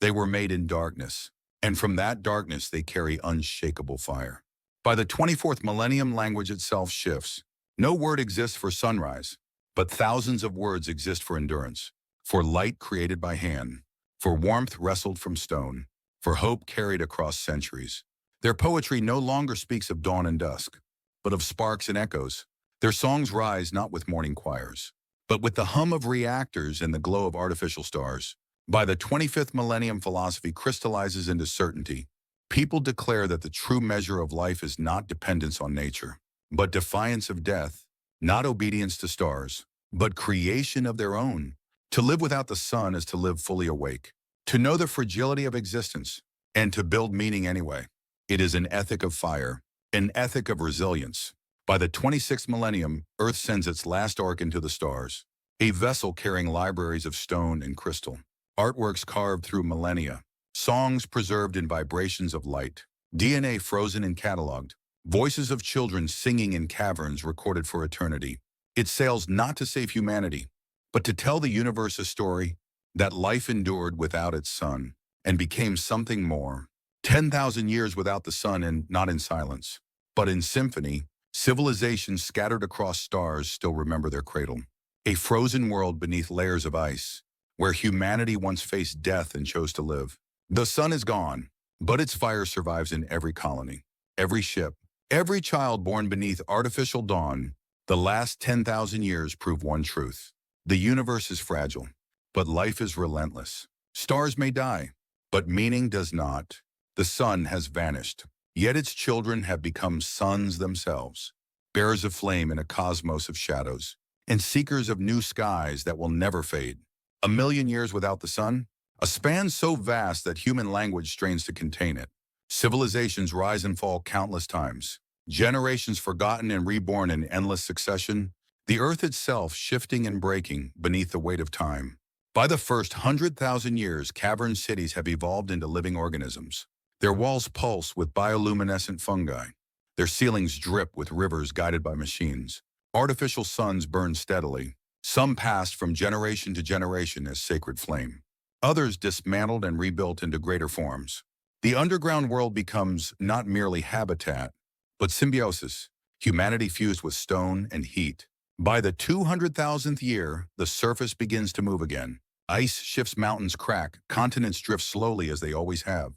A: They were made in darkness, and from that darkness they carry unshakable fire. By the 24th millennium, language itself shifts. No word exists for sunrise, but thousands of words exist for endurance, for light created by hand, for warmth wrestled from stone, for hope carried across centuries. Their poetry no longer speaks of dawn and dusk, but of sparks and echoes. Their songs rise not with morning choirs, but with the hum of reactors and the glow of artificial stars. By the 25th millennium, philosophy crystallizes into certainty. People declare that the true measure of life is not dependence on nature, but defiance of death, not obedience to stars, but creation of their own. To live without the sun is to live fully awake, to know the fragility of existence, and to build meaning anyway. It is an ethic of fire, an ethic of resilience. By the 26th millennium, Earth sends its last ark into the stars, a vessel carrying libraries of stone and crystal, artworks carved through millennia, songs preserved in vibrations of light, DNA frozen and cataloged, voices of children singing in caverns recorded for eternity. It sails not to save humanity, but to tell the universe a story that life endured without its sun and became something more. 10,000 years without the sun, and not in silence, but in symphony. Civilizations scattered across stars still remember their cradle. A frozen world beneath layers of ice, where humanity once faced death and chose to live. The sun is gone, but its fire survives in every colony, every ship, every child born beneath artificial dawn. The last 10,000 years prove one truth. The universe is fragile, but life is relentless. Stars may die, but meaning does not. The sun has vanished, yet its children have become suns themselves, bearers of flame in a cosmos of shadows, and seekers of new skies that will never fade. A million years without the sun, a span so vast that human language strains to contain it. Civilizations rise and fall countless times, generations forgotten and reborn in endless succession, the earth itself shifting and breaking beneath the weight of time. By the first 100,000 years, cavern cities have evolved into living organisms. Their walls pulse with bioluminescent fungi. Their ceilings drip with rivers guided by machines. Artificial suns burn steadily. Some passed from generation to generation as sacred flame. Others dismantled and rebuilt into greater forms. The underground world becomes not merely habitat, but symbiosis, humanity fused with stone and heat. By the 200,000th year, the surface begins to move again. Ice shifts, mountains crack, continents drift slowly as they always have.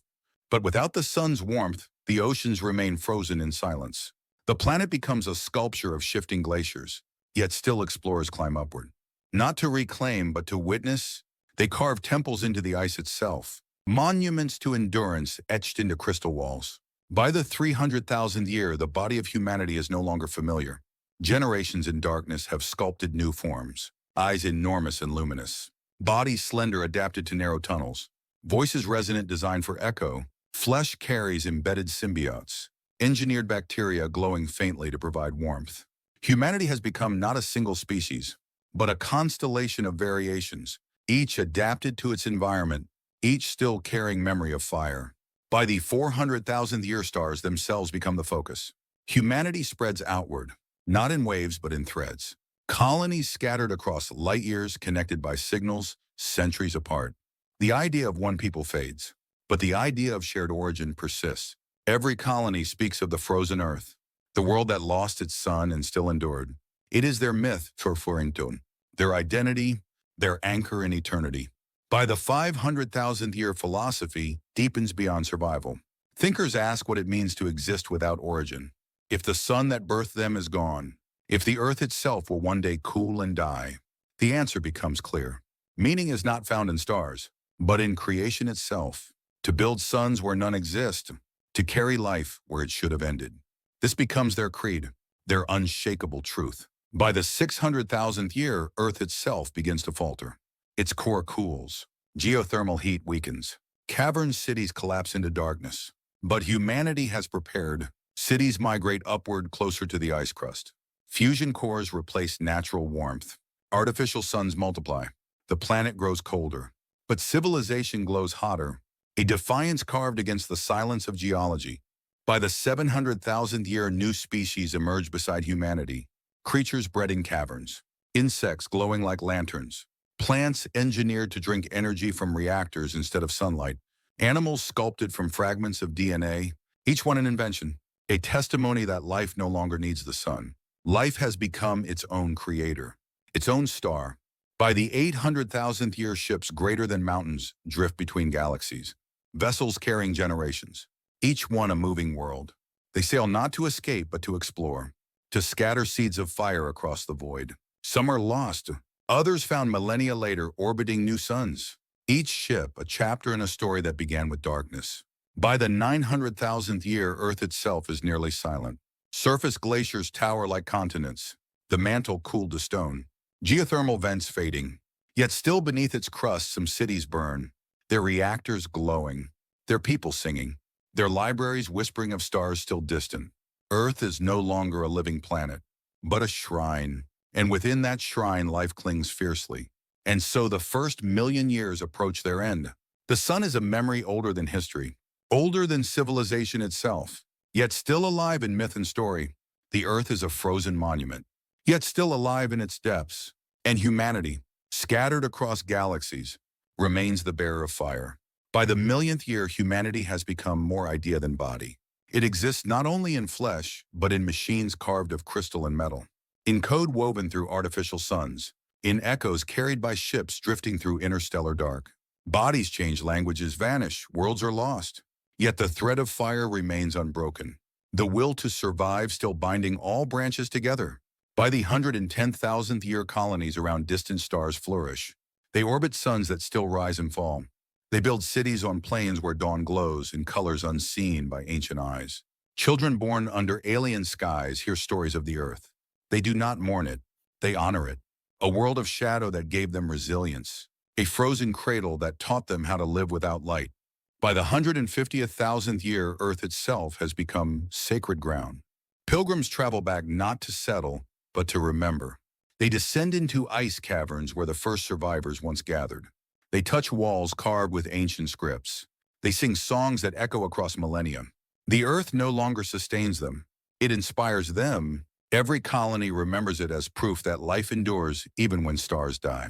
A: But without the sun's warmth, the oceans remain frozen in silence. The planet becomes a sculpture of shifting glaciers, yet still explorers climb upward. Not to reclaim, but to witness, they carve temples into the ice itself, monuments to endurance etched into crystal walls. By the 300,000th year, the body of humanity is no longer familiar. Generations in darkness have sculpted new forms, eyes enormous and luminous, bodies slender adapted to narrow tunnels, voices resonant designed for echo. Flesh carries embedded symbiotes, engineered bacteria glowing faintly to provide warmth. Humanity has become not a single species, but a constellation of variations, each adapted to its environment, each still carrying memory of fire. By the 400,000th year, stars themselves become the focus. Humanity spreads outward, not in waves but in threads. Colonies scattered across light years connected by signals centuries apart. The idea of one people fades, but the idea of shared origin persists. Every colony speaks of the frozen earth, the world that lost its sun and still endured. It is their myth, Torfurington, their identity, their anchor in eternity. By the 500,000th year, philosophy deepens beyond survival. Thinkers ask what it means to exist without origin. If the sun that birthed them is gone, if the earth itself will one day cool and die, the answer becomes clear. Meaning is not found in stars, but in creation itself. To build suns where none exist, to carry life where it should have ended. This becomes their creed, their unshakable truth. By the 600,000th year, Earth itself begins to falter. Its core cools, geothermal heat weakens, cavern cities collapse into darkness. But humanity has prepared. Cities migrate upward closer to the ice crust. Fusion cores replace natural warmth. Artificial suns multiply. The planet grows colder, but civilization glows hotter. A defiance carved against the silence of geology. By the 700,000th year, new species emerge beside humanity. Creatures bred in caverns, insects glowing like lanterns, plants engineered to drink energy from reactors instead of sunlight, animals sculpted from fragments of DNA, each one an invention, a testimony that life no longer needs the sun. Life has become its own creator, its own star. By the 800,000th year, ships greater than mountains drift between galaxies. Vessels carrying generations, each one a moving world. They sail not to escape, but to explore. to scatter seeds of fire across the void. Some are lost. Others found millennia later orbiting new suns. Each ship a chapter in a story that began with darkness. By the 900,000th year, Earth itself is nearly silent. Surface glaciers tower like continents. The mantle cooled to stone. Geothermal vents fading. Yet still beneath its crust some cities burn. Their reactors glowing. Their people singing. Their libraries whispering of stars still distant. Earth is no longer a living planet, but a shrine. And within that shrine, life clings fiercely. And so the first million years approach their end. The sun is a memory older than history, older than civilization itself, yet still alive in myth and story. The earth is a frozen monument, yet still alive in its depths. And humanity, scattered across galaxies, remains the bearer of fire. By the millionth year, humanity has become more idea than body. It exists not only in flesh, but in machines carved of crystal and metal, in code woven through artificial suns, in echoes carried by ships drifting through interstellar dark. Bodies change, languages vanish, worlds are lost. Yet the thread of fire remains unbroken, the will to survive still binding all branches together. By the 110,000th year, colonies around distant stars flourish. They orbit suns that still rise and fall. They build cities on plains where dawn glows in colors unseen by ancient eyes. Children born under alien skies hear stories of the earth. They do not mourn it, they honor it. A world of shadow that gave them resilience. A frozen cradle that taught them how to live without light. By the 150,000th year, Earth itself has become sacred ground. Pilgrims travel back not to settle, but to remember. They descend into ice caverns where the first survivors once gathered. They touch walls carved with ancient scripts. They sing songs that echo across millennia. The earth no longer sustains them. It inspires them. Every colony remembers it as proof that life endures even when stars die.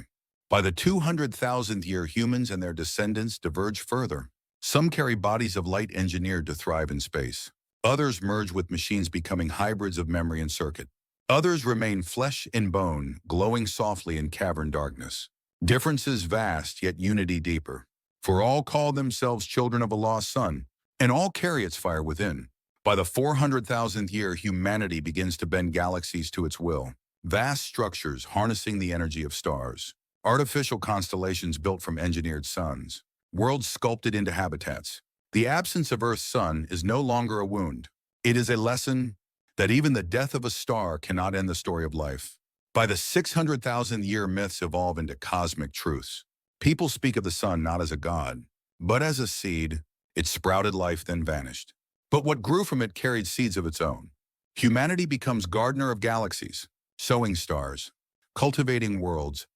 A: By the 200,000th year, humans and their descendants diverge further. Some carry bodies of light engineered to thrive in space. Others merge with machines, becoming hybrids of memory and circuit. Others remain flesh and bone, glowing softly in cavern darkness. Differences vast, yet unity deeper. For all call themselves children of a lost sun, and all carry its fire within. By the 400,000th year, humanity begins to bend galaxies to its will. Vast structures harnessing the energy of stars. Artificial constellations built from engineered suns. Worlds sculpted into habitats. The absence of Earth's sun is no longer a wound. It is a lesson that even the death of a star cannot end the story of life. By the 600,000th year, myths evolve into cosmic truths. People speak of the sun not as a god, but as a seed. It sprouted life, then vanished. But what grew from it carried seeds of its own. Humanity becomes gardener of galaxies, sowing stars, cultivating worlds,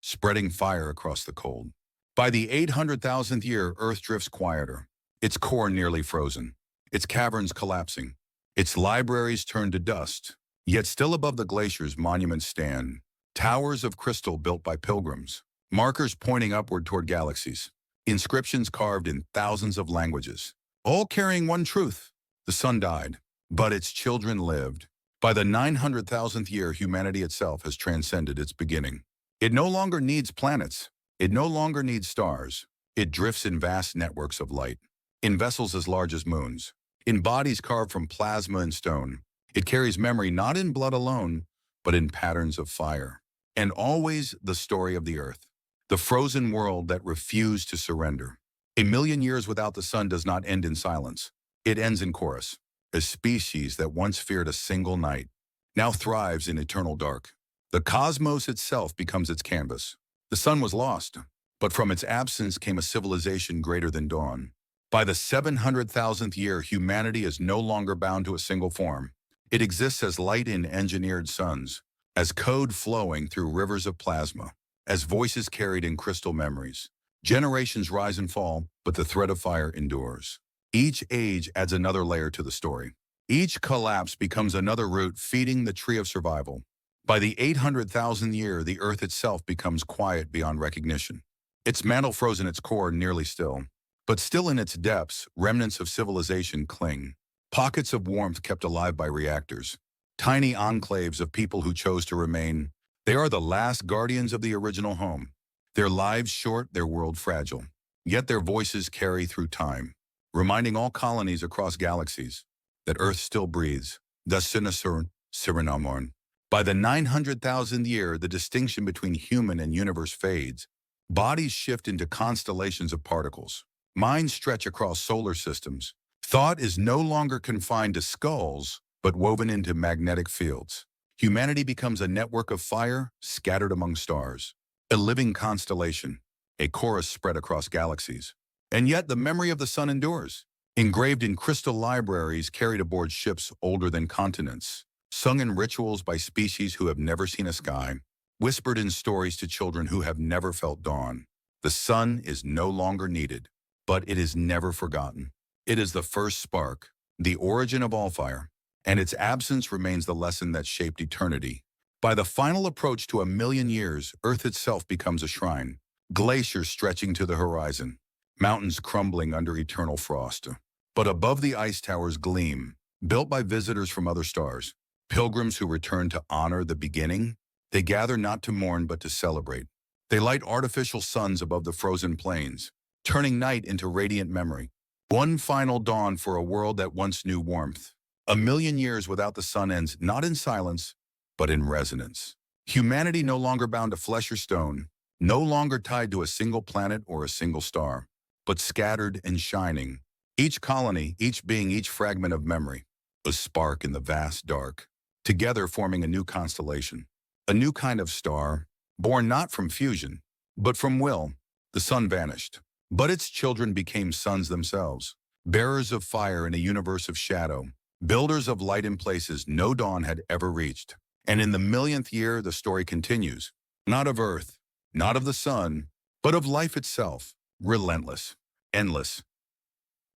A: spreading fire across the cold. By the 800,000th year, Earth drifts quieter, its core nearly frozen, its caverns collapsing, its libraries turned to dust. Yet still above the glaciers, monuments stand, towers of crystal built by pilgrims, markers pointing upward toward galaxies, inscriptions carved in thousands of languages, all carrying one truth: the sun died, but its children lived. By the 900,000th year, humanity itself has transcended its beginning. It no longer needs planets. It no longer needs stars. It drifts in vast networks of light, in vessels as large as moons, in bodies carved from plasma and stone. It carries memory not in blood alone, but in patterns of fire. And always the story of the earth, the frozen world that refused to surrender. A million years without the sun does not end in silence. It ends in chorus. A species that once feared a single night now thrives in eternal dark. The cosmos itself becomes its canvas. The sun was lost, but from its absence came a civilization greater than dawn. By the 700,000th year, humanity is no longer bound to a single form. It exists as light in engineered suns, as code flowing through rivers of plasma, as voices carried in crystal memories. Generations rise and fall, but the thread of fire endures. Each age adds another layer to the story. Each collapse becomes another root feeding the tree of survival. By the 800,000th year, the earth itself becomes quiet beyond recognition. Its mantle frozen, its core nearly still. But still in its depths, remnants of civilization cling. Pockets of warmth kept alive by reactors. Tiny enclaves of people who chose to remain. They are the last guardians of the original home. Their lives short, their world fragile. Yet their voices carry through time, reminding all colonies across galaxies. that Earth still breathes. Thus Sinasur Siranamon. By the 900,000th year, the distinction between human and universe fades. Bodies shift into constellations of particles. Minds stretch across solar systems. Thought is no longer confined to skulls, but woven into magnetic fields. Humanity becomes a network of fire scattered among stars. A living constellation, a chorus spread across galaxies. And yet the memory of the sun endures, engraved in crystal libraries carried aboard ships older than continents, sung in rituals by species who have never seen a sky, whispered in stories to children who have never felt dawn. The sun is no longer needed, but it is never forgotten. It is the first spark, the origin of all fire, and its absence remains the lesson that shaped eternity. By the final approach to 1,000,000 years, Earth itself becomes a shrine, glaciers stretching to the horizon, mountains crumbling under eternal frost. But above the ice towers gleam, built by visitors from other stars, pilgrims who return to honor the beginning. They gather not to mourn but to celebrate. They light artificial suns above the frozen plains, turning night into radiant memory. One final dawn for a world that once knew warmth. 1,000,000 years without the sun ends not in silence, but in resonance. Humanity no longer bound to flesh or stone, no longer tied to a single planet or a single star, but scattered and shining. Each colony, each being, each fragment of memory, a spark in the vast dark, together forming a new constellation, a new kind of star, born not from fusion, but from will. The sun vanished, but its children became suns themselves, bearers of fire in a universe of shadow, builders of light in places no dawn had ever reached. And in the 1,000,000th year, the story continues, not of Earth, not of the sun, but of life itself, relentless, endless,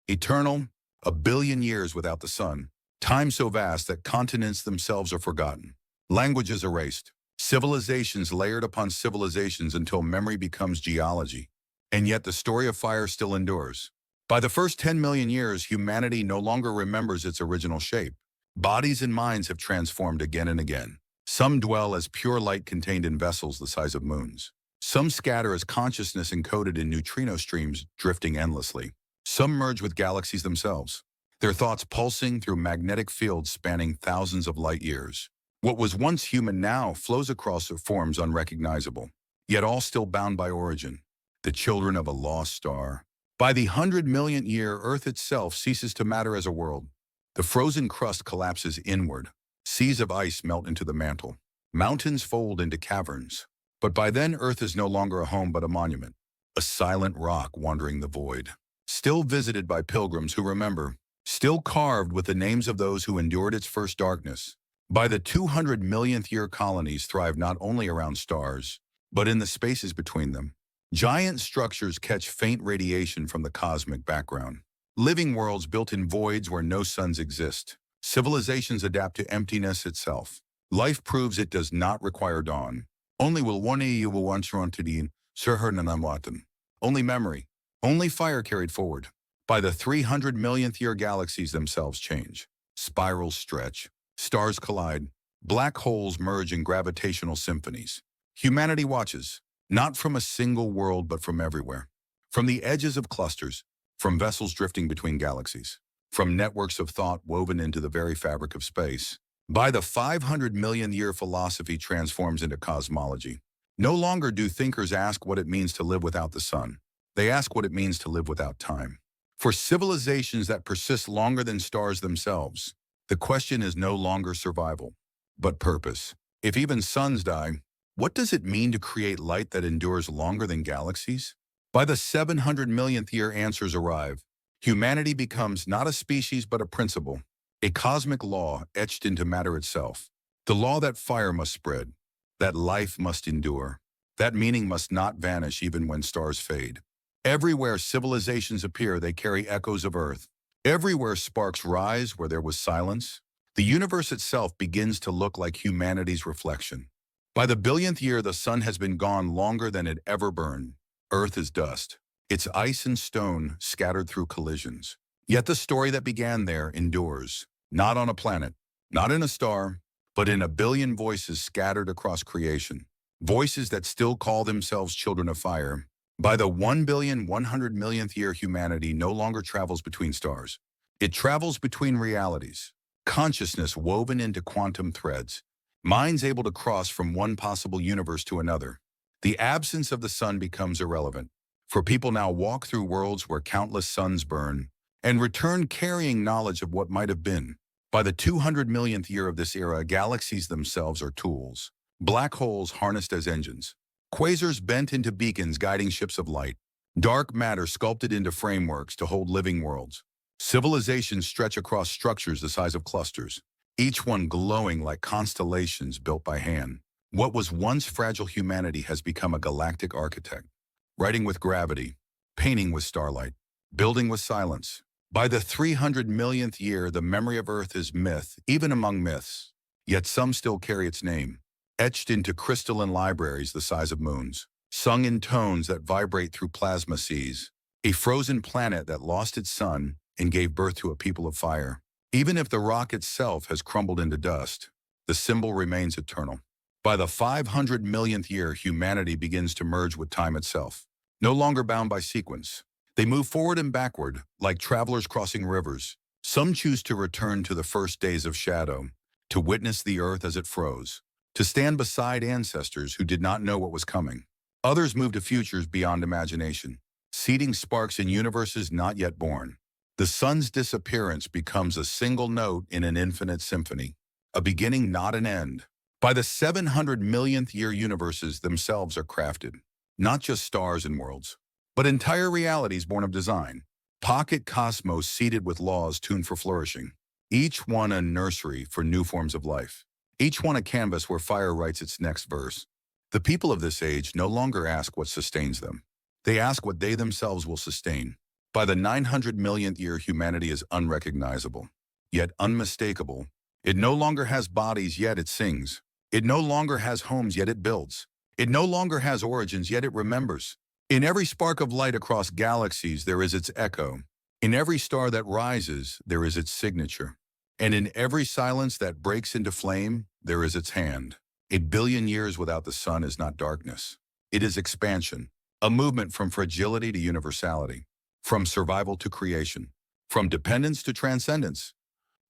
A: eternal, 1,000,000,000 years without the sun, time so vast that continents themselves are forgotten, languages erased, civilizations layered upon civilizations until memory becomes geology. And yet the story of fire still endures. By the first 10,000,000 years, humanity no longer remembers its original shape. Bodies and minds have transformed again and again. Some dwell as pure light contained in vessels the size of moons. Some scatter as consciousness encoded in neutrino streams drifting endlessly. Some merge with galaxies themselves, their thoughts pulsing through magnetic fields spanning thousands of light years. What was once human now flows across forms unrecognizable, yet all still bound by origin, the children of a lost star. By the 100,000,000th year, Earth itself ceases to matter as a world. The frozen crust collapses inward. Seas of ice melt into the mantle. Mountains fold into caverns. But by then, Earth is no longer a home but a monument, a silent rock wandering the void, still visited by pilgrims who remember, still carved with the names of those who endured its first darkness. By the 200,000,000th year, colonies thrive not only around stars, but in the spaces between them. Giant structures catch faint radiation from the cosmic background. Living worlds built in voids where no suns exist. Civilizations adapt to emptiness itself. Life proves it does not require dawn. Only will one you will once run to the Surhernanamwatan. Only memory. Only fire carried forward. By the 300,000,000th year, galaxies themselves change. Spirals stretch. Stars collide. Black holes merge in gravitational symphonies. Humanity watches, not from a single world but from everywhere. From the edges of clusters, from vessels drifting between galaxies, from networks of thought woven into the very fabric of space. By the 500,000,000th year, philosophy transforms into cosmology. No longer do thinkers ask what it means to live without the sun. They ask what it means to live without time. For civilizations that persist longer than stars themselves, the question is no longer survival, but purpose. If even suns die, what does it mean to create light that endures longer than galaxies? By the 700,000,000th year, answers arrive. Humanity becomes not a species but a principle, a cosmic law etched into matter itself. The law that fire must spread, that life must endure, that meaning must not vanish even when stars fade. Everywhere civilizations appear, they carry echoes of Earth. Everywhere sparks rise where there was silence. The universe itself begins to look like humanity's reflection. By the 1,000,000th year, the sun has been gone longer than it ever burned. Earth is dust, its ice and stone scattered through collisions. Yet the story that began there endures, not on a planet, not in a star, but in 1,000,000,000 voices scattered across creation. Voices that still call themselves children of fire. By the 1,100,000,000th year, humanity no longer travels between stars. It travels between realities, consciousness woven into quantum threads, minds able to cross from one possible universe to another. The absence of the sun becomes irrelevant, for people now walk through worlds where countless suns burn and return carrying knowledge of what might have been. By the 200 millionth year of this era, galaxies themselves are tools, black holes harnessed as engines, quasars bent into beacons guiding ships of light, dark matter sculpted into frameworks to hold living worlds. Civilizations stretch across structures the size of clusters, each one glowing like constellations built by hand. What was once fragile humanity has become a galactic architect, writing with gravity, painting with starlight, building with silence. By the 300 millionth year, the memory of Earth is myth, even among myths. Yet some still carry its name, etched into crystalline libraries the size of moons, sung in tones that vibrate through plasma seas, a frozen planet that lost its sun and gave birth to a people of fire. Even if the rock itself has crumbled into dust, the symbol remains eternal. By the 500 millionth year, humanity begins to merge with time itself. No longer bound by sequence, they move forward and backward, like travelers crossing rivers. Some choose to return to the first days of shadow, to witness the earth as it froze, to stand beside ancestors who did not know what was coming. Others move to futures beyond imagination, seeding sparks in universes not yet born. The sun's disappearance becomes a single note in an infinite symphony, a beginning, not an end. By the 700 millionth year, universes themselves are crafted, not just stars and worlds, but entire realities born of design, pocket cosmos seeded with laws tuned for flourishing, each one a nursery for new forms of life, each one a canvas where fire writes its next verse. The people of this age no longer ask what sustains them. They ask what they themselves will sustain. By the 900 millionth year, humanity is unrecognizable, yet unmistakable. It no longer has bodies, yet it sings. It no longer has homes, yet it builds. It no longer has origins, yet it remembers. In every spark of light across galaxies, there is its echo. In every star that rises, there is its signature. And in every silence that breaks into flame, there is its hand. A billion years without the sun is not darkness. It is expansion, a movement from fragility to universality, from survival to creation, from dependence to transcendence.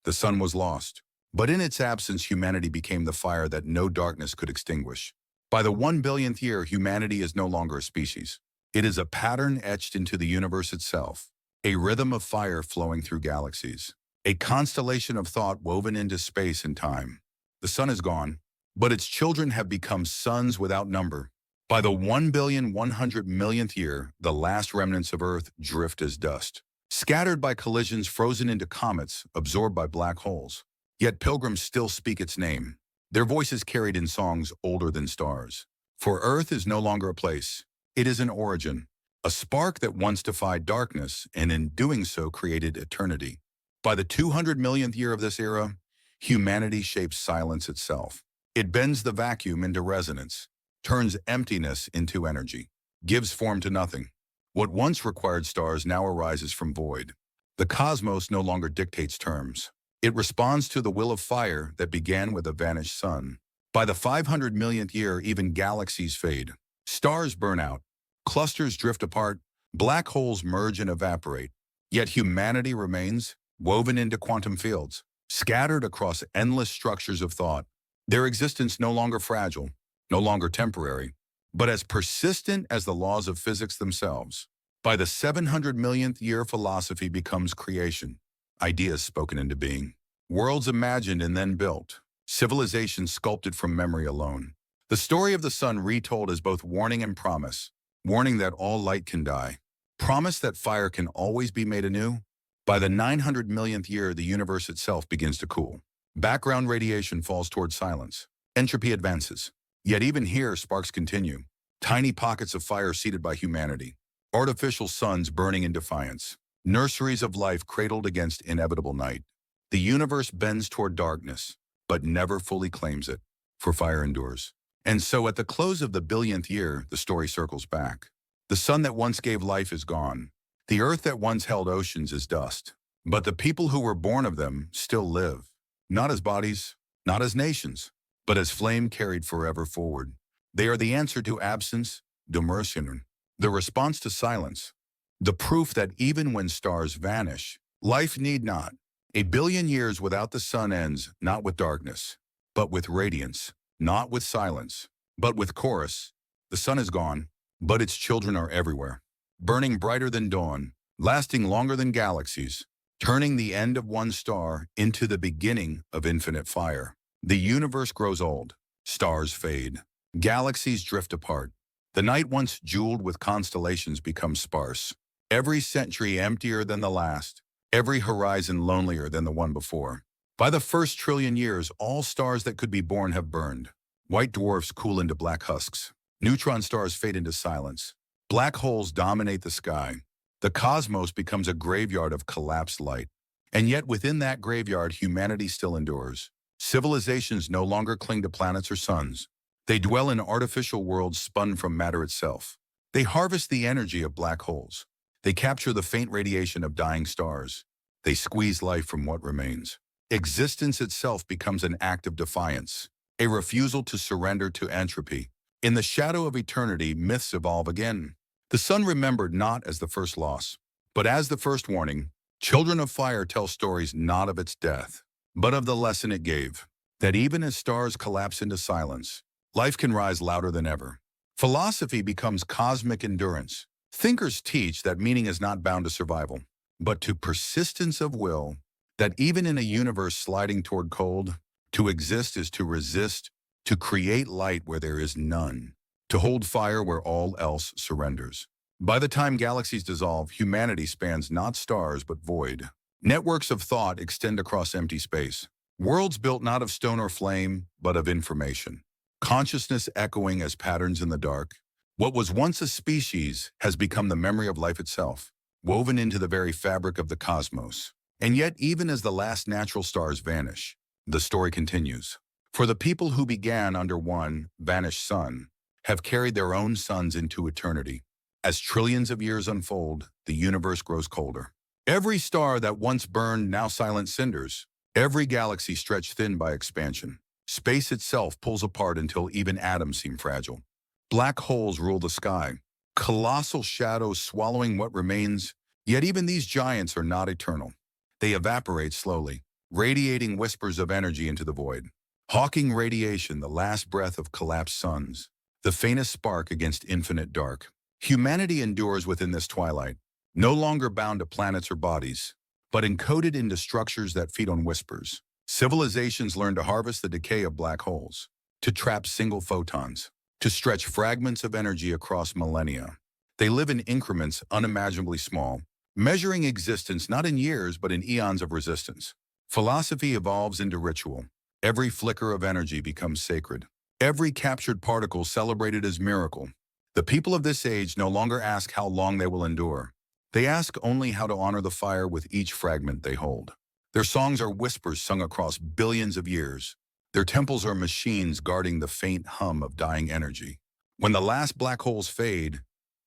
A: The sun was lost, but in its absence, humanity became the fire that no darkness could extinguish. By the 1 billionth year, humanity is no longer a species. It is a pattern etched into the universe itself, a rhythm of fire flowing through galaxies, a constellation of thought woven into space and time. The sun is gone, but its children have become suns without number. By the 1,100 millionth year, the last remnants of Earth drift as dust, scattered by collisions, frozen into comets, absorbed by black holes. Yet pilgrims still speak its name, their voices carried in songs older than stars. For Earth is no longer a place. It is an origin, a spark that once defied darkness, and in doing so created eternity. By the 200 millionth year of this era, humanity shapes silence itself. It bends the vacuum into resonance, turns emptiness into energy, gives form to nothing. What once required stars now arises from void. The cosmos no longer dictates terms. It responds to the will of fire that began with a vanished sun. By the 500 millionth year, even galaxies fade. Stars burn out, clusters drift apart, black holes merge and evaporate. Yet humanity remains, woven into quantum fields, scattered across endless structures of thought. Their existence no longer fragile, no longer temporary, but as persistent as the laws of physics themselves. By the 700 millionth year, philosophy becomes creation, ideas spoken into being, worlds imagined and then built, civilizations sculpted from memory alone. The story of the sun retold is both warning and promise, warning that all light can die, promise that fire can always be made anew. By the 900 millionth year, the universe itself begins to cool. Background radiation falls toward silence. Entropy advances. Yet even here, sparks continue. Tiny pockets of fire seeded by humanity. Artificial suns burning in defiance. Nurseries of life cradled against inevitable night. The universe bends toward darkness, but never fully claims it, for fire endures. And so at the close of the billionth year, the story circles back. The sun that once gave life is gone. The earth that once held oceans is dust. But the people who were born of them still live. Not as bodies, not as nations, but as flame carried forever forward. They are the answer to absence, Dummersinnen, the response to silence, the proof that even when stars vanish, Life need not. A billion years without the sun ends not with darkness, but with radiance, not with silence, but with chorus. The sun is gone, but its children are everywhere, burning brighter than dawn, lasting longer than galaxies, turning the end of one star into the beginning of infinite fire. The universe grows old, stars fade, galaxies drift apart. The night once jeweled with constellations becomes sparse, every century emptier than the last, every horizon lonelier than the one before. By the first trillion years, all stars that could be born have burned. White dwarfs cool into black husks. Neutron stars fade into silence. Black holes dominate the sky. The cosmos becomes a graveyard of collapsed light. And yet within that graveyard, humanity still endures. Civilizations no longer cling to planets or suns. They dwell in artificial worlds spun from matter itself. They harvest the energy of black holes. They capture the faint radiation of dying stars. They squeeze life from what remains. Existence itself becomes an act of defiance, a refusal to surrender to entropy. In the shadow of eternity, myths evolve again. The sun remembered not as the first loss, but as the first warning. Children of Fire tell stories not of its death, but of the lesson it gave, that even as stars collapse into silence, life can rise louder than ever. Philosophy becomes cosmic endurance. Thinkers teach that meaning is not bound to survival, but to persistence of will, that even in a universe sliding toward cold, to exist is to resist, to create light where there is none, to hold fire where all else surrenders. By the time galaxies dissolve, humanity spans not stars but void. Networks of thought extend across empty space. Worlds built not of stone or flame, but of information. Consciousness echoing as patterns in the dark. What was once a species has become the memory of life itself, woven into the very fabric of the cosmos. And yet, even as the last natural stars vanish, the story continues. For the people who began under one vanished sun have carried their own suns into eternity. As trillions of years unfold, the universe grows colder. Every star that once burned now silent cinders. Every galaxy stretched thin by expansion. Space itself pulls apart until even atoms seem fragile. Black holes rule the sky, colossal shadows swallowing what remains. Yet even these giants are not eternal. They evaporate slowly, radiating whispers of energy into the void. Hawking radiation, the last breath of collapsed suns, the faintest spark against infinite dark. Humanity endures within this twilight, no longer bound to planets or bodies, but encoded into structures that feed on whispers. Civilizations learn to harvest the decay of black holes, to trap single photons, to stretch fragments of energy across millennia. They live in increments unimaginably small, measuring existence not in years but in eons of resistance. Philosophy evolves into ritual. Every flicker of energy becomes sacred. Every captured particle celebrated as miracle. The people of this age no longer ask how long they will endure. They ask only how to honor the fire with each fragment they hold. Their songs are whispers sung across billions of years. Their temples are machines guarding the faint hum of dying energy. When the last black holes fade,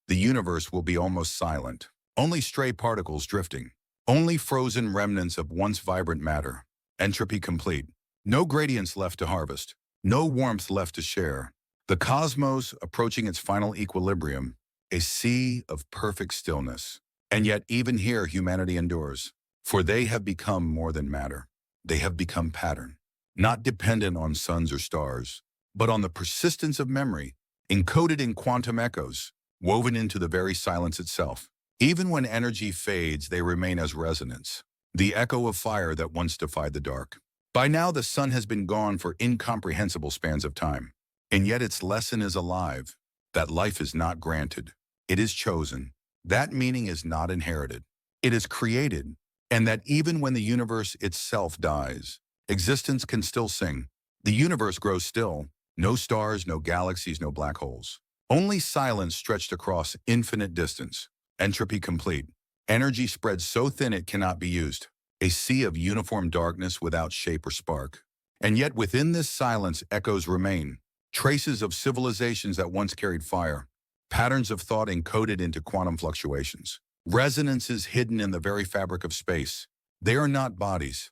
A: the universe will be almost silent. Only stray particles drifting. Only frozen remnants of once vibrant matter. Entropy complete. No gradients left to harvest. No warmth left to share. The cosmos approaching its final equilibrium, a sea of perfect stillness. And yet even here humanity endures, for they have become more than matter. They have become pattern, not dependent on suns or stars, but on the persistence of memory, encoded in quantum echoes, woven into the very silence itself. Even when energy fades, they remain as resonance, the echo of fire that once defied the dark. By now, the sun has been gone for incomprehensible spans of time, and yet its lesson is alive, that life is not granted. It is chosen. That meaning is not inherited. It is created, and that even when the universe itself dies, existence can still sing. The universe grows still. No stars, no galaxies, no black holes. Only silence stretched across infinite distance. Entropy complete. Energy spread so thin it cannot be used. A sea of uniform darkness without shape or spark. And yet within this silence echoes remain. Traces of civilizations that once carried fire. Patterns of thought encoded into quantum fluctuations. Resonances hidden in the very fabric of space. They are not bodies.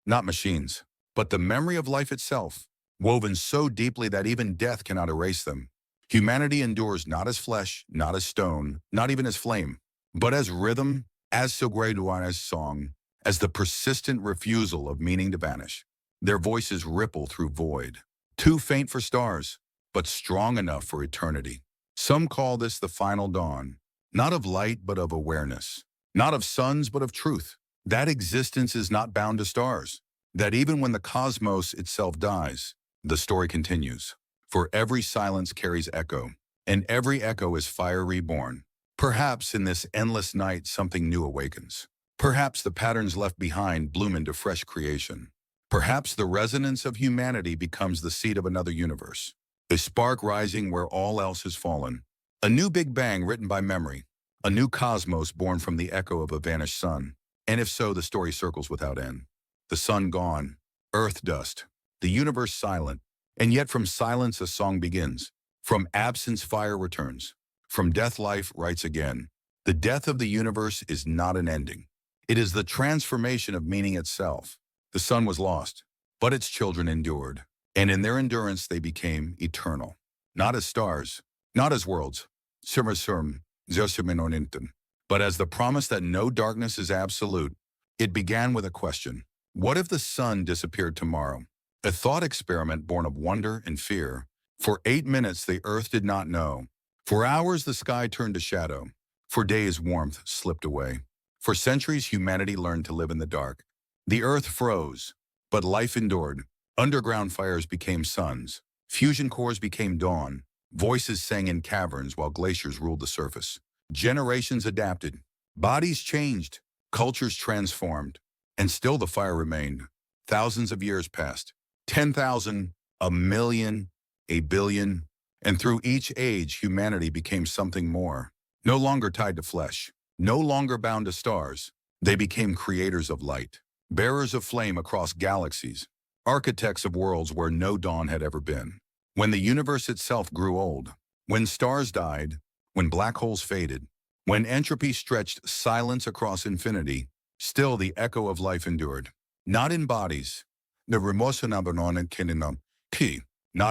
A: Not machines, but the memory of life itself, woven so deeply that even death cannot erase them. Humanity endures not as flesh, not as stone, not even as flame, but as rhythm, as Sogreduana's song, as the persistent refusal of meaning to vanish. Their voices ripple through void, too faint for stars, but strong enough for eternity. Some call this the final dawn, not of light but of awareness, not of suns but of truth, that existence is not bound to stars, that even when the cosmos itself dies, the story continues. For every silence carries echo, and every echo is fire reborn. Perhaps in this endless night something new awakens. Perhaps the patterns left behind bloom into fresh creation. Perhaps the resonance of humanity becomes the seed of another universe. A spark rising where all else has fallen. A new Big Bang written by memory. A new cosmos born from the echo of a vanished sun. And if so, the story circles without end. The sun gone, earth dust, the universe silent, and yet from silence a song begins. From absence fire returns. From death life writes again. The death of the universe is not an ending. It is the transformation of meaning itself. The sun was lost, but its children endured, and in their endurance they became eternal. Not as stars, not as worlds, Summersum, Zosuminoninten, but as the promise that no darkness is absolute. It began with a question. What if the sun disappeared tomorrow? A thought experiment born of wonder and fear. For 8 minutes the earth did not know. For hours the sky turned to shadow. For days warmth slipped away. For centuries humanity learned to live in the dark. The earth froze, but life endured. Underground fires became suns. Fusion cores became dawn. Voices sang in caverns while glaciers ruled the surface. Generations adapted. Bodies changed. Cultures transformed. And still the fire remained. Thousands of years passed. 10,000, a million, a billion. And through each age, humanity became something more. No longer tied to flesh. No longer bound to stars. They became creators of light. Bearers of flame across galaxies, architects of worlds where no dawn had ever been. When the universe itself grew old, when stars died, when black holes faded, when entropy stretched silence across infinity, still the echo of life endured. Not in bodies, not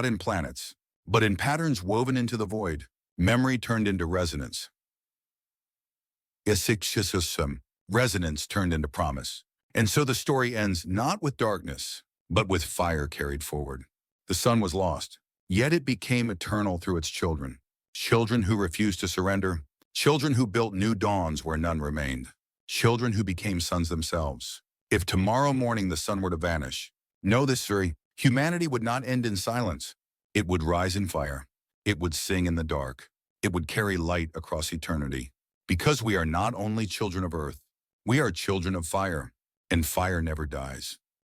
A: in planets, but in patterns woven into the void. Memory turned into resonance. Resonance turned into promise. And so the story ends not with darkness, but with fire carried forward. The sun was lost, yet it became eternal through its children. Children who refused to surrender, children who built new dawns where none remained, children who became suns themselves. If tomorrow morning the sun were to vanish, know this, humanity would not end in silence. It would rise in fire. It would sing in the dark. It would carry light across eternity. Because we are not only children of earth, we are children of fire. And fire never dies.